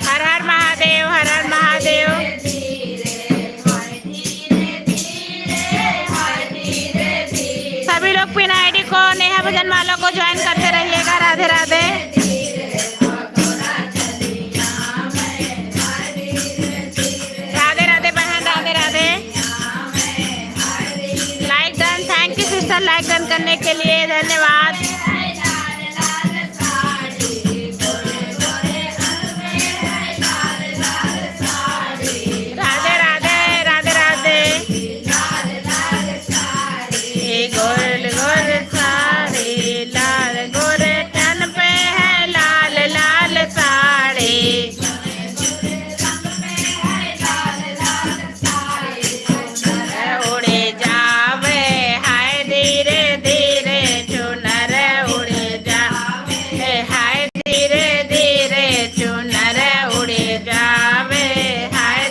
हर हर महादेव, हर हर महादेव। सभी लोग पिन आईडी को, नेहा भजनमाला को ज्वाइन करते रहिएगा। Radhe Radhe. Sister like done करने के लिए धन्यवाद। राधे राधे, राधे राधे। गोल गोल साड़ी, लाल गोरे तन पे है लाल लाल साड़ी। उड़े जावे धीरे धीरे चुनर, उड़े जावे हाय धीरे धीरे चुनर, उड़े जावे हाय।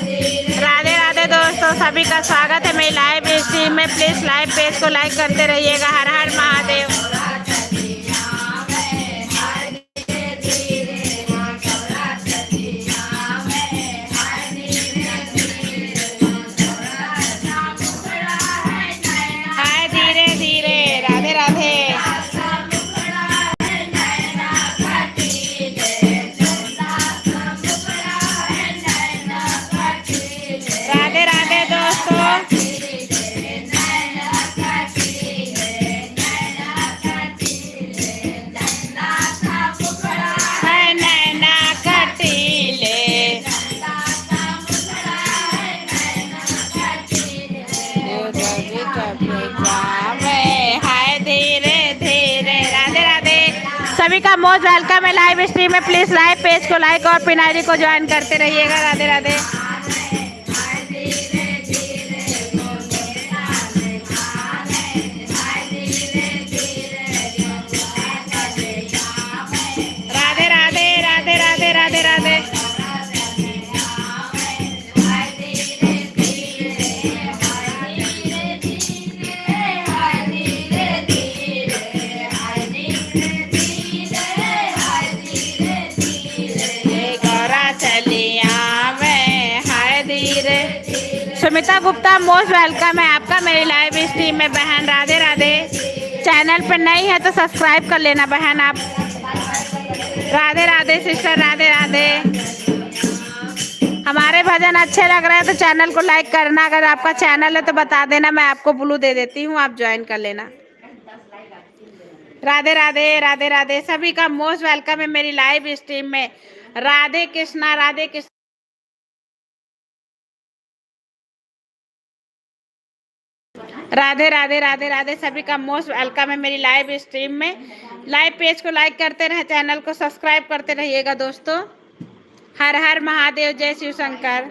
राधे राधे दोस्तों, सभी का स्वागत है मेरी लाइव स्ट्रीम में। प्लीज लाइव पेज को लाइक करते रहिएगा। हर हर महादेव। सभी का मोस्ट वेलकम है लाइव स्ट्रीम में। प्लीज लाइव पेज को लाइक और पिन आईडी को ज्वाइन करते रहिएगा। राधे राधे। राधे राधे, राधे राधे, राधे राधे। सुमिता गुप्ता, मोस्ट वेलकम है आपका मेरी लाइव स्ट्रीम में बहन। राधे राधे। चैनल पर नई है तो सब्सक्राइब कर लेना बहन आप। राधे राधे सिस्टर, राधे राधे। हमारे भजन अच्छे लग रहे हैं तो चैनल को लाइक करना। अगर आपका चैनल है तो बता देना, मैं आपको ब्लू दे देती हूँ, आप ज्वाइन कर लेना। राधे राधे, राधे राधे। सभी का मोस्ट वेलकम है मेरी लाइव स्ट्रीम में। राधे कृष्णा, राधे कृष्णा। राधे राधे, राधे राधे। सभी का मोस्ट वेलकम है मेरी लाइव स्ट्रीम में। लाइव पेज को लाइक करते रहे, चैनल को सब्सक्राइब करते रहिएगा दोस्तों। हर हर महादेव, जय शिव शंकर,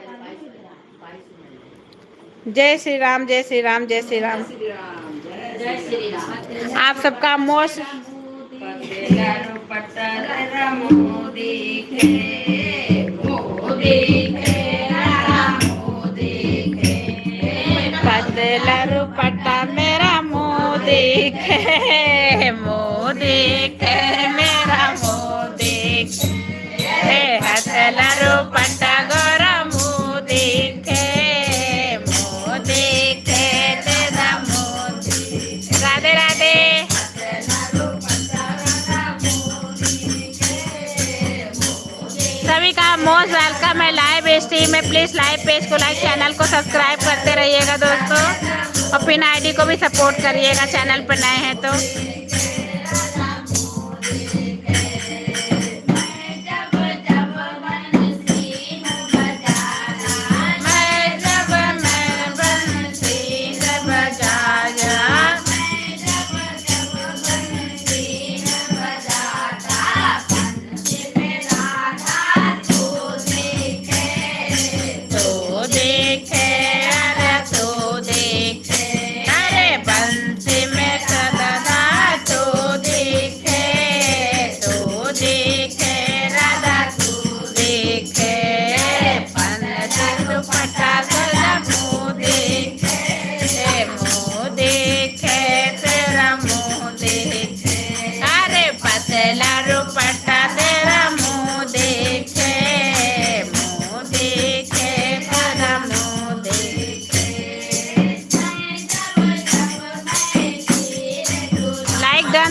जय श्री राम, जय श्री राम, जय श्री राम। आप सबका मोस्ट पतला रुपट्टा मेरा मुँह देखे, मुँह देखे मेरा मुँह देखे। हथला रुपट्टा गोरा मुँह देखे, मुँह देखे। स्ट्रीम में प्लीज़ लाइव पेज को लाइक, चैनल को सब्सक्राइब करते रहिएगा दोस्तों, और पिन आईडी को भी सपोर्ट करिएगा चैनल पर नए हैं तो।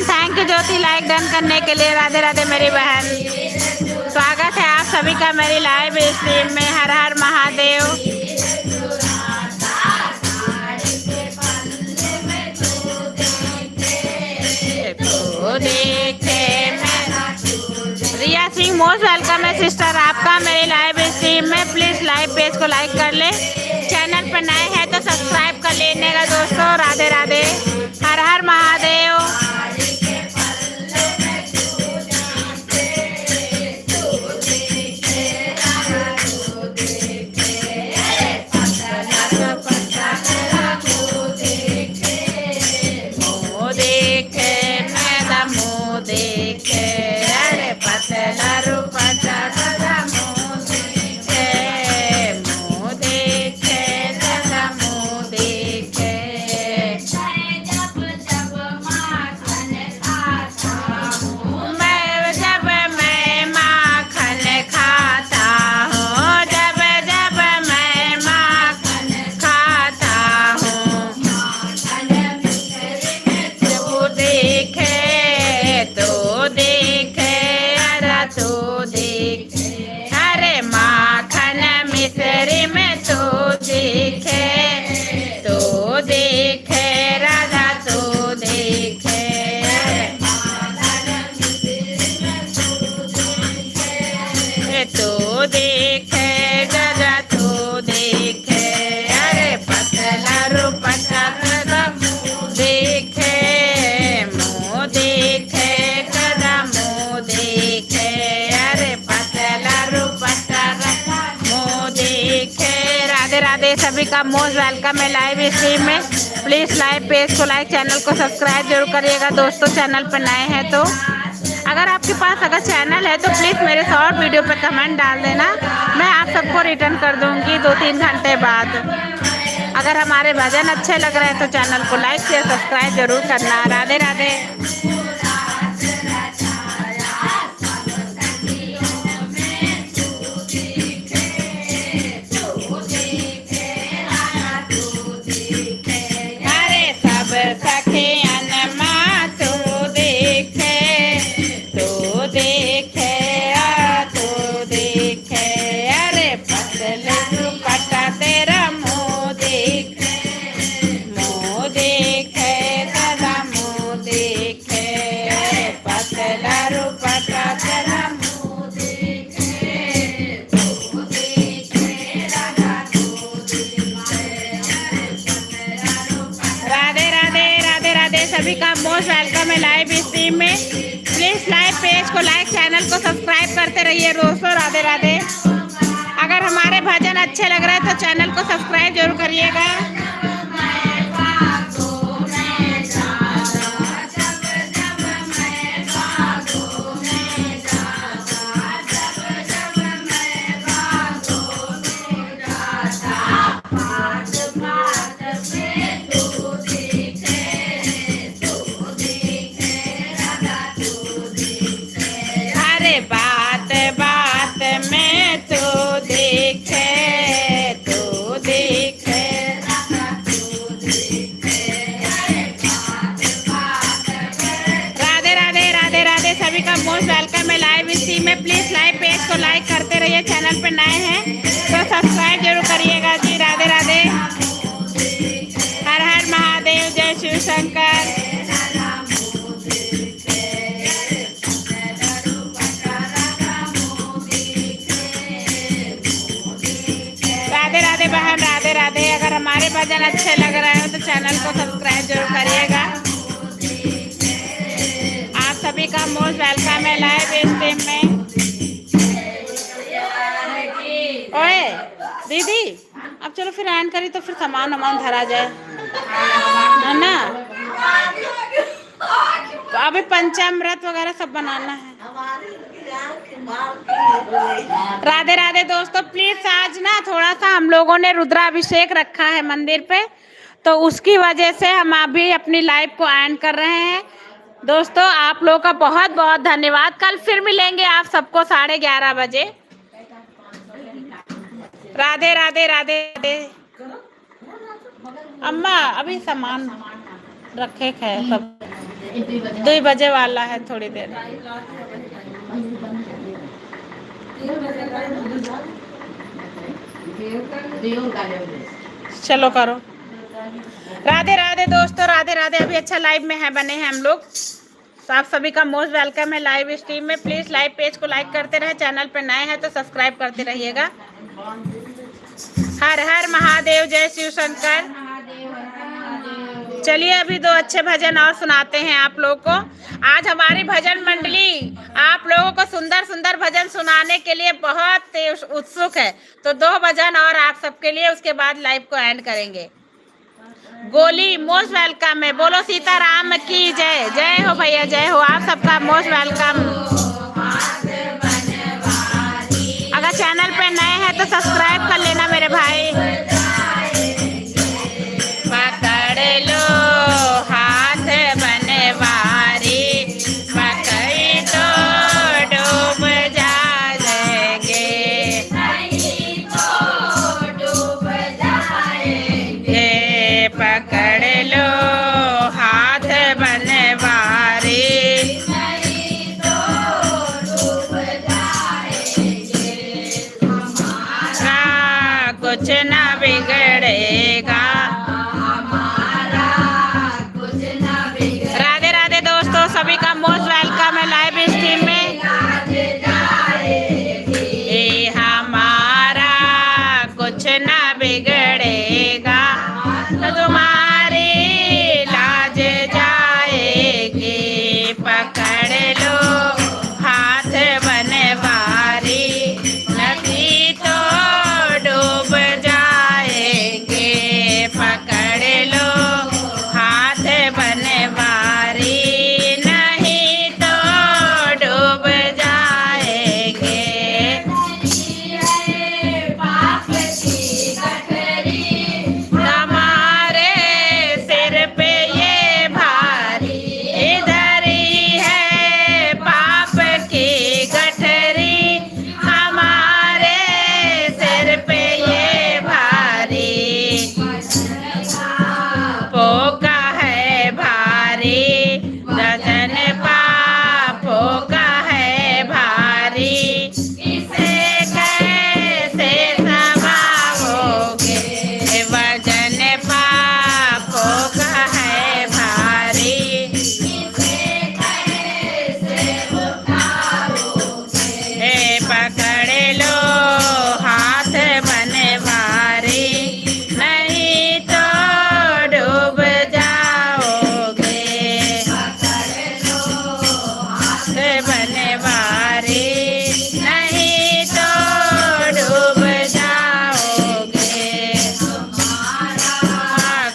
Thank you Jyoti like done करने के लिए। राधे राधे मेरी बहन, स्वागत है आप सभी का मेरी लाइव स्ट्रीम में। हर हर महादेव। रिया सिंह मोस्ट वेलकम है सिस्टर आपका मेरी लाइव स्ट्रीम में। प्लीज लाइव पेज को लाइक कर ले, चैनल पर नए हैं तो सब्सक्राइब कर लेने का दोस्तों। राधे राधे, हर हर महादेव। सभी का मोस्ट वेलकम है लाइव स्ट्रीम में। प्लीज़ लाइव पेज को लाइक, चैनल को सब्सक्राइब जरूर करिएगा दोस्तों, चैनल पर नए हैं तो। अगर आपके पास अगर चैनल है तो प्लीज़ मेरे शॉर्ट वीडियो पर कमेंट डाल देना, मैं आप सबको रिटर्न कर दूंगी 2-3 घंटे बाद। अगर हमारे भजन अच्छे लग रहे हैं तो चैनल को लाइक शेयर सब्सक्राइब जरूर करना। राधे राधे। सभी का मोस्ट वेलकम है लाइव स्ट्रीम में। प्लीज लाइव पेज को लाइक, चैनल को सब्सक्राइब करते रहिए दोस्तों। राधे राधे। अगर हमारे भजन अच्छे लग रहे हैं तो चैनल को सब्सक्राइब जरूर करिएगा। मोस्ट वेलकम है लाइव स्ट्रीम में। प्लीज लाइव पेज को लाइक करते रहिए, चैनल पर नए हैं तो शंकर। राधे राधे बहन, राधे राधे। अगर हमारे भजन अच्छे लग रहे हो तो चैनल को सब्सक्राइब जरूर करिएगा। आप सभी का मोस्ट वेलकम है लाइव स्ट्रीम में। ओए दीदी, अब चलो फिर एंड करी तो फिर सामान वामान धरा जाए, है ना। तो अभी पंचामृत वगैरह सब बनाना है। राधे राधे दोस्तों, प्लीज आज ना थोड़ा सा हम लोगों ने रुद्राभिषेक रखा है मंदिर पे, तो उसकी वजह से हम अभी अपनी लाइव को एंड कर रहे हैं। दोस्तों आप लोगों का बहुत बहुत धन्यवाद। कल फिर मिलेंगे आप सबको 11:30 बजे। राधे राधे राधे राधे। अम्मा अभी सामान रखे है सब, 2 बजे वाला है, थोड़ी देर। चलो करो। राधे राधे दोस्तों, राधे राधे। अभी अच्छा लाइव में है, बने हैं हम लोग। तो आप सभी का मोस्ट वेलकम है लाइव स्ट्रीम में। प्लीज लाइव पेज को लाइक करते रहे, चैनल पे नए हैं तो सब्सक्राइब करते रहिएगा। हर हर महादेव, जय शिव शंकर। चलिए अभी 2 अच्छे भजन और सुनाते हैं आप लोगों को। आज हमारी भजन मंडली आप लोगों को सुंदर सुंदर भजन सुनाने के लिए बहुत उत्सुक है, तो 2 भजन और आप सबके लिए, उसके बाद लाइव को एंड करेंगे। गोली मोस्ट वेलकम है। बोलो सीताराम की जय। जय हो भैया, जय हो। आप सबका मोस्ट वेलकम। अगर चैनल पे नए हैं तो सब्सक्राइब कर लेना मेरे भाई। पकड़ लो हाथ बनवारी, पकड़ी तो डूब जाएंगे, नहीं तो डूब जाएंगे। पकड़ लो हाथ बनवारी, नहीं तो डूब जाएंगे। हमारा कुछ ना बिगड़ेगा, हमारा कुछ ना बिगड़ेगा। राधे राधे दोस्तों, सभी का मोस्ट वेलकम है लाइव स्ट्रीम में। ए हमारा कुछ ना बिगड़ेगा, तो तुम्हारी लाज जाएगी। पकड़ लो हाथ बनवारी, नहीं तो डूब जाएंगे। पकड़ लो हाथ बनवारी, नहीं तो डूब जाएंगे। पाप की गठरी हमारे सिर पे ये भारी, इधर ही है पाप की गठरी हमारे सिर पे ये भारी। पोका है भारी, वजन पापों का है भारी, इसे कैसे समाओगे। वजन पापों का है भारी, इसे कैसे उठाओगे। पकड़ लो हाथ बनवारी, नहीं तो डूब जाओगे। पकड़ लो हाथ बनवारी, नहीं तो डूब जाओगे। हमारा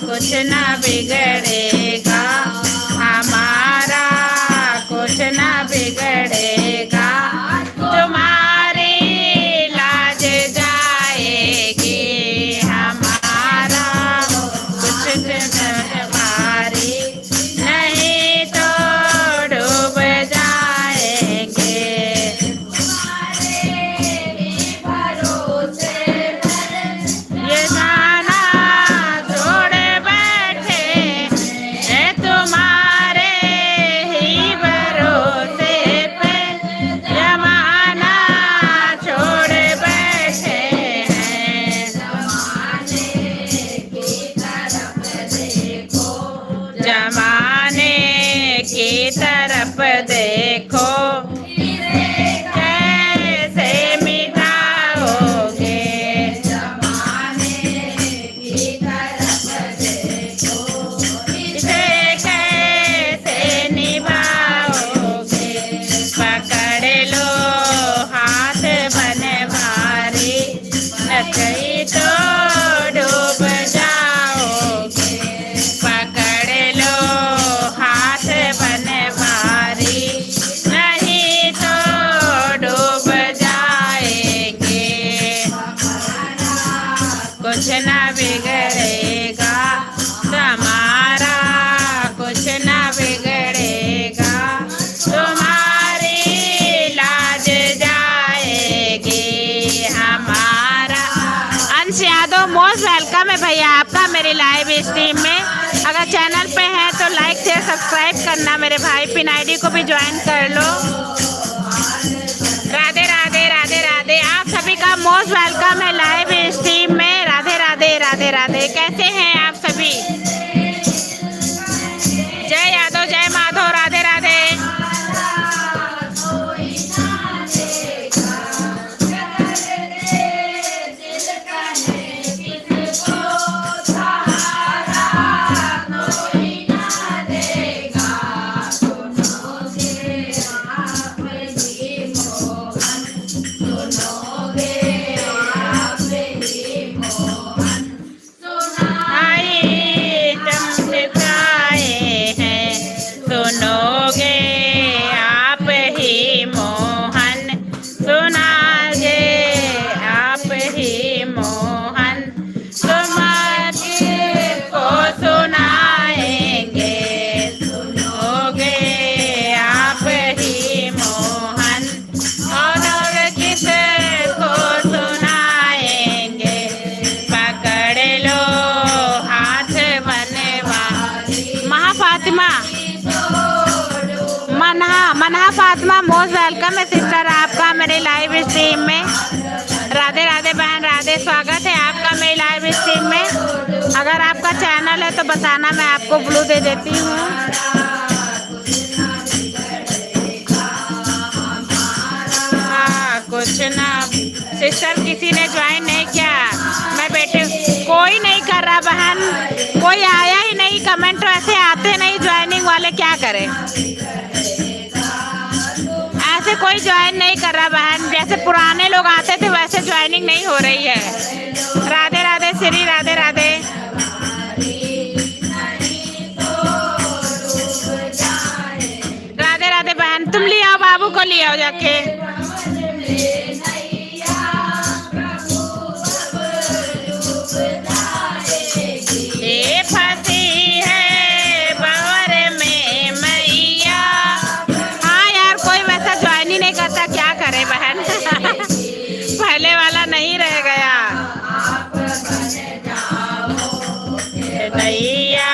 कुछ ना बिगड़ेगा, हमारा कुछ ना बिगड़ेगा, तुम्हारी लाज जाएगी। हमारा कुछ तुम्हारी, नहीं तो डूब जाएंगे। ये गाना छोड़ बैठे, ये देखो कैसे मिटाओगे, इसे कैसे निभाओगे, पकड़ लो हाथ बनवारी, नहीं तो डूब जाओगे, पकड़ लो हाथ बनवारी, नहीं तो डूब जाएंगे, कुछ ना बिगड़ेगा तुम्हारा, कुछ ना बिगड़ेगा, तुम्हारी लाज जाएगी हमारा। अंश यादव मोस्ट वेलकम है भैया आपका मेरी लाइव स्ट्रीम में। अगर चैनल पे है तो लाइक शेयर सब्सक्राइब करना मेरे भाई, पिन आईडी को भी ज्वाइन कर लो। राधे राधे राधे राधे, आप सभी का मोस्ट वेलकम है लाइव स्ट्रीम में। राधे राधे राधे राधे, कैसे हैं आप सभी? जय यादव जय माधव, राधे राधे। सुनोगे आप ही मोहन, सुनागे आप ही मोहन, तुमको सुनाएंगे, सुनोगे आप ही मोहन, और किसको सुनाएंगे, पकड़ लो हाथ बनवारी। महाफातिमा मनहा फातिमा मोस्ट वेलकम है सिस्टर आपका मेरे लाइव स्ट्रीम में। राधे राधे बहन, राधे, स्वागत है आपका मेरी लाइव स्ट्रीम में। अगर आपका चैनल है तो बताना, मैं आपको ब्लू दे देती हूँ। हाँ कुछ ना सिस्टर, किसी ने ज्वाइन नहीं किया, मैं बेटे कोई नहीं कर रहा बहन, कोई आया ही नहीं, कमेंट वैसे आते नहीं ज्वाइनिंग वाले, क्या करें, ऐसे कोई ज्वाइन नहीं कर रहा बहन, जैसे पुराने लोग आते थे वैसे ज्वाइनिंग नहीं हो रही है। राधे राधे श्री, राधे राधे। राधे राधे बहन, तुम ले आओ बाबू को, ले आओ जाके। ये फंसी है बावर में मैया। हाँ यार, कोई वैसा ज्वाइन ही नहीं करता, क्या करे बहन। पहले वाला नहीं रह गया। नैया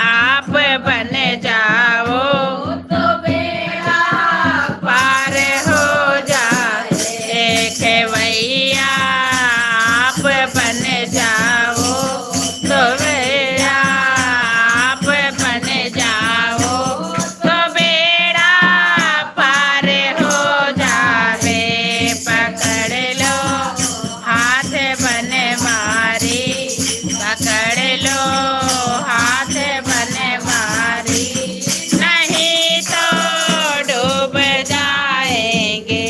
आप बन जाओ तो बेड़ा पार हो जाए, खेवैया आप बन जाओ तो बेड़ा आप बन जाओ तो बेड़ा पार हो जावे, पकड़ लो हाथ बनवारी, पकड़ लो हाथ बनवारी, नहीं तो डूब जाएंगे।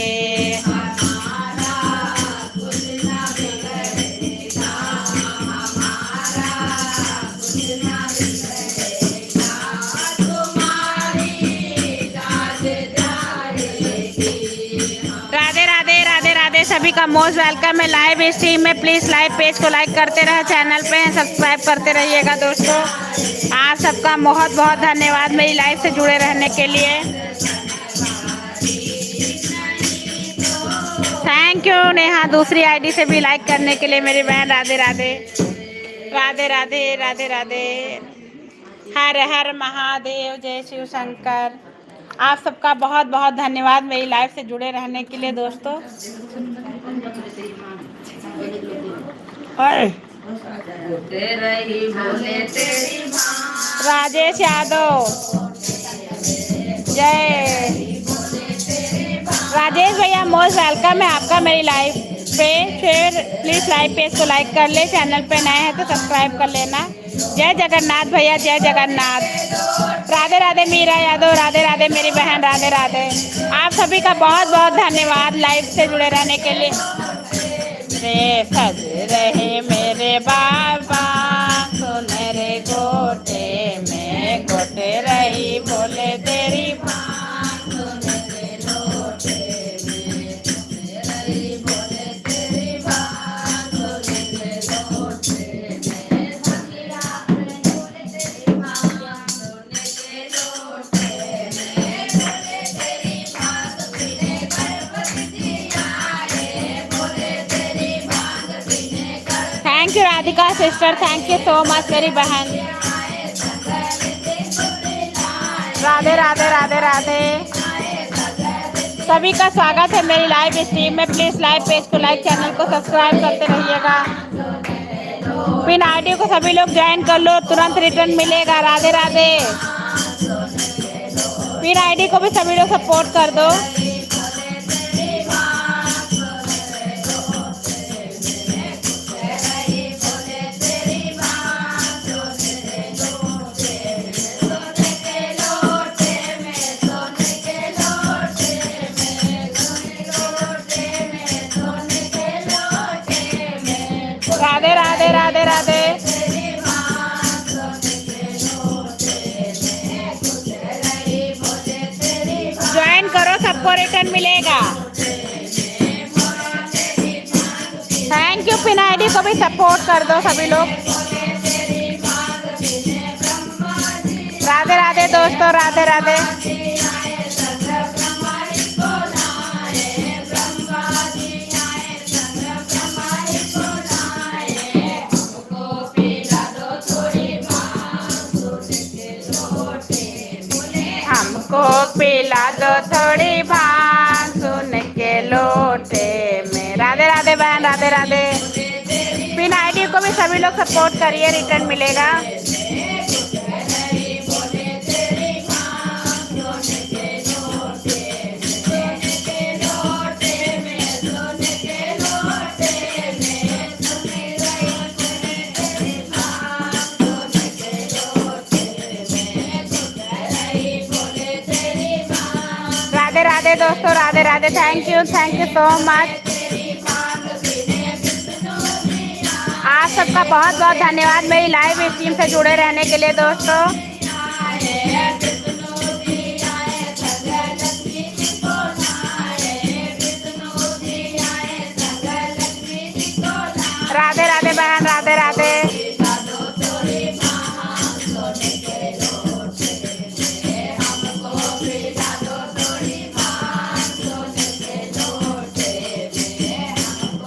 राधे राधे राधे राधे, सभी का मोस्ट वेलकम है लाइव स्ट्रीम में। प्लीज लाइव पेज को लाइक करते रहे, चैनल पे सब्सक्राइब करते रहिएगा दोस्तों। आप सबका बहुत बहुत धन्यवाद मेरी लाइव से जुड़े रहने के लिए। थैंक यू नेहा, दूसरी आईडी से भी लाइक करने के लिए मेरी बहन। राधे राधे राधे राधे राधे राधे, हर हर महादेव, जय शिव शंकर। आप सबका बहुत बहुत धन्यवाद मेरी लाइव से जुड़े रहने के लिए दोस्तों। राजेश यादव, जय। राजेश भैया मोस्ट वेलकम है आपका मेरी लाइफ पे। शेयर प्लीज लाइव पेज को लाइक कर ले, चैनल पे नए हैं तो सब्सक्राइब कर लेना। जय जगन्नाथ भैया, जय जगन्नाथ। राधे राधे मीरा यादव, राधे राधे मेरी बहन, राधे राधे। आप सभी का बहुत बहुत धन्यवाद लाइव से जुड़े रहने के लिए। रे सज रहे मेरे बाबा सुनहरे गोटे में, गोटे रही बोले तेरी thank you Radhika sister, thank you so much मेरी बहन। राधे राधे राधे राधे। सभी का स्वागत है मेरी लाइव स्ट्रीम में। प्लीज लाइव पेज को लाइक, चैनल को सब्सक्राइब करते रहिएगा। पिन आईडी को सभी लोग ज्वाइन कर लो, तुरंत रिटर्न मिलेगा। राधे राधे। पिन आईडी को भी सभी लोग सपोर्ट कर दो। राधे राधे राधे राधे। ज्वाइन करो, सबको रिटर्न मिलेगा। Thank you. पिन आईडी को भी सपोर्ट कर दो सभी लोग। राधे राधे दोस्तों, राधे राधे। हमको पिला दो थोड़ी भांग सुन के लोटे में। राधे राधे बहन, राधे राधे। पिन आईडी को भी सभी लोग सपोर्ट करिए, रिटर्न मिलेगा। राधे राधे दोस्तों, Radhe Radhe. Thank you so much. आप सबका बहुत बहुत धन्यवाद मेरी लाइव स्ट्रीम से जुड़े रहने के लिए दोस्तों। राधे राधे बहन, राधे राधे।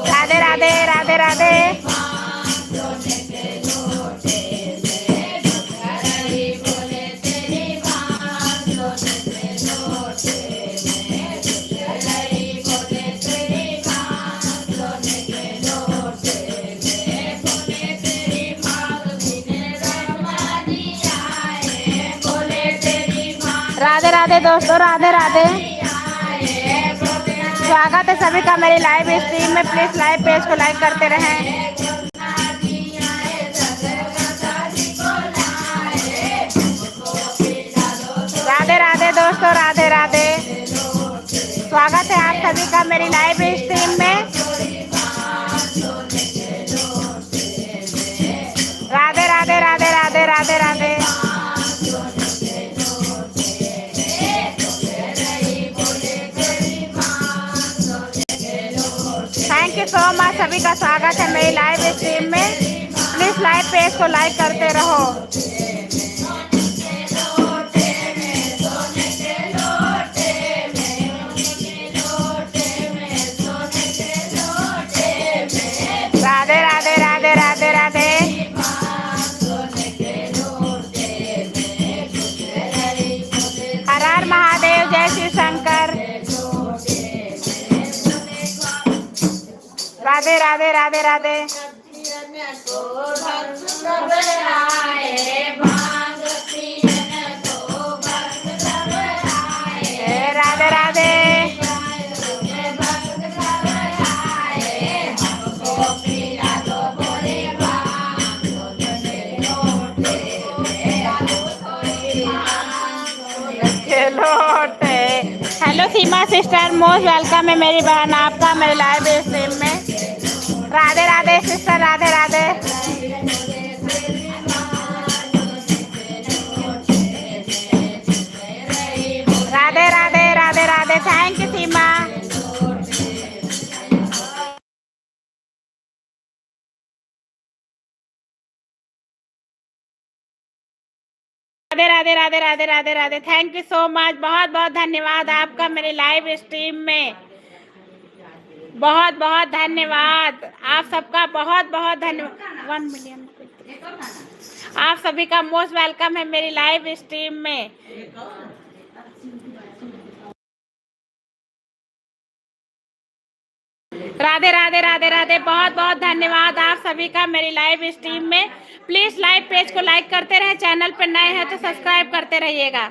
राधे राधे राधे राधे। राधे राधे दोस्तों, राधे राधे। स्वागत है सभी का मेरी लाइव स्ट्रीम में। प्लीज लाइव पेज को लाइक करते रहें। राधे राधे दोस्तों, राधे राधे। स्वागत है आप सभी का मेरी लाइव स्ट्रीम में। Radhe Radhe Radhe Radhe Radhe Radhe. Thank you so much. सभी का स्वागत है मेरी लाइव स्ट्रीम में। प्लीज लाइव पेज को लाइक करते रहो। राधे राधे राधे राधे राधे। हर हर महादेव, जय शिव शंकर। राधे राधे राधे राधे। हेलो सीमा सिस्टर, मोस्ट वेलकम है मेरी बहन आपका मेरे लाइव स्ट्रीम में। Radhe Radhe sister, Radhe Radhe. Radhe Radhe Radhe Radhe, thank you Seema. Radhe Radhe Radhe Radhe Radhe Radhe, thank you so much, बहुत बहुत धन्यवाद आपका मेरे लाइव स्ट्रीम में। बहुत बहुत धन्यवाद आप सबका, बहुत बहुत धन्यवाद। 1 मिलियन आप सभी का मोस्ट वेलकम है मेरी लाइव स्ट्रीम में। राधे राधे राधे राधे, बहुत बहुत धन्यवाद आप सभी का मेरी लाइव स्ट्रीम में। प्लीज लाइव पेज को लाइक करते रहे, चैनल पर नए हैं तो सब्सक्राइब करते रहिएगा।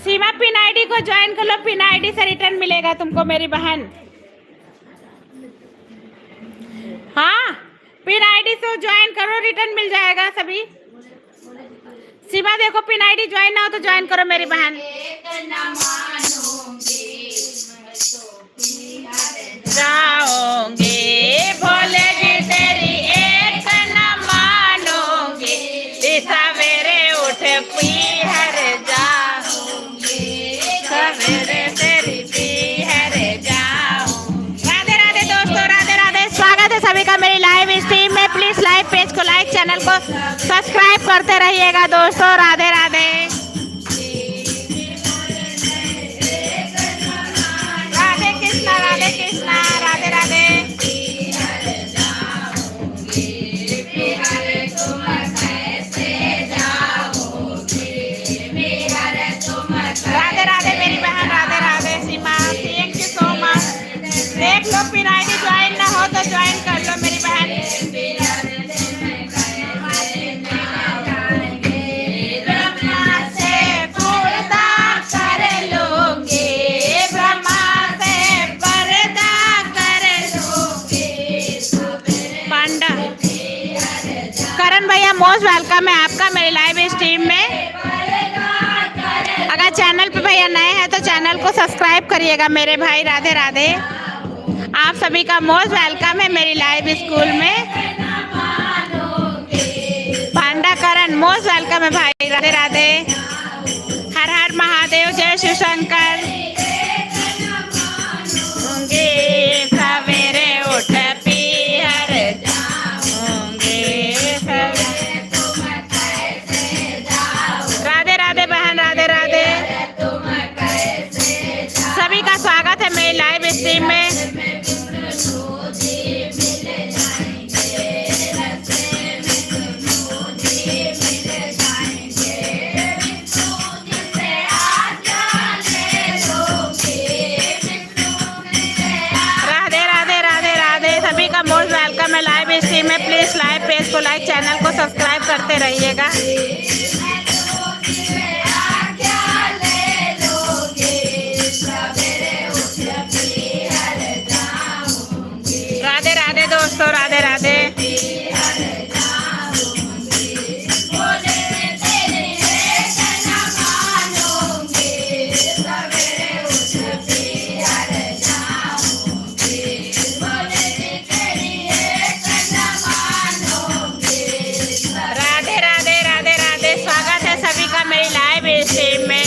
सीमा पिन आईडी को ज्वाइन कर लो, पिन आईडी से रिटर्न मिलेगा तुमको मेरी बहन। हाँ, पिन आईडी से ज्वाइन करो, रिटर्न मिल जाएगा सभी। सीमा देखो, पिन आईडी ज्वाइन ना हो तो ज्वाइन करो मेरी बहन। जाओगे भोले जी तेरी एक न मानोगे, सवेरे उठ पीहर जाओगे, सवेरे तेरी पीहर जाओगे। राधे राधे दोस्तों, राधे राधे, स्वागत है सभी का मेरी लाइव स्ट्रीम में। प्लीज लाइव पेज को लाइक, चैनल को सब्सक्राइब करते रहिएगा दोस्तों। राधे राधे राधे कृष्णा, राधे राधे। राधे राधे मेरी बहन, राधे राधे सीमा, थैंक यू सो मच। देख लो, पिन आईडी ज्वाइन ना हो तो ज्वाइन कर लो मेरी बहन। भैया मोस्ट वेलकम है आपका मेरे लाइव स्ट्रीम में। अगर चैनल पे भैया नए हैं तो चैनल को सब्सक्राइब करिएगा मेरे भाई। राधे राधे, आप सभी का मोस्ट वेलकम है मेरी लाइव स्कूल में। पांडा करण मोस्ट वेलकम है भाई। राधे राधे, हर हर महादेव, जय शिव शंकर। सवेरे उठ पीहर सभी का स्वागत है मेरी लाइव स्ट्रीम में। राधे राधे राधे राधे, सभी का मोस्ट वेलकम है लाइव स्ट्रीम में। प्लीज लाइव पेज को लाइक, चैनल को सब्सक्राइब करते रहिएगा। राधे राधे दोस्तों, राधे राधे। राधे राधे राधे राधे, स्वागत है सभी का मेरी लाइव स्ट्रीम में।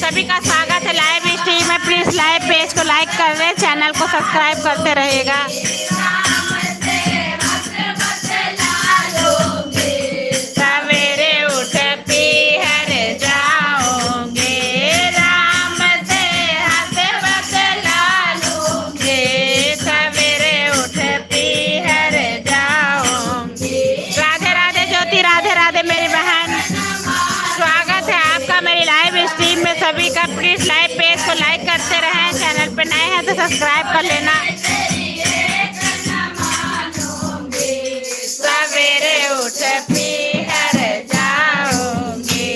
सभी का स्वागत है लाइव स्ट्रीम में। प्लीज लाइव पेज को लाइक कर रहे, चैनल को सब्सक्राइब करते रहिएगा। सवेरे उठ पीहर जाओगे, राम से हाथ बदला लोगे, सवेरे उठ पीहर जाओगे। राधे राधे ज्योति, राधे राधे मेरी बहन, स्वागत है आपका मेरी लाइव स्ट्रीम में। सभी का प्लीज लाइव पेज को लाइक करते रहें, चैनल पे नए हैं तो सब्सक्राइब कर लेना। सवेरे उठ पीहर जाओगे,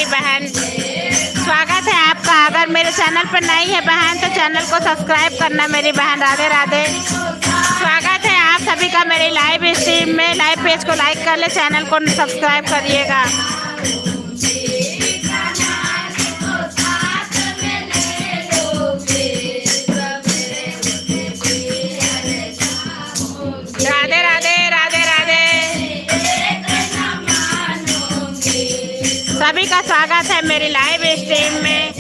मेरी बहन। स्वागत है आपका। अगर मेरे चैनल पर नई है बहन तो चैनल को सब्सक्राइब करना मेरी बहन। राधे राधे। स्वागत है आप सभी का मेरी लाइव स्ट्रीम में। लाइव पेज को लाइक कर ले, चैनल को सब्सक्राइब करिएगा। राधे राधे राधे राधे। सभी का स्वागत है मेरी लाइव स्ट्रीम में।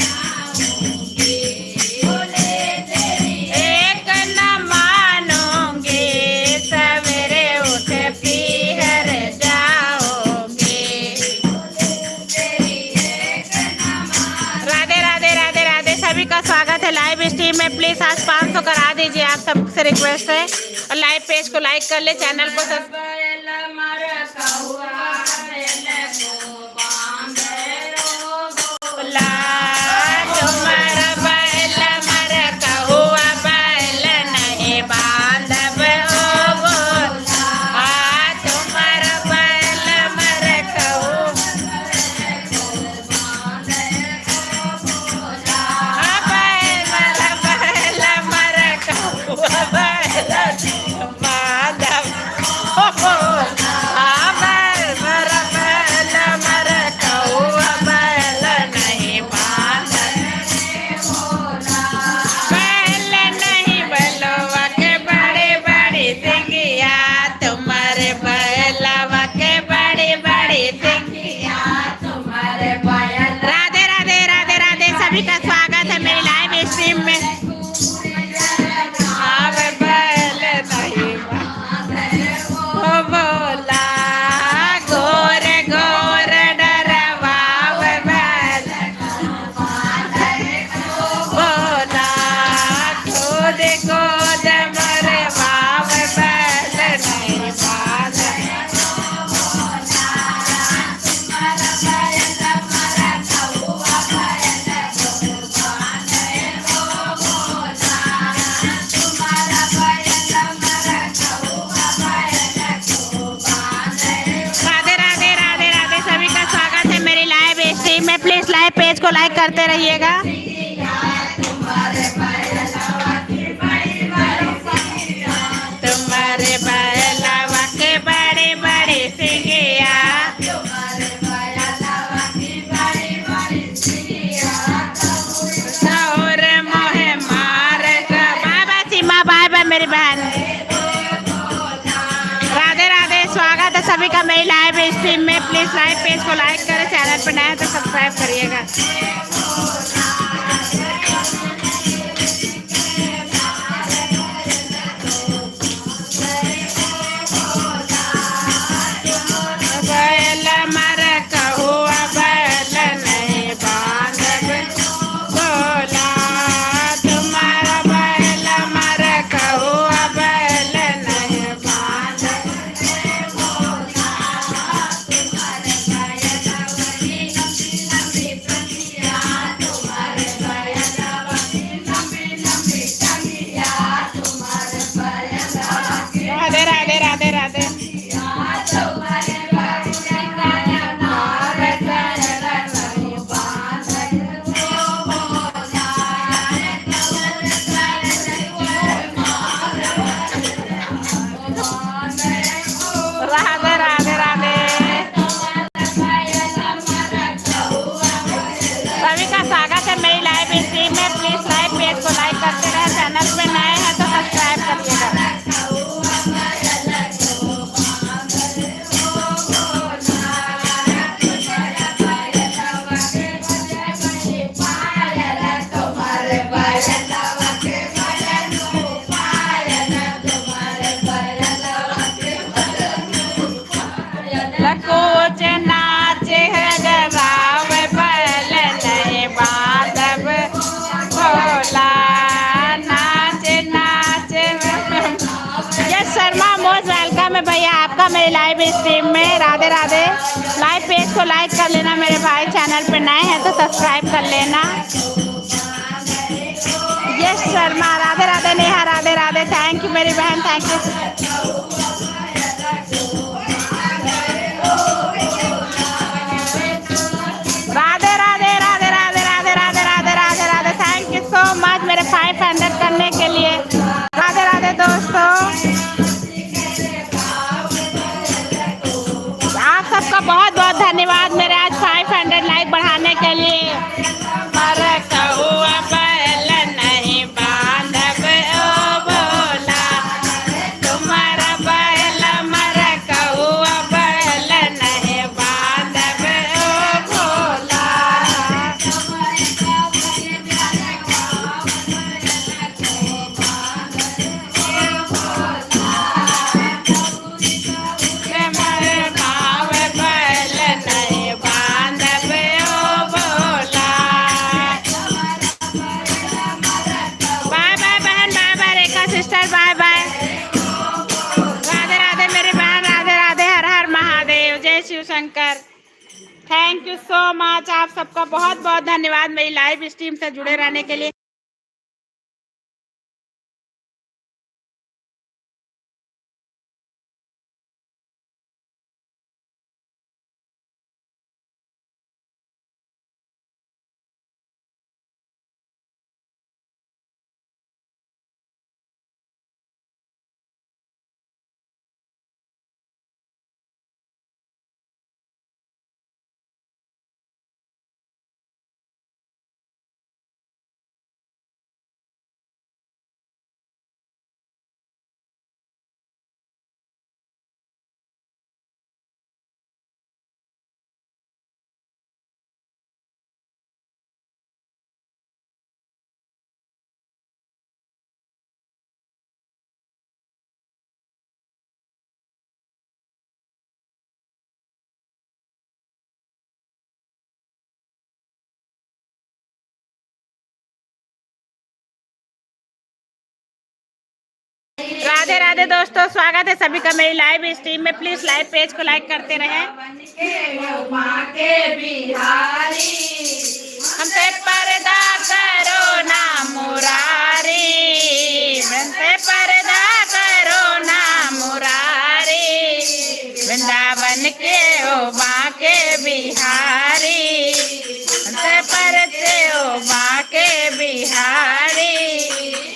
एक न मानोगे सवेरे उठ पीहर जाओगे। राधे राधे राधे राधे। सभी का स्वागत है लाइव स्ट्रीम में। प्लीज आज 500 करा दीजिए, आप सबसे रिक्वेस्ट है। और लाइव पेज को लाइक कर ले, चैनल को सब्सक्राइब। सभी का स्वागत है मेरी लाइव स्ट्रीम में। बोला गोर गोर डरवा बोला खुद गोद मरवा नहीं बात। प्लीज लाइव पेज को लाइक करते रहिएगा। तुम्हारे बैलवा के बड़े बड़े सिंगिया। और मोहे मार बाय बाय सीमा, बाय बाय मेरी बहन। राधे राधे। स्वागत है सभी का मेरी लाइव स्ट्रीम में। प्लीज लाइव पेज को लाइक करें, चैनल पर नया है तो सब्सक्राइब करिएगा। बैल मर कहुआ बैल नहीं बांधब बोला। तुम्हारा बैल मर कहुआ बैल नहीं बांधब। राधे राधे राधे राधे। राधे राधे राधे। सभी का स्वागत है मेरी लाइव स्ट्रीम में। प्लीज लाइव पेज को लाइक करते रहे, चैनल पे नए हैं तो सब्सक्राइब करिएगा। कुछ नाच गवाव बैल नहीं बांधब भोला। नाच नाच। यस शर्मा मोस्ट वेलकम है भैया आपका मेरे लाइव स्ट्रीम में। राधे राधे। लाइव पेज को लाइक कर लेना मेरे भाई, चैनल पे नए हैं तो सब्सक्राइब कर लेना। Yes Sharma. Radhe Radhe Neha. Radhe Radhe. Thank you मेरी बहन, थैंक यू। राधे मच। आप सबका बहुत बहुत धन्यवाद मेरी लाइव स्ट्रीम से जुड़े रहने के लिए। राधे राधे दोस्तों, स्वागत है सभी का मेरी लाइव स्ट्रीम में। प्लीज लाइव पेज को लाइक करते रहें। हमसे पर्दा करो ना मुरारी, हमसे पर्दा करो ना मुरारी, वृंदावन के ओ बांके बिहारी, हमसे पर्दे ओ बांके बिहारी,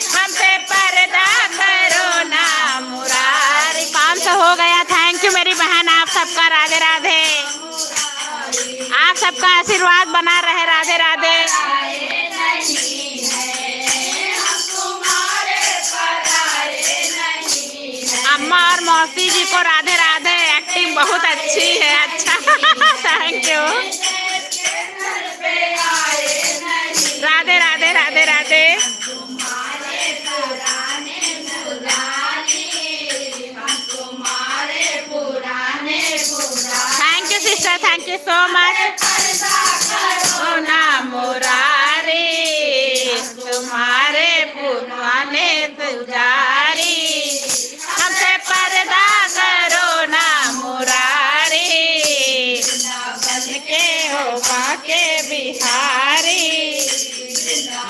हमसे पर्दा करो ना मुरारी। 500 हो गया। थैंक यू मेरी बहन, आप सबका राधे राधे। आप सबका आशीर्वाद बना रहे। राधे राधे। अम्मा और मौसी जी को राधे राधे। एक्टिंग बहुत अच्छी है। अच्छा thank you. Radhe Radhe Radhe Radhe. Thank you sister, thank you so much. ओ ना मुरारी, तुम्हारे पुराने पुजारी, हमसे पर्दा करो ना मुरारी, बन के हो बांके बिहारी,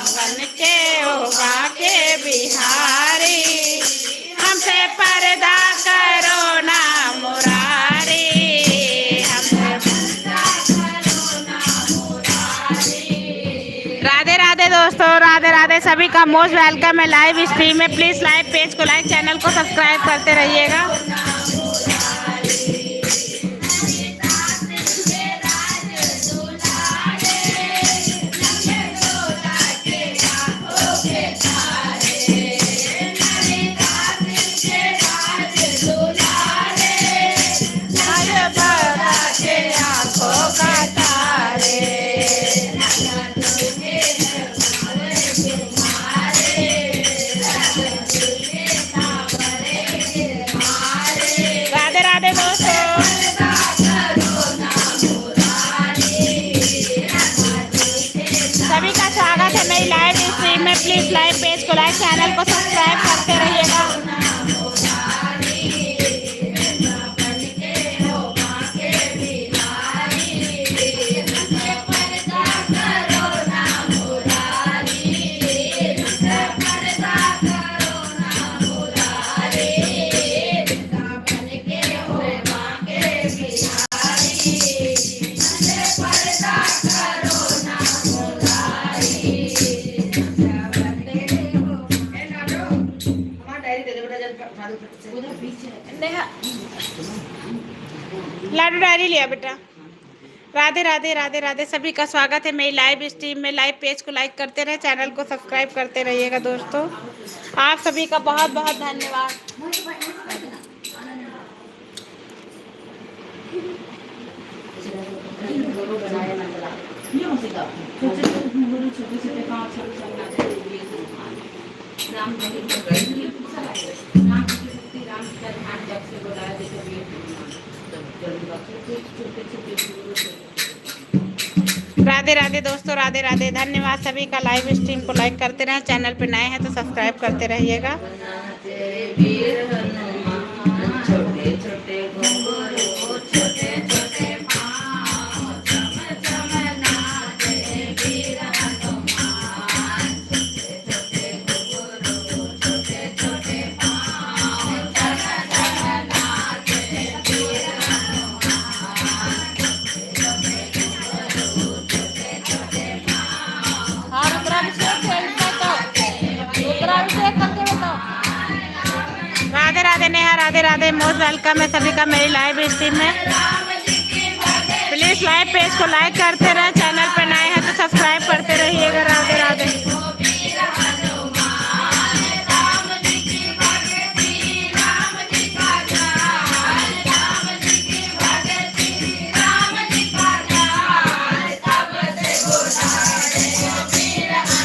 बन के हो बांके बिहारी, हमसे पर्दा करो ना मुरारी, हमसे पर्दा करो ना मुरारी। राधे राधे दोस्तों, राधे राधे। सभी का मोस्ट वेलकम है लाइव स्ट्रीम में। प्लीज लाइव पेज को लाइक, चैनल को सब्सक्राइब करते रहिएगा। राधे राधे दोस्तों, सभी का स्वागत है मेरी लाइव स्ट्रीम में। प्लीज लाइव पेज को लाइक, चैनल को सब्सक्राइब करते रहिएगा। लाडू डायरी लिया बेटा। राधे राधे राधे राधे। सभी का स्वागत है मेरी लाइव स्ट्रीम में। लाइव पेज को लाइक करते रहे, चैनल को सब्सक्राइब करते रहिएगा दोस्तों। आप सभी का बहुत बहुत धन्यवाद। राधे राधे दोस्तों, राधे राधे। धन्यवाद सभी का। लाइव स्ट्रीम को लाइक करते रहें, चैनल पे नए हैं तो सब्सक्राइब करते रहिएगा। छोटे छोटे राधे नेहा, राधे राधे, मोस्ट वेलकम है सभी का मेरी लाइव स्ट्रीम में। प्लीज लाइव पेज को लाइक करते रहे, चैनल पर नए हैं तो सब्सक्राइब करते रहिएगा। राधे राधे।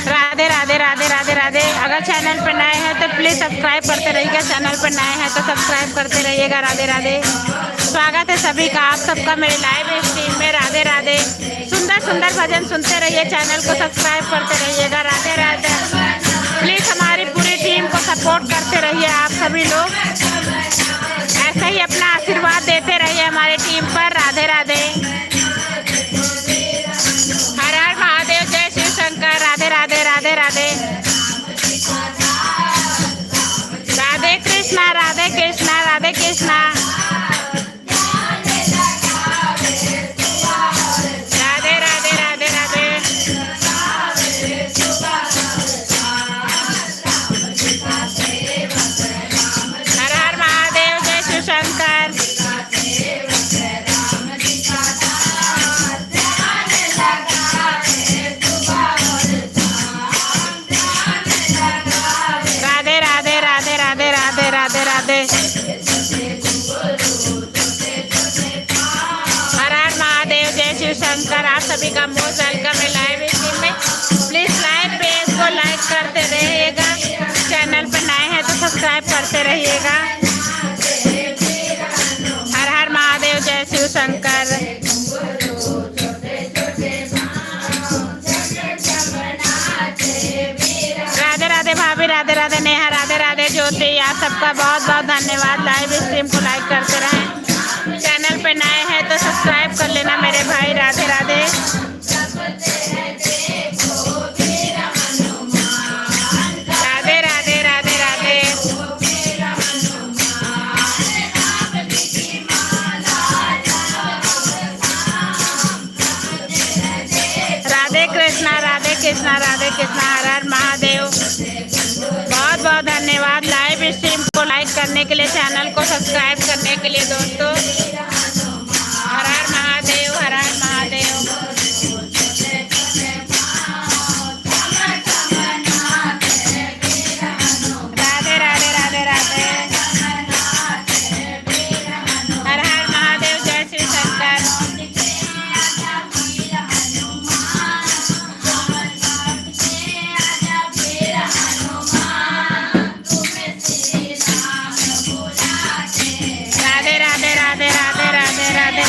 राधे राधे राधे राधे राधे। अगर चैनल पर नए हैं तो प्लीज सब्सक्राइब करते रहिएगा, चैनल पर नए हैं तो सब्सक्राइब करते रहिएगा। राधे राधे। स्वागत है सभी का आप सबका मेरे लाइव स्ट्रीम में। राधे राधे। सुंदर सुंदर भजन सुनते रहिए, चैनल को सब्सक्राइब करते रहिएगा। राधे राधे। प्लीज हमारी पूरी टीम को सपोर्ट करते रहिए आप सभी लोग, ऐसे ही अपना आशीर्वाद देते रहिए हमारी टीम पर। राधे राधे। हर हर महादेव, जय शिव शंकर। राधे राधे राधे राधे। राधे कृष्णा राधे कृष्णा राधे कृष्णा। राधे राधे राधे राधे। हर हर महादेव, जय शिव शंकर। राधे राधे राधे राधे राधे राधे राधे। हर हर महादेव, जय शिव शंकर। आप सभी का मोस्ट वेलकम है लाइव स्ट्रीम में। प्लीज लाइव पेज को लाइक करते रहिएगा, चैनल पर नए हैं तो सब्सक्राइब करते रहिएगा। हर हर महादेव, जय शिव शंकर। राधे राधे भाभी, राधे राधे नेहा, राधे राधे ज्योति। आप सबका बहुत बहुत धन्यवाद। लाइव स्ट्रीम को लाइक करते रहें, चैनल पे नए हैं तो सब्सक्राइब कर लेना मेरे भाई। राधे राधे। राधे राधे राधे राधे। राधे कृष्णा राधे कृष्णा राधे कृष्णा। हर हर महादेव। बहुत बहुत धन्यवाद लाइव स्ट्रीम को लाइक करने के लिए, चैनल को सब्सक्राइब करने के लिए दोस्तों। हर हर महादेव, हर हर महादेव। राधे राधे राधे राधे। हर हर महादेव, जय श्री शंकर। राधे राधे राधे राधे राधे राधे।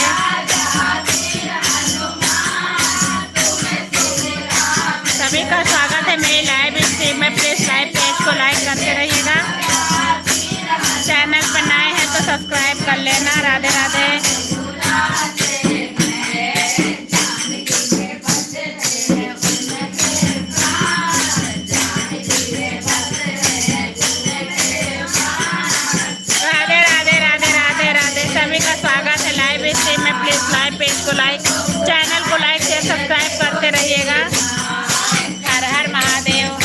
सभी का स्वागत है मेरी लाइव स्ट्रीम में। प्लीज लाइव पेज को लाइक करते रहिएगा, चैनल पर नए हैं तो सब्सक्राइब कर लेना। राधे राधे। राधे राधे राधे राधे राधे। सभी का स्वागत है लाइव स्ट्रीम में। प्लीज लाइव पेज को लाइक, चैनल को लाइक शेयर सब्सक्राइब करते रहिएगा। हर हर महादेव।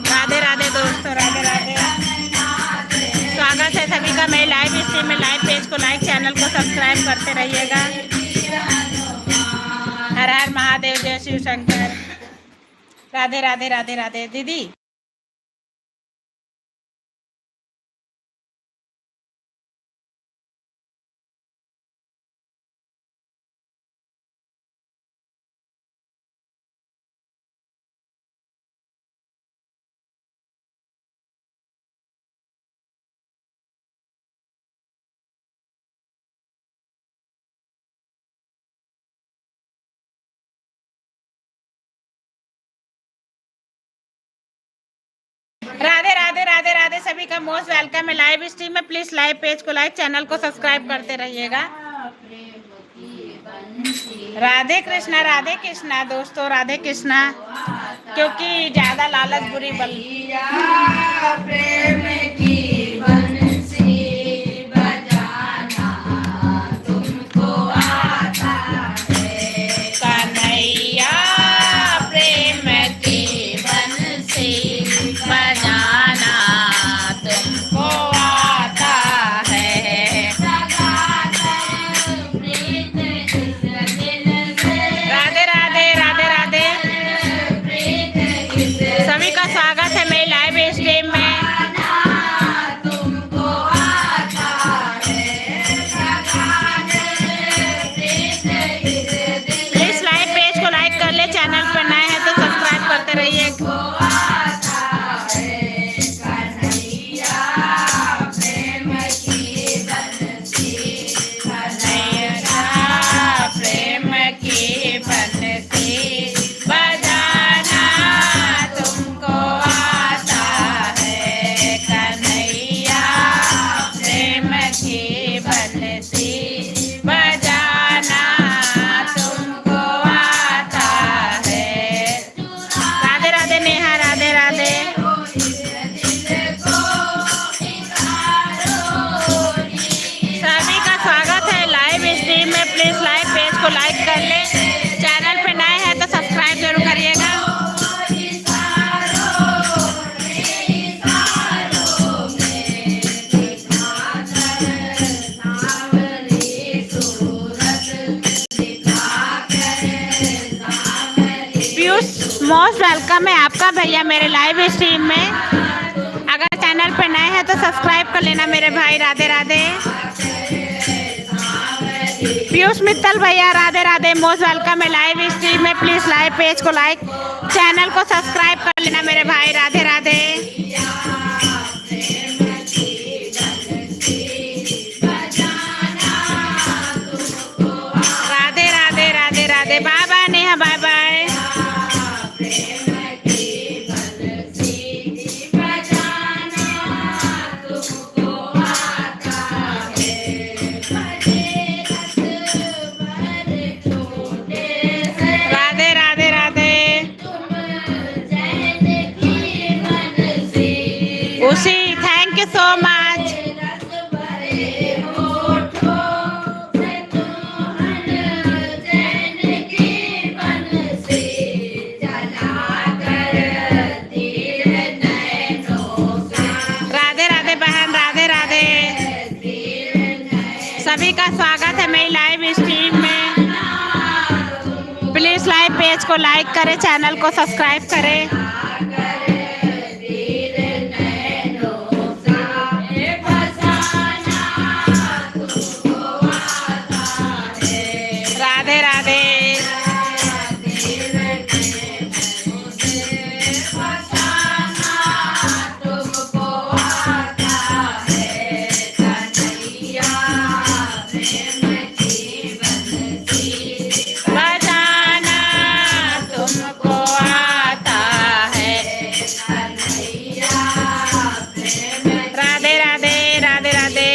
राधे राधे दोस्तों, राधे राधे। स्वागत है सभी का मेरी लाइव स्ट्रीम में। लाइव पेज को लाइक, चैनल को सब्सक्राइब करते रहिएगा। हर हर महादेव, जय शिव शंकर। राधे राधे राधे राधे। दीदी राधे राधे राधे राधे। सभी का मोस्ट वेलकम है लाइव स्ट्रीम में। प्लीज लाइव पेज को लाइक, चैनल को सब्सक्राइब करते रहिएगा। राधे कृष्णा दोस्तों, राधे कृष्णा। क्योंकि ज्यादा लालच बुरी बल। प्रेम की बंसी बजाना तुमको आता है। कन्हैया प्रेम की बंसी बजाना तुमको आता है। राधे राधे राधे राधे। सभी का स्वागत है मेरी लाइव स्ट्रीम में। प्लीज लाइव पेज को लाइक कर ले, चैनल पर नए हैं तो सब्सक्राइब करते रहिए। प्रेम की बंसी बजाना तुमको आता है। कन्हैया प्रेम की बंसी बजाना तुमको आता है। राधे राधे नेहा, राधे राधे। सभी का स्वागत है लाइव स्ट्रीम में। प्लीज लाइव पेज को लाइक कर ले, चैनल पे नए हैं तो सब्सक्राइब जरूर करिएगा। पीयूष मोस्ट वेलकम है आपका भैया मेरे लाइव स्ट्रीम में। अगर चैनल पे नए हैं तो सब्सक्राइब कर लेना मेरे भाई। राधे राधे। पीयूष मित्तल भैया राधे राधे, मोस्ट वेलकम है लाइव स्ट्रीम में। प्लीज लाइव पेज को लाइक, चैनल को सब्सक्राइब कर लेना मेरे भाई। Radhe Radhe. Radhe Radhe Radhe Radhe. Bye bye Neha, bye bye. Radhe Radhe Radhe. उसी thank you so much. Radhe Radhe बहन, राधे राधे। सभी का स्वागत है मेरी लाइव स्ट्रीम में। प्लीज लाइव पेज को लाइक करें, चैनल को सब्सक्राइब करें। राधे राधे। बजाना तुमको आता है। राधे राधे राधे राधे।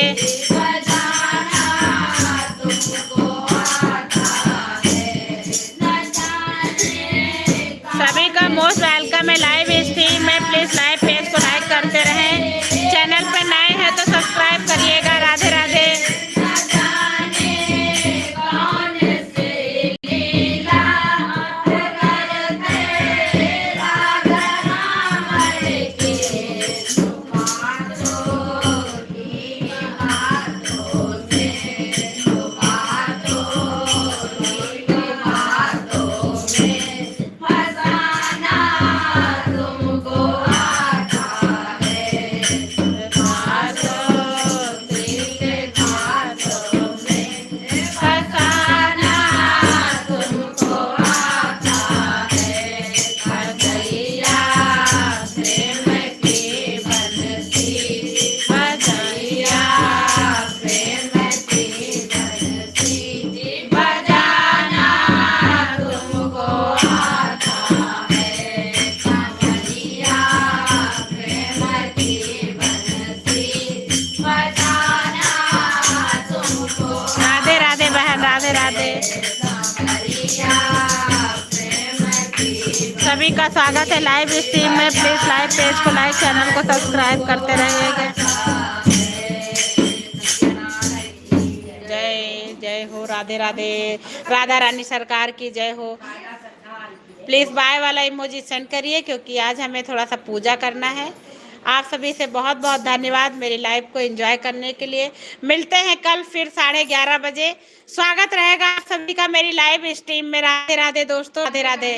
सभी का मोस्ट वेलकम है लाइव स्ट्रीम में। प्लीज लाइव पेज को लाइक करते रहें, चैनल पे नए हैं तो सब्सक्राइब करिएगा। राधे राधे। फसाना सभी का स्वागत है लाइव स्ट्रीम में। प्लीज लाइव पेज को लाइक, चैनल को सब्सक्राइब करते रहिएगा। जय जय हो, राधे राधे, राधा रानी सरकार की जय हो। प्लीज बाय वाला इमोजी सेंड करिए क्योंकि आज हमें थोड़ा सा पूजा करना है। आप सभी से बहुत बहुत धन्यवाद मेरी लाइव को एंजॉय करने के लिए। मिलते हैं कल फिर 11:30 बजे। स्वागत रहेगा आप सभी का मेरी लाइव स्ट्रीम में। राधे राधे दोस्तों, राधे राधे।